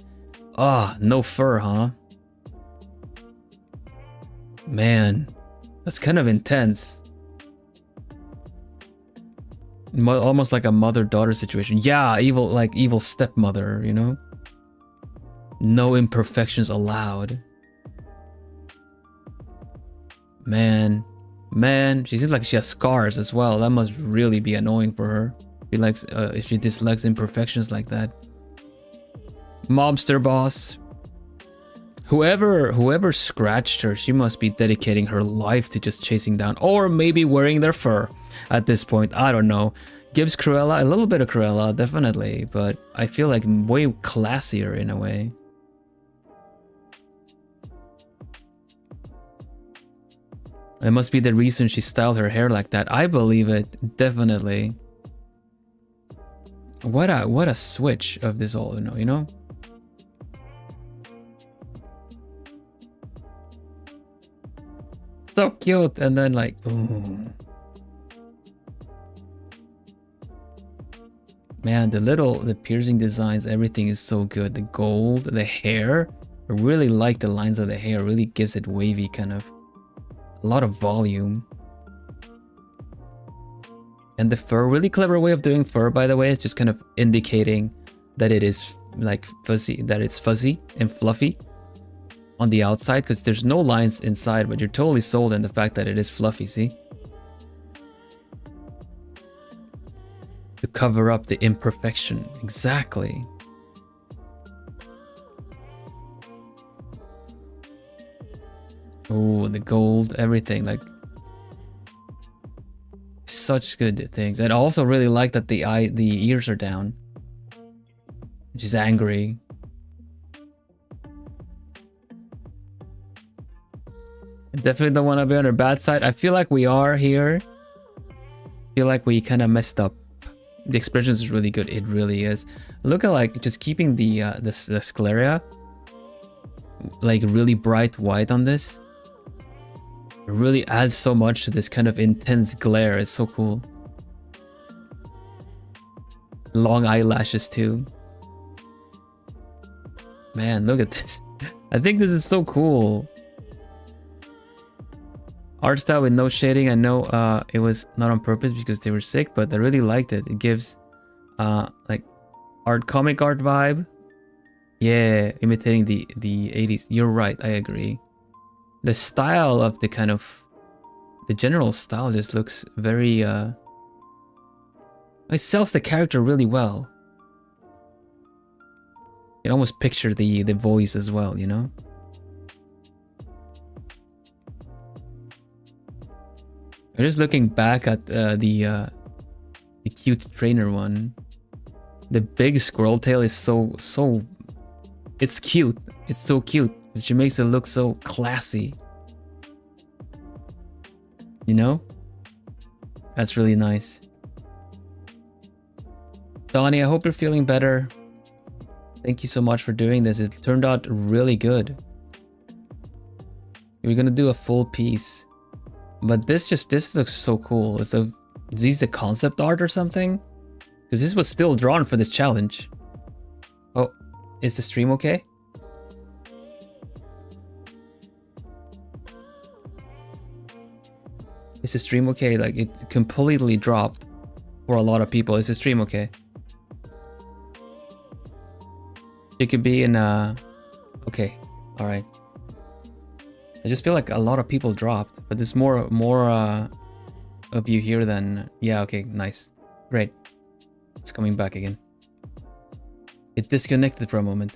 Ah, no fur, huh? Man, that's kind of intense. Almost like a mother-daughter situation. Yeah, evil stepmother, you know? No imperfections allowed. Man, she seems like she has scars as well. That must really be annoying for her. If she dislikes imperfections like that. Mobster boss. Whoever scratched her, she must be dedicating her life to just chasing down, or maybe wearing their fur at this point. I don't know. Gives Cruella a little bit of Cruella, definitely, but I feel like way classier in a way. That must be the reason she styled her hair like that. I believe it, definitely. What a switch of this all, you know? So cute, and then like, ooh. Man, the piercing designs, everything is so good. The gold, the hair, I really like the lines of the hair. Really gives it wavy kind of, a lot of volume. And the fur, really clever way of doing fur, by the way. It's just kind of indicating that it is like fuzzy, that it's fuzzy and fluffy on the outside, because there's no lines inside, but you're totally sold in the fact that it is fluffy, see? To cover up the imperfection. Exactly. Oh, the gold, everything, like such good things. And I also really like that the ears are down. She's angry. I definitely don't want to be on her bad side. I feel like we are here. I feel like we kind of messed up. The expression is really good. It really is. Look at like just keeping the sclera like really bright white on this. It really adds so much to this kind of intense glare. It's so cool. Long eyelashes too. Man, look at this. I think this is so cool. Art style with no shading. I know it was not on purpose because they were sick, but I really liked it. It gives like comic art vibe. Yeah, imitating the 80s. You're right, I agree. The style of the general style just looks very it sells the character really well. You can almost picture the voice as well, you know? I'm just looking back at the cute trainer one. The big squirrel tail is so it's cute. It's so cute. She makes it look so classy. You know? That's really nice. Donnie, I hope you're feeling better. Thank you so much for doing this. It turned out really good. We're gonna do a full piece. But this looks so cool. Is these the concept art or something? Because this was still drawn for this challenge. Oh, is the stream okay? Is the stream okay? Like, it completely dropped for a lot of people. Is the stream okay? It could be in okay, all right. I just feel like a lot of people dropped, but there's more of you here than... Yeah, okay, nice. Great. It's coming back again. It disconnected for a moment.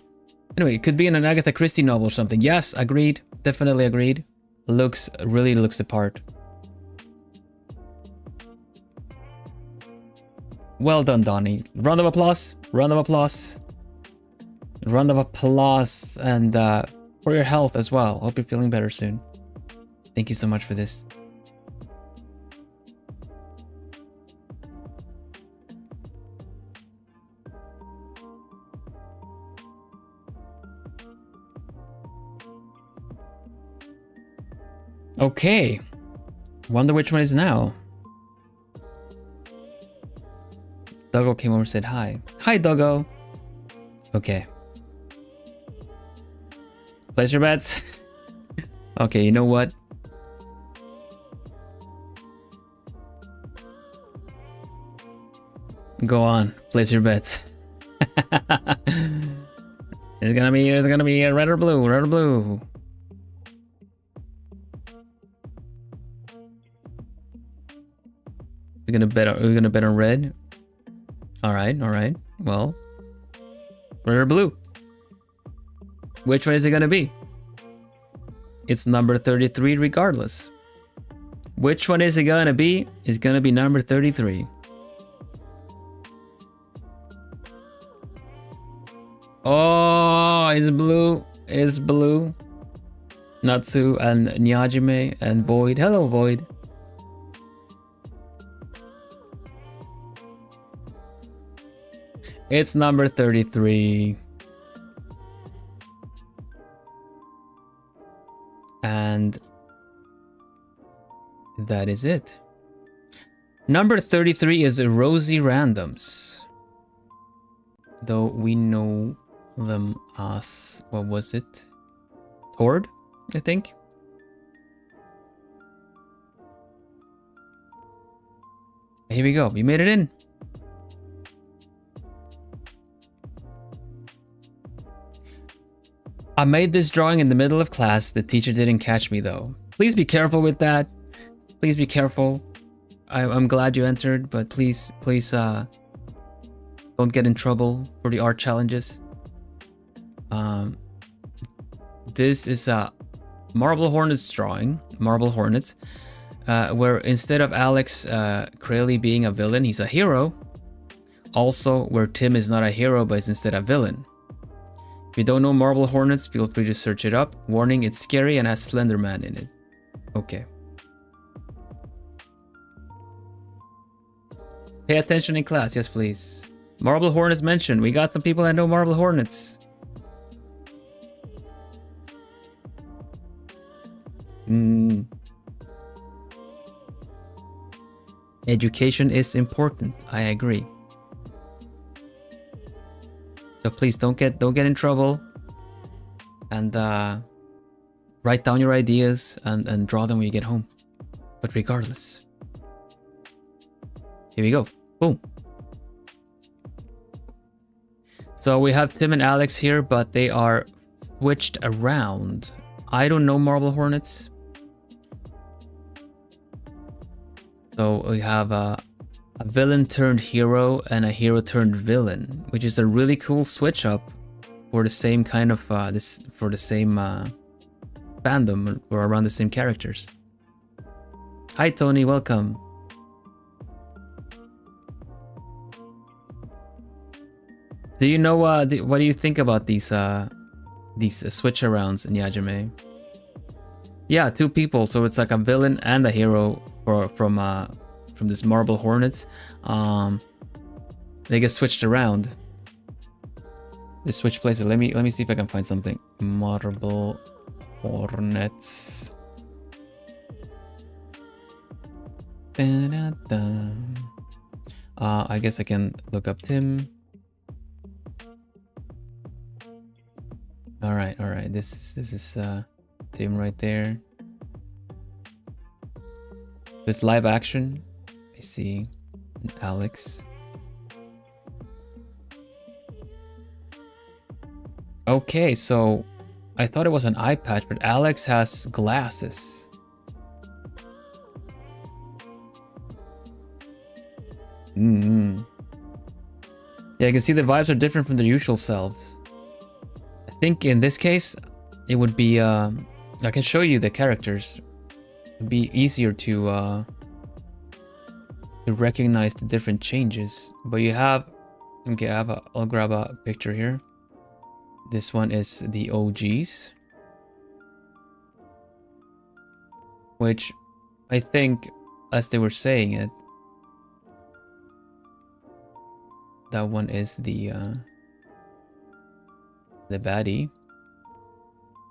Anyway, it could be in an Agatha Christie novel or something. Yes, agreed. Definitely agreed. Really looks the part. Well done, Donnie. Round of applause. Round of applause. Round of applause. And for your health as well. Hope you're feeling better soon. Thank you so much for this. Okay. Wonder which one is now. Doggo came over and said hi. Hi, Doggo. Okay. Place your bets. Okay, you know what? Go on, place your bets. It's gonna be a red or blue, red or blue. We're gonna bet on red. All right. Well, red or blue? Which one is it gonna be? It's number 33 regardless. Which one is it gonna be? It's gonna be number 33. Oh, it's blue. It's blue. Natsu and Nyajime and Void. Hello, Void. It's number 33. And that is it. Number 33 is Rosy Randoms. Though we know them as, what was it? Tord, I think. Here we go. We made it in. I made this drawing in the middle of class. The teacher didn't catch me though. Please be careful with that. Please be careful. I'm glad you entered, but please don't get in trouble for the art challenges. This is a Marble Hornets drawing. Marble Hornets. Where instead of Alex Crayley being a villain, he's a hero. Also, where Tim is not a hero, but is instead a villain. If you don't know Marble Hornets, feel free to search it up. Warning, it's scary and has Slender Man in it. Okay. Pay attention in class, yes please. Marble Hornets mentioned. We got some people that know Marble Hornets. Education is important, I agree. So please don't get in trouble. And write down your ideas and draw them when you get home. But regardless. Here we go. Boom. So we have Tim and Alex here, but they are switched around. I don't know Marble Hornets. So we have a villain turned hero and a hero turned villain, which is a really cool switch up for the same kind of fandom or around the same characters. Hi Tony, welcome. Do you know what do you think about these switch arounds in Yajime? Yeah, 2 people, so it's like a villain and a hero from this Marble Hornets. They get switched around. They switch places. Let me see if I can find something. Marble Hornets. I guess I can look up Tim. All right. This is Tim right there. It's live action. I see. And Alex. Okay, so I thought it was an eye patch, but Alex has glasses. Yeah, you can see the vibes are different from their usual selves. I think in this case, it would be, I can show you the characters. It'd be easier to recognize the different changes. But you have, okay, I'll grab a picture here. This one is the OGs. Which I think, as they were saying it, that one is the baddie.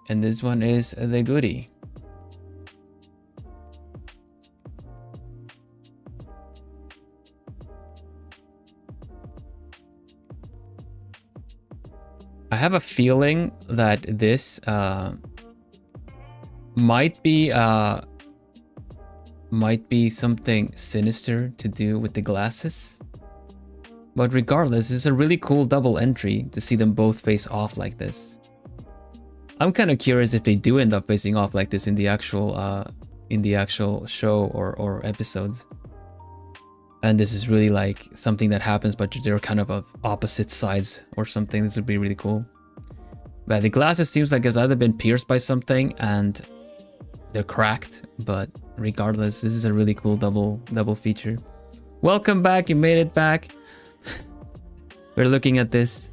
And this one is the goodie. I have a feeling that this might be something sinister to do with the glasses. But regardless, it's a really cool double entry to see them both face off like this. I'm kind of curious if they do end up facing off like this in the actual show or episodes. And this is really like something that happens, but they're kind of opposite sides or something. This would be really cool. But the glasses seems like it's either been pierced by something and they're cracked. But regardless, this is a really cool double feature. Welcome back, you made it back. We're looking at this.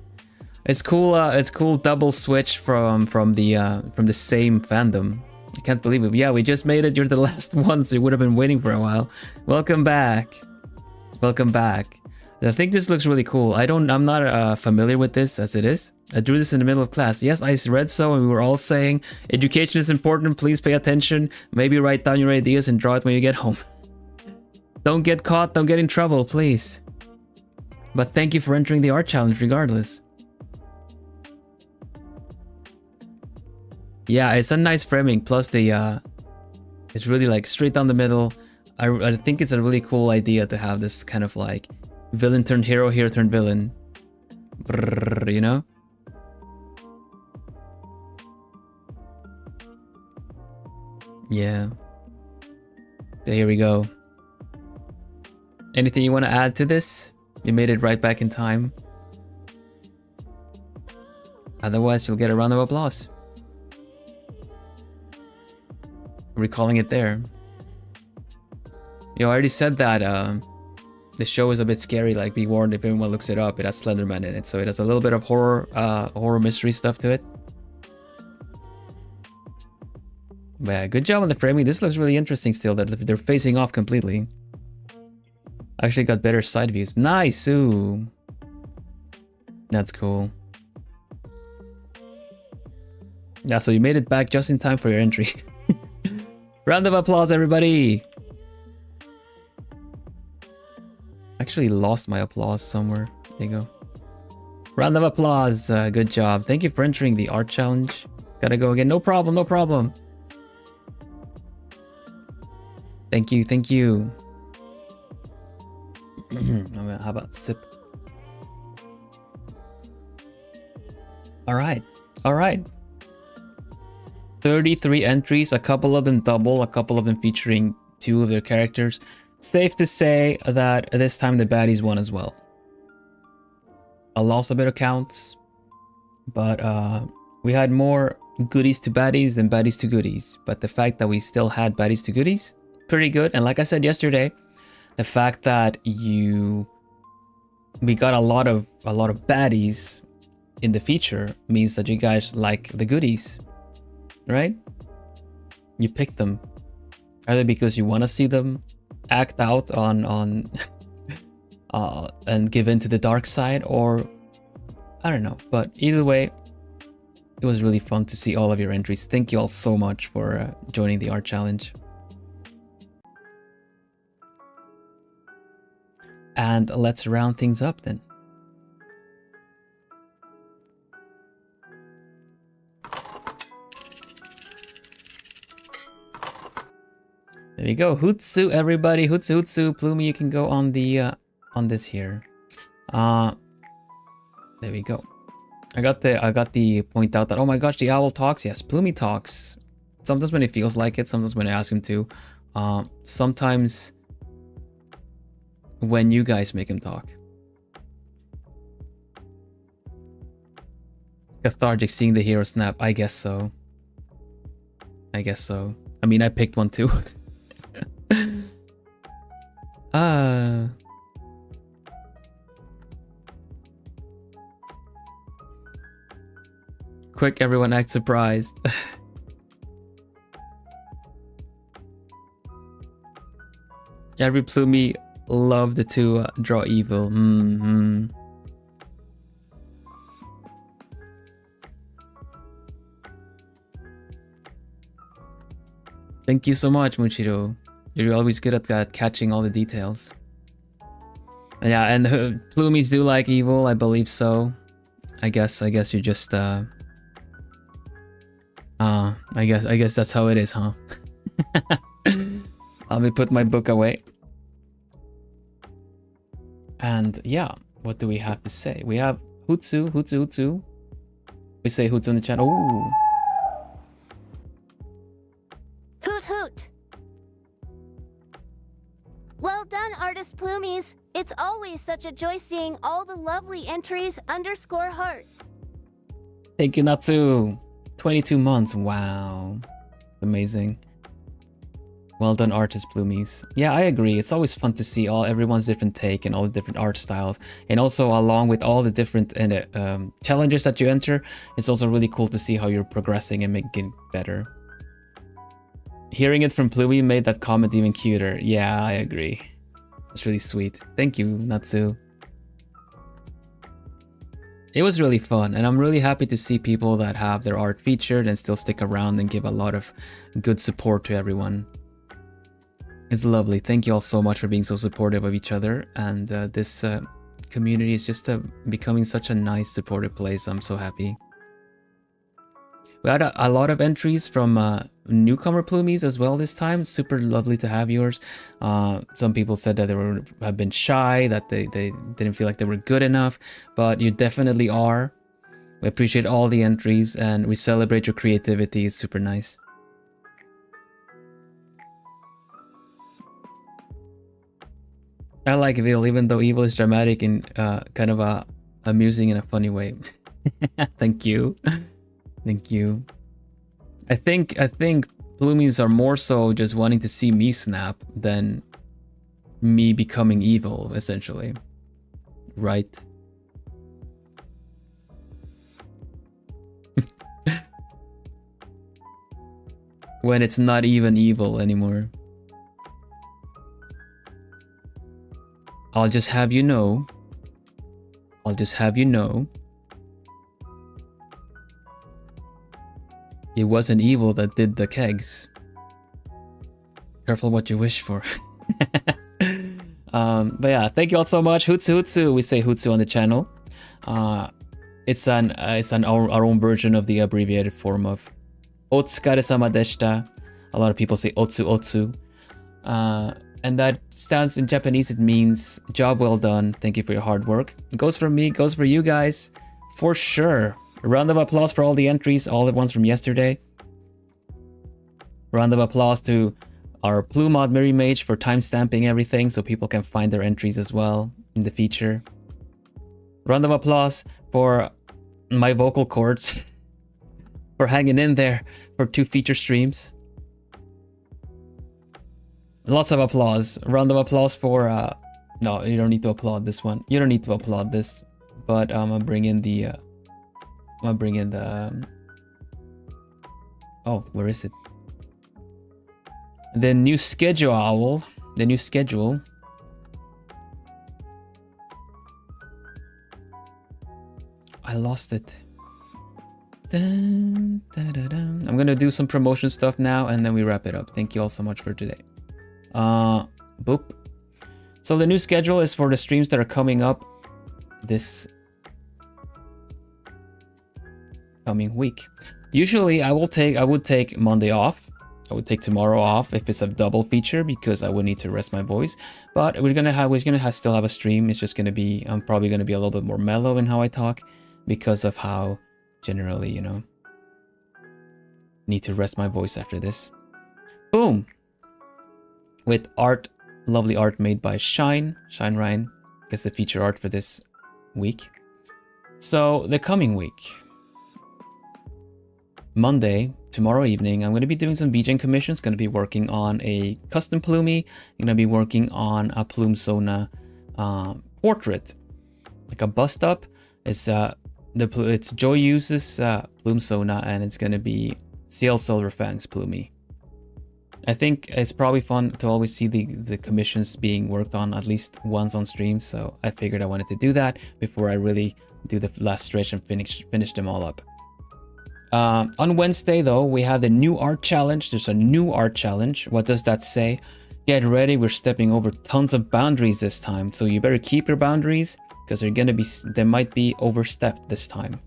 It's cool. It's cool double switch from the same fandom. I can't believe it. Yeah, we just made it. You're the last one, so you would have been waiting for a while. Welcome back. Welcome back. I think this looks really cool. I'm not familiar with this as it is. I drew this in the middle of class. Yes, I read so, and we were all saying education is important. Please pay attention. Maybe write down your ideas and draw it when you get home. Don't get caught. Don't get in trouble, please. But thank you for entering the art challenge regardless. Yeah, it's a nice framing. Plus the it's really like straight down the middle. I think it's a really cool idea to have this kind of like villain turned hero, hero turned villain. Brrr, you know? Yeah. So here we go. Anything you want to add to this? You made it right back in time. Otherwise, you'll get a round of applause. Recalling it there. You already said that the show is a bit scary. Like, be warned if anyone looks it up. It has Slenderman in it, so it has a little bit of horror mystery stuff to it. But yeah, good job on the framing. This looks really interesting still. That they're facing off completely. Actually got better side views. Nice! Ooh. That's cool. Yeah, so you made it back just in time for your entry. Round of applause, everybody! Actually lost my applause somewhere. There you go. Round of applause. Good job. Thank you for entering the art challenge. Gotta go again. No problem, no problem. Thank you, thank you. How about sip? All right, all right. 33 entries, a couple of them double, a couple of them featuring 2 of their characters. Safe to say that this time the baddies won as well. I lost a bit of counts, but we had more goodies to baddies than baddies to goodies. But the fact that we still had baddies to goodies, pretty good. And like I said yesterday, the fact that we got a lot of baddies in the feature means that you guys like the goodies. Right? You pick them either because you want to see them act out on and give in to the dark side, or I don't know. But either way, it was really fun to see all of your entries. Thank you all so much for joining the art challenge. And let's round things up then. There you go. Hootsu, everybody. Hootsu, Hootsu. Plumey, you can go on the on this here. There we go. I got the point out that, oh my gosh, the owl talks. Yes, Plumey talks. Sometimes when he feels like it, sometimes when I ask him to. Sometimes when you guys make him talk. Cathartic seeing the hero snap. I guess so. I guess so. I mean, I picked one too. Quick, everyone act surprised. Every Plumey loved to draw evil. Thank you so much, Muchiro. You're always good at that, catching all the details. Yeah, and Plumies do like evil, I believe so. I guess you just I guess that's how it is, huh? Let me put my book away. And yeah, what do we have to say? We have Hootsu, Hootsu, Hootsu. We say Hootsu in the chat. Oh. Hoot hoot. Well done, artist Plumies. It's always such a joy seeing all the lovely entries _heart. Thank you, Natsu. 22 months. Wow. Amazing. Well done, artist Plumies. Yeah, I agree. It's always fun to see everyone's different take and all the different art styles. And also along with all the different challenges that you enter, it's also really cool to see how you're progressing and making it better. Hearing it from Plumie made that comment even cuter. Yeah, I agree. It's really sweet. Thank you, Natsu. It was really fun, and I'm really happy to see people that have their art featured and still stick around and give a lot of good support to everyone. It's lovely. Thank you all so much for being so supportive of each other, and this community is just becoming such a nice, supportive place. I'm so happy. We had a lot of entries from newcomer Plumies as well this time. Super lovely to have yours. Some people said that they have been shy, that they didn't feel like they were good enough, but you definitely are. We appreciate all the entries and we celebrate your creativity. It's super nice. I like Vil, even though evil is dramatic and kind of amusing in a funny way. Thank you. Thank you. I think Plumies are more so just wanting to see me snap than me becoming evil, essentially. Right? When it's not even evil anymore. I'll just have you know. I'll just have you know. It wasn't evil that did the kegs. Careful what you wish for. But yeah, thank you all so much. Hootsu Hootsu. We say Hootsu on the channel. It's our own version of the abbreviated form of Otsukaresama deshita. A lot of people say otsu otsu. And that stands in Japanese, it means job well done. Thank you for your hard work. It goes for me, goes for you guys. For sure. A round of applause for all the entries, all the ones from yesterday. Round of applause to our Plumod Miri Mage for timestamping everything so people can find their entries as well in the feature. Round of applause for my vocal cords for hanging in there for 2 feature streams. Lots of applause. Round of applause for no, you don't need to applaud this one. You don't need to applaud this, but I'm gonna bring in the oh, where is it? The new schedule. The new schedule. I lost it. Dun, dun, dun, dun. I'm gonna do some promotion stuff now and then we wrap it up. Thank you all so much for today. Boop. So the new schedule is for the streams that are coming up this coming week. Usually I would take Monday off. I would take tomorrow off if it's a double feature because I would need to rest my voice. But we're gonna still have a stream. It's just gonna be, I'm probably gonna be a little bit more mellow in how I talk because of how generally, you know, need to rest my voice after this. Boom. With art, lovely art made by Shine Ryan, gets the feature art for this week. So the coming week, Monday, tomorrow evening, I'm going to be doing some VJing commissions. Going to be working on a custom Plumie. I'm going to be working on a Plume Sona portrait, like a bust up. It's Joy uses Plume Sona, and it's going to be CL Silverfang's Plumie. I think it's probably fun to always see the commissions being worked on at least once on stream, so I figured I wanted to do that before I really do the last stretch and finish them all up. On Wednesday, though, we have the new art challenge. There's a new art challenge. What does that say? Get ready, we're stepping over tons of boundaries this time, so you better keep your boundaries because they might be overstepped this time.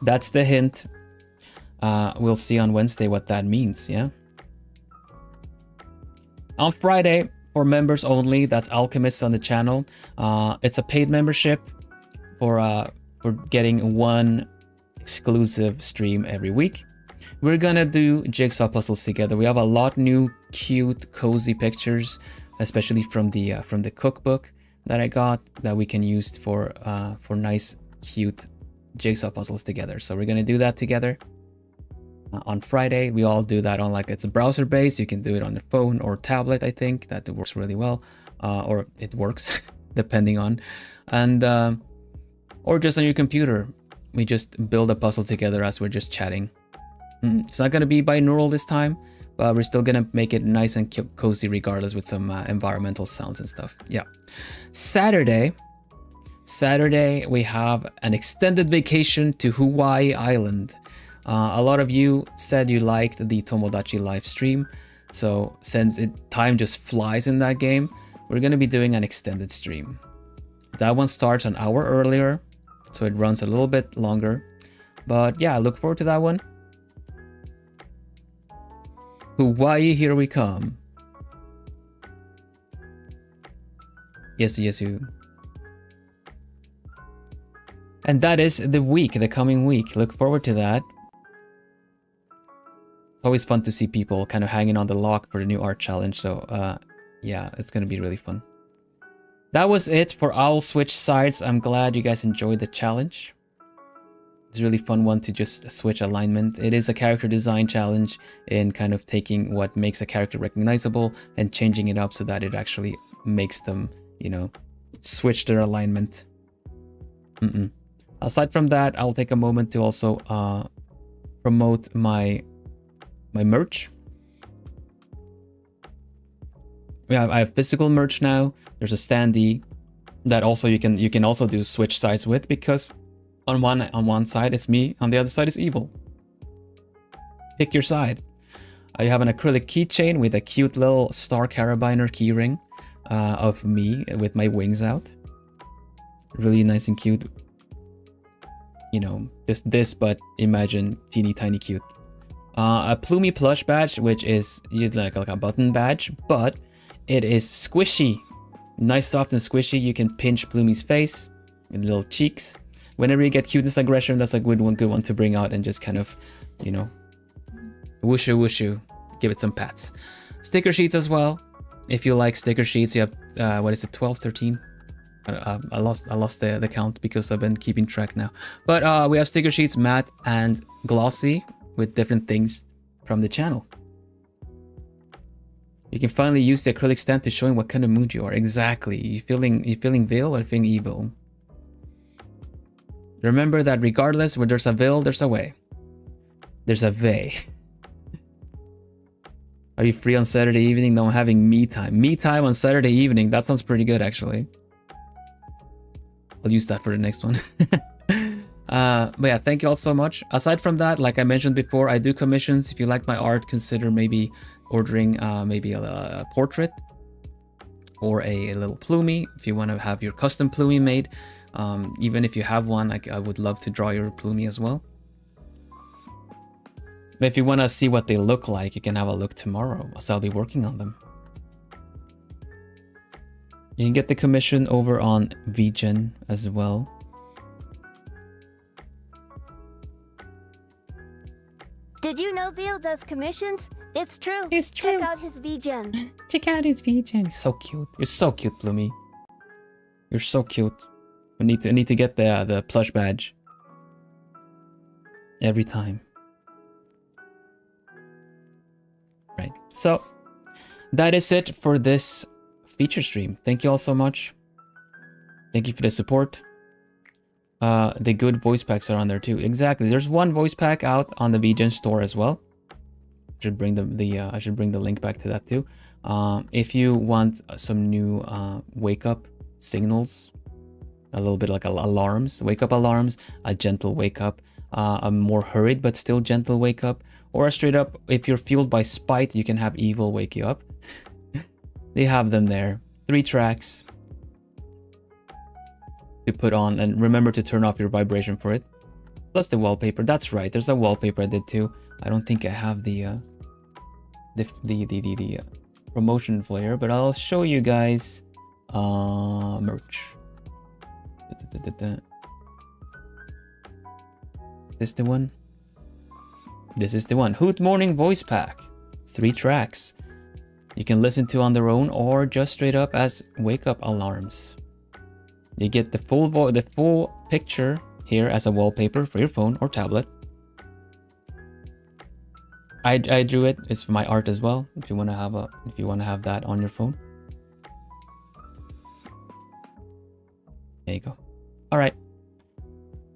That's the hint. We'll see on Wednesday what that means, yeah? On Friday, for members only, that's Alchemists on the channel. It's a paid membership for getting one exclusive stream every week. We're gonna do jigsaw puzzles together. We have a lot new, cute, cozy pictures, especially from the cookbook that I got that we can use for nice, cute jigsaw puzzles together. So we're gonna do that together. On Friday, we all do that on it's a browser based. You can do it on your phone or tablet. I think that works really well, or it works depending on, and or just on your computer. We just build a puzzle together as we're just chatting. It's not gonna be binaural this time, but we're still gonna make it nice and cozy regardless with some environmental sounds and stuff. Yeah. Saturday, we have an extended vacation to Hawaii Island. A lot of you said you liked the Tomodachi live stream, so since time just flies in that game, we're gonna be doing an extended stream. That one starts an hour earlier, so it runs a little bit longer. But yeah, I look forward to that one. Hawaii, here we come. Yes, you. And that is the coming week. Look forward to that. It's always fun to see people kind of hanging on the lock for the new art challenge. So yeah, it's going to be really fun. That was it for Owl Switch Sides. I'm glad you guys enjoyed the challenge. It's a really fun one to just switch alignment. It is a character design challenge in kind of taking what makes a character recognizable and changing it up so that it actually makes them, you know, switch their alignment. Aside from that, I'll take a moment to also promote my merch. I have physical merch now. There's a standee that also you can also do switch sides with, because on one side it's me, on the other side is evil. Pick your side. I have an acrylic keychain with a cute little star carabiner keyring of me with my wings out. Really nice and cute. you know, just this, but imagine teeny tiny cute. A Plumey plush badge, which is like a button badge, but it is squishy. Nice, soft, and squishy. You can pinch Plumey's face and little cheeks. Whenever you get cuteness aggression, that's a good one to bring out and just kind of, you know, whooshu whooshu, give it some pats. Sticker sheets as well. If you like sticker sheets, you have what is it, 12, 13? I lost the count because I've been keeping track now. But we have sticker sheets, matte and glossy, with different things from the channel. You can finally use the acrylic stamp to showing what kind of mood you are. Exactly. You feeling Vil or feeling evil? Remember that regardless, where there's a Vil, there's a way. There's a way. Are you free on Saturday evening? No, I'm having me time. Me time on Saturday evening. That sounds pretty good, actually. I'll use that for the next one. But yeah, thank you all so much. Aside from that, like I mentioned before, I do commissions. If you like my art, consider maybe ordering maybe a portrait or a little Plumey. If you want to have your custom Plumey made, even if you have one, I would love to draw your Plumey as well. But if you want to see what they look like, you can have a look tomorrow, as I'll be working on them. You can get the commission over on VGen as well. Did you know Vil does commissions? It's true. It's true. Check out his VGen. Check out his VGen. He's so cute. You're so cute, Plumey. You're so cute. I need to get the plush badge. Every time. Right. So that is it for this feature stream. Thank you all so much. Thank you for the support. The good voice packs are on there too. Exactly. There's one voice pack out on the VGen store as well. I should bring I should bring the link back to that too. If you want some new wake up signals, a little bit like alarms, wake up alarms, a gentle wake up, a more hurried but still gentle wake up, or a straight up, if you're fueled by spite, you can have evil wake you up. They have them there. 3 tracks to put on, and remember to turn off your vibration for it. Plus the wallpaper. That's right. There's a wallpaper I did too. I don't think I have the promotion flare, but I'll show you guys merch. This the one? This is the one. Hoot Morning Voice Pack. 3 tracks. You can listen to on their own or just straight up as wake up alarms. You get the full picture here as a wallpaper for your phone or tablet. I drew it. It's for my art as well. If you want to have that on your phone. There you go. All right.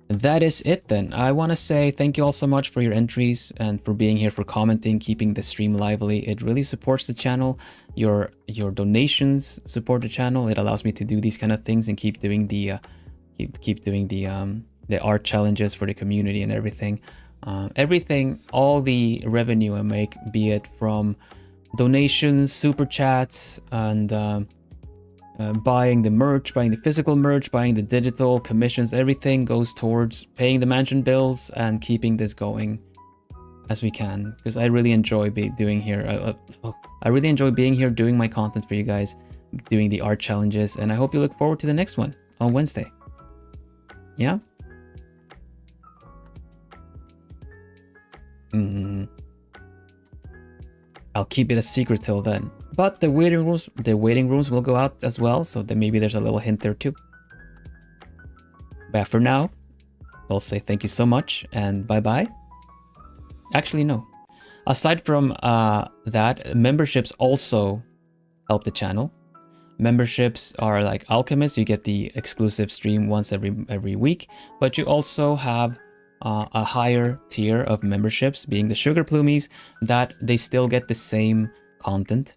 That is it then. I want to say thank you all so much for your entries and for being here, for commenting, keeping the stream lively. It really supports the channel. Your donations support the channel. It allows me to do these kind of things and keep doing the art challenges for the community and everything. Everything, all the revenue I make, be it from donations, super chats, and buying the merch, buying the physical merch, buying the digital commissions, everything goes towards paying the mansion bills and keeping this going as we can, because I really enjoy doing here. I really enjoy being here, doing my content for you guys, doing the art challenges, and I hope you look forward to the next one on Wednesday. Yeah? I'll keep it a secret till then. But the waiting rooms will go out as well, so then maybe there's a little hint there too. But for now, I'll say thank you so much and bye-bye. Actually, no. Aside from that, memberships also help the channel. Memberships are like Alchemist. You get the exclusive stream once every week, but you also have a higher tier of memberships, being the Sugar Plumies, that they still get the same content.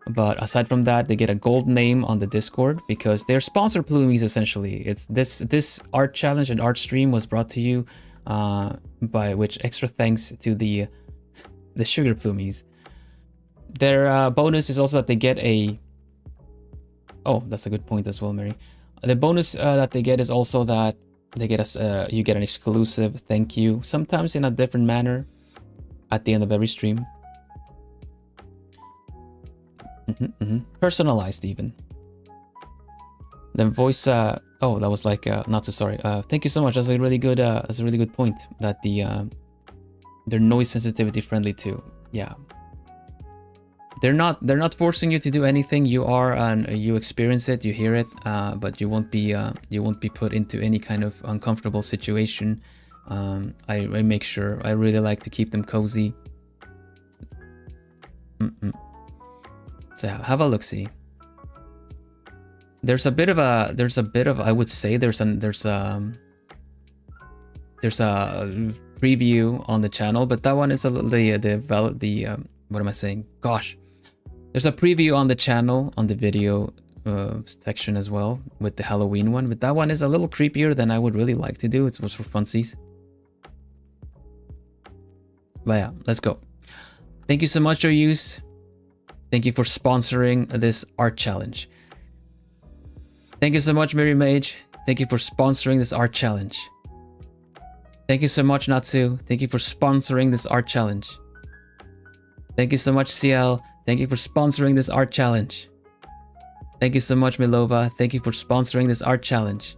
But aside from that, they get a gold name on the Discord because they're sponsor Plumies essentially. It's this art challenge and art stream was brought to you by which extra thanks to the Sugar Plumies. Their bonus is also that they get a... Oh, that's a good point as well, Mary. The bonus that they get is also that They get us. You get an exclusive thank you, sometimes in a different manner, at the end of every stream. Personalized even. The voice. Oh, that was like not so sorry. Thank you so much. That's a really good. That's a really good point. That they're noise sensitivity friendly too. Yeah. They're not forcing you to do anything. You are and you experience it, you hear it, but you won't be put into any kind of uncomfortable situation. I make sure. I really like to keep them cozy. So have a look. See. There's a bit of I would say there's a preview on the channel, but that one is what am I saying? Gosh. There's a preview on the channel, on the video section as well, with the Halloween one. But that one is a little creepier than I would really like to do. It was for funsies. But yeah, let's go. Thank you so much, Joyuse. Thank you for sponsoring this art challenge. Thank you so much, Mary Mage. Thank you for sponsoring this art challenge. Thank you so much, Natsu. Thank you for sponsoring this art challenge. Thank you so much, CL. Thank you for sponsoring this art challenge. Thank you so much, Milova. Thank you for sponsoring this art challenge.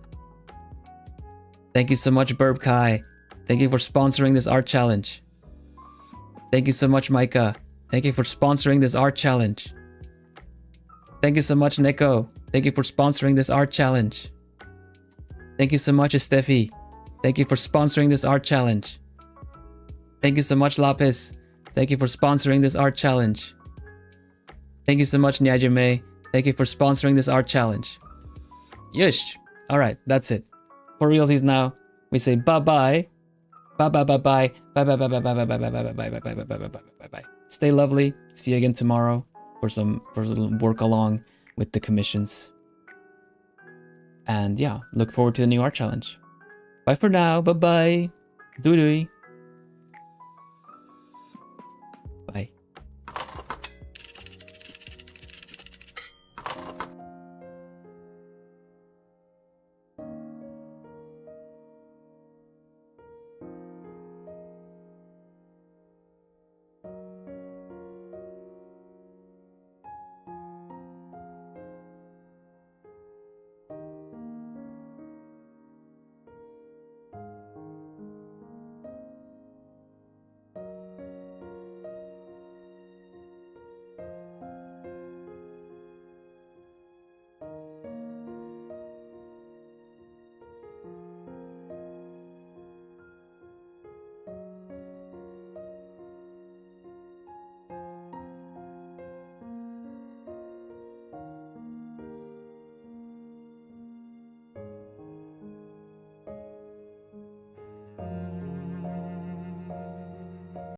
Thank you so much, Burb Kai. Thank you for sponsoring this art challenge. Thank you so much, Micah. Thank you for sponsoring this art challenge. Thank you so much, Nico. Thank you for sponsoring this art challenge. Thank you so much, Steffi. Thank you for sponsoring this art challenge. Thank you so much, Lapis. Thank you for sponsoring this art challenge. Thank you so much, Nyajime. Thank you for sponsoring this art challenge. Yush. Alright, that's it. For realsies now, we say bye-bye. Bye-bye-bye-bye. Bye-bye-bye-bye-bye-bye-bye-bye-bye-bye-bye-bye-bye. Stay lovely. See you again tomorrow for a little work along with the commissions. And yeah, look forward to the new art challenge. Bye for now. Bye-bye. Doo-doo.